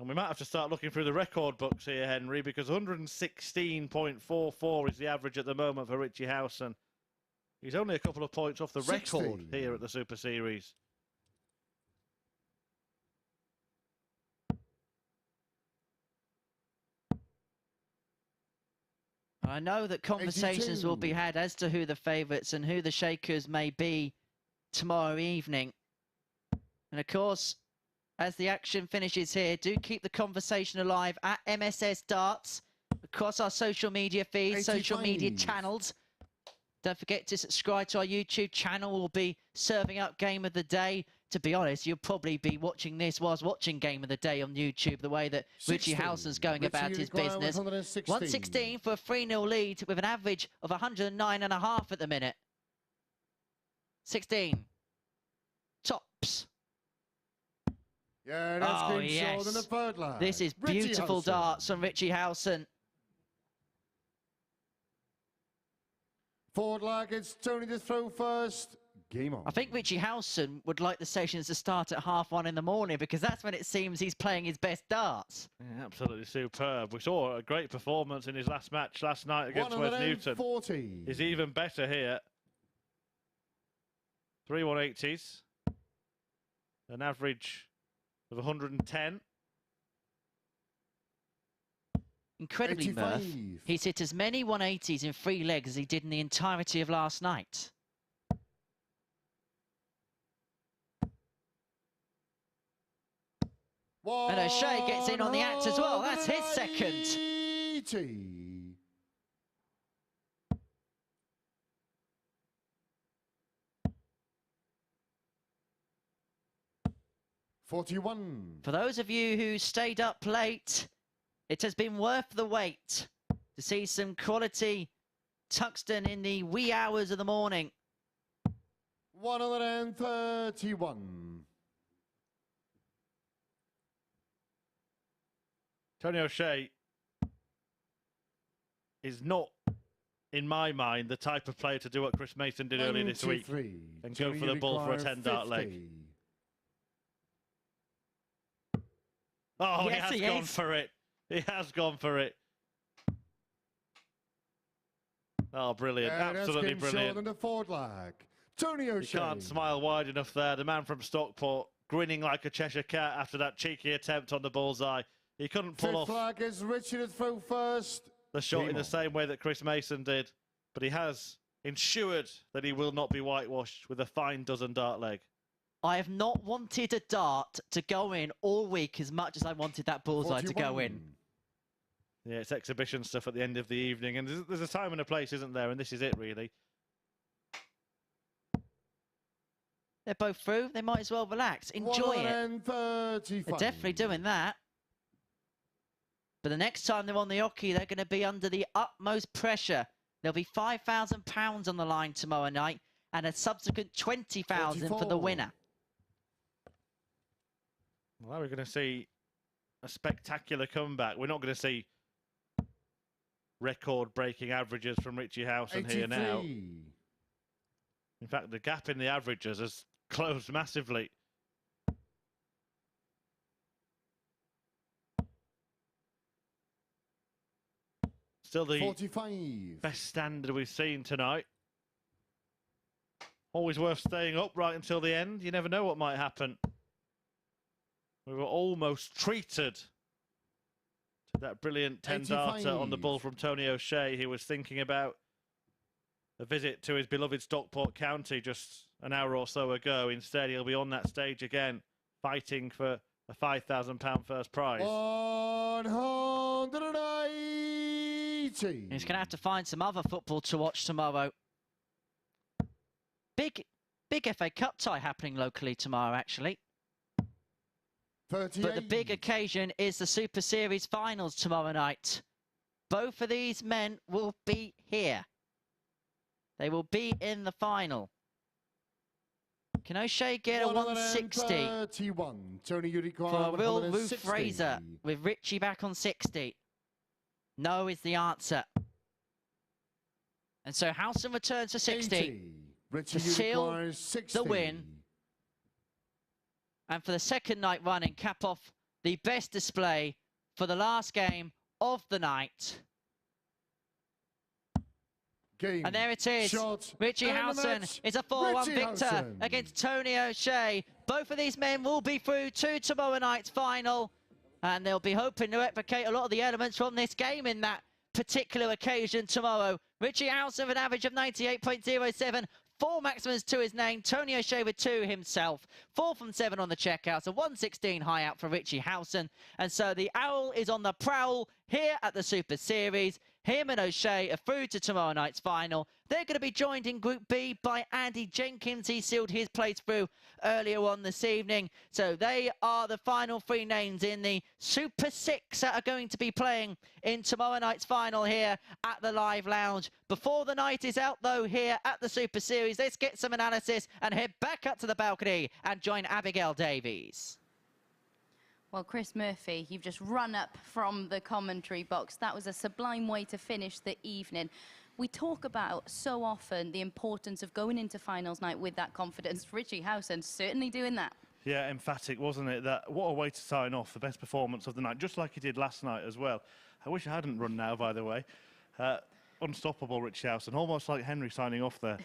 [SPEAKER 1] And we might have to start looking through the record books here, Henry, because 116.44 is the average at the moment for Richie Howson. He's only a couple of points off the
[SPEAKER 6] 60.
[SPEAKER 1] record here at the Super Series.
[SPEAKER 5] I know that conversations
[SPEAKER 6] 82.
[SPEAKER 5] will be had as to who the favourites and who the shakers may be tomorrow evening. And of course, as the action finishes here, do keep the conversation alive at MSS Darts, across our social media feeds, social media channels. Don't forget to subscribe to our YouTube channel. We'll be serving up Game of the Day. To be honest, you'll probably be watching this whilst watching Game of the Day on YouTube, the way that
[SPEAKER 6] 60.
[SPEAKER 5] Richie Howson's going about his business. 116 for a 3-0 lead with an average of 109.5 at the minute. 16. Tops.
[SPEAKER 6] Yeah, that's
[SPEAKER 5] Oh,
[SPEAKER 6] been
[SPEAKER 5] yes.
[SPEAKER 6] sold in the third line.
[SPEAKER 5] This is
[SPEAKER 6] Richie
[SPEAKER 5] beautiful
[SPEAKER 6] Howson.
[SPEAKER 5] darts from Richie Howson.
[SPEAKER 6] Forward leg, it's Tony to throw first. Game on.
[SPEAKER 5] I think Richie Howson would like the sessions to start at 1:30 in the morning, because that's when it seems he's playing his best darts.
[SPEAKER 1] Yeah, absolutely superb. We saw a great performance in his last match last night against Wes Newton.
[SPEAKER 6] 40.
[SPEAKER 1] He's even better here. 3 180s. An average of 110.
[SPEAKER 5] Incredibly,
[SPEAKER 6] 85.
[SPEAKER 5] Murph, he's hit as many 180s in 3 legs as he did in the entirety of last night. And O'Shea gets in on the act as well. That's his second.
[SPEAKER 6] 80. $41.
[SPEAKER 5] For those of you who stayed up late, it has been worth the wait to see some quality Tuxton in the wee hours of the morning.
[SPEAKER 6] 131.
[SPEAKER 1] Tony O'Shea is not, in my mind, the type of player to do what Chris Mason did earlier this week and go for the ball for a 10-dart leg. Oh,
[SPEAKER 5] Yes,
[SPEAKER 1] he has gone for it. He has gone for it. Oh, brilliant. Absolutely brilliant.
[SPEAKER 6] In the forward leg. Tony O'Shea.
[SPEAKER 1] You can't smile wide enough there. The man from Stockport grinning like a Cheshire cat after that cheeky attempt on the bullseye. He couldn't pull off
[SPEAKER 6] flag is Richie to throw first.
[SPEAKER 1] the shot in the same way that Chris Mason did, but he has ensured that he will not be whitewashed with a fine dozen dart leg.
[SPEAKER 5] I have not wanted a dart to go in all week as much as I wanted that bullseye to go in.
[SPEAKER 1] Yeah, it's exhibition stuff at the end of the evening, and there's a time and a place, isn't there? And this is it, really.
[SPEAKER 5] They're both through. They might as well relax. Enjoy it. They're definitely doing that. But the next time they're on the hockey, they're going to be under the utmost pressure. There'll be £5,000 on the line tomorrow night and a subsequent $20,000 for the winner.
[SPEAKER 1] Well, we're going to see a spectacular comeback. We're not going to see record-breaking averages from Richie Howson here now. In fact, the gap in the averages has closed massively. Still the
[SPEAKER 6] 45.
[SPEAKER 1] best standard we've seen tonight. Always worth staying up right until the end. You never know what might happen. We were almost treated to that brilliant 10 darter on the ball from Tony O'Shea. He was thinking about a visit to his beloved Stockport County just an hour or so ago. Instead, he'll be on that stage again, fighting for a £5,000 first prize.
[SPEAKER 6] 180.
[SPEAKER 5] He's going to have to find some other football to watch tomorrow. Big FA Cup tie happening locally tomorrow, actually.
[SPEAKER 6] 38.
[SPEAKER 5] But the big occasion is the Super Series finals tomorrow night. Both of these men will be here. They will be in the final. Can O'Shea get a 160 for Will Ruth Fraser with Richie back on 60? No is the answer. And so Howson returns to 60 to seal the win. And for the second night running, cap off the best display for the last game of the night. And there it is. Richie Howson is a 4-1 victor against Tony O'Shea. Both of these men will be through to tomorrow night's final. And they'll be hoping to replicate a lot of the elements from this game in that particular occasion tomorrow. Richie Howson with an average of 98.07. 4 maximums to his name. Tony O'Shea with 2 himself. 4 from 7 on the checkouts. A 116 high out for Richie Howson. And so the Owl is on the prowl here at the Super Series. Him and O'Shea are through to tomorrow night's final. They're going to be joined in Group B by Andy Jenkins. He sealed his place through earlier on this evening. So they are the final 3 names in the Super 6 that are going to be playing in tomorrow night's final here at the Live Lounge. Before the night is out, though, here at the Super Series, let's get some analysis and head back up to the balcony and join Abigail Davies.
[SPEAKER 2] Well, Chris Murphy, you've just run up from the commentary box. That was a sublime way to finish the evening. We talk about so often the importance of going into finals night with that confidence. Richie Howson certainly doing that.
[SPEAKER 1] Yeah, emphatic, wasn't it? That what a way to sign off the best performance of the night, just like he did last night as well. I wish I hadn't run now, by the way. Unstoppable, Richie Howson, almost like Henry signing off there.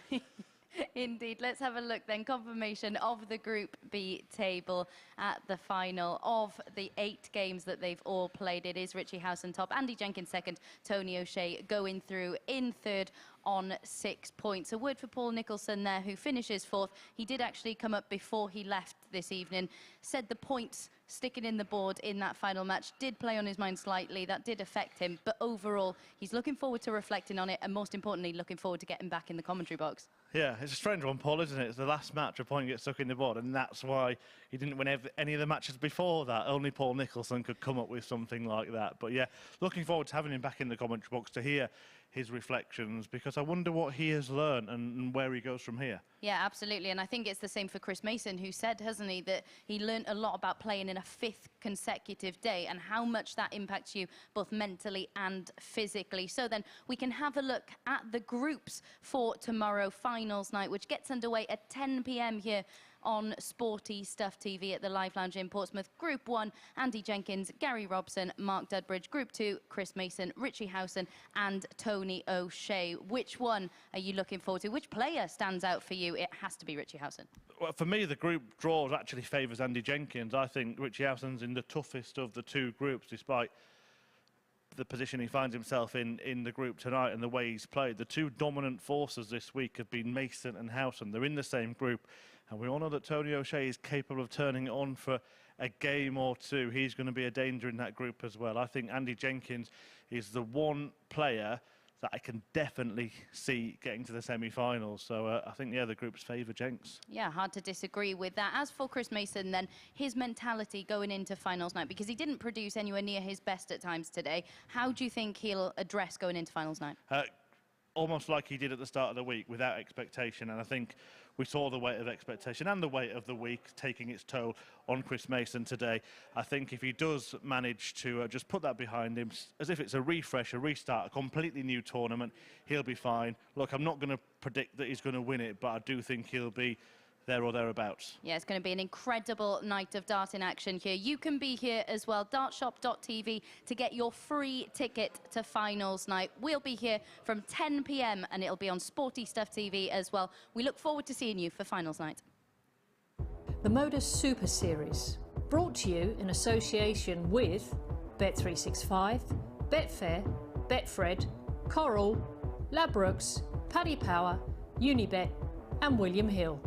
[SPEAKER 2] Indeed. Let's have a look then. Confirmation of the Group B table at the final of the 8 games that they've all played. It is Richie Howson top, Andy Jenkins second, Tony O'Shea going through in third on 6 points. A word for Paul Nicholson there, who finishes 4th. He did actually come up before he left this evening, said the points sticking in the board in that final match did play on his mind slightly. That did affect him, but overall he's looking forward to reflecting on it, and most importantly looking forward to getting back in the commentary box.
[SPEAKER 1] Yeah, it's a strange one, Paul, isn't it? It's the last match, a point gets stuck in the board, and that's why he didn't win any of the matches before that. Only Paul Nicholson could come up with something like that. But yeah, looking forward to having him back in the commentary box to hear his reflections, because I wonder what he has learned and where he goes from here.
[SPEAKER 2] Yeah, absolutely. And I think it's the same for Chris Mason, who said, hasn't he, that he learned a lot about playing in a 5th consecutive day and how much that impacts you both mentally and physically. So then we can have a look at the groups for tomorrow, finals night, which gets underway at 10 p.m. here on Sporty Stuff TV at the Live Lounge in Portsmouth. Group 1, Andy Jenkins, Gary Robson, Mark Dudbridge. Group 2, Chris Mason, Richie Howson and Tony O'Shea. Which one are you looking forward to? Which player stands out for you? It has to be Richie Howson.
[SPEAKER 1] Well, for me, the group draws actually favours Andy Jenkins. I think Richie Howson's in the toughest of the 2 groups, despite the position he finds himself in the group tonight and the way he's played. The 2 dominant forces this week have been Mason and Howson. They're in the same group. And we all know that Tony O'Shea is capable of turning it on for a game or 2. He's going to be a danger in that group as well. I think Andy Jenkins is the one player that I can definitely see getting to the semi-finals. So I think, yeah, the groups favour Jenks.
[SPEAKER 2] Yeah, hard to disagree with that. As for Chris Mason, then, his mentality going into finals night, because he didn't produce anywhere near his best at times today, how do you think he'll address going into finals night?
[SPEAKER 1] Almost like he did at the start of the week, without expectation. And I think we saw the weight of expectation and the weight of the week taking its toll on Chris Mason today. I think if he does manage to just put that behind him, as if it's a refresh, a restart, a completely new tournament, he'll be fine. Look, I'm not going to predict that he's going to win it, but I do think he'll be there or thereabouts.
[SPEAKER 2] Yeah, it's going to be an incredible night of dart in action here. You can be here as well, dartshop.tv, to get your free ticket to finals night. We'll be here from 10 p.m. and it'll be on Sporty Stuff TV as well. We look forward to seeing you for finals night.
[SPEAKER 4] The MODUS Super Series, brought to you in association with Bet365, Betfair, Betfred, Coral, Ladbrokes, Paddy Power, Unibet and William Hill.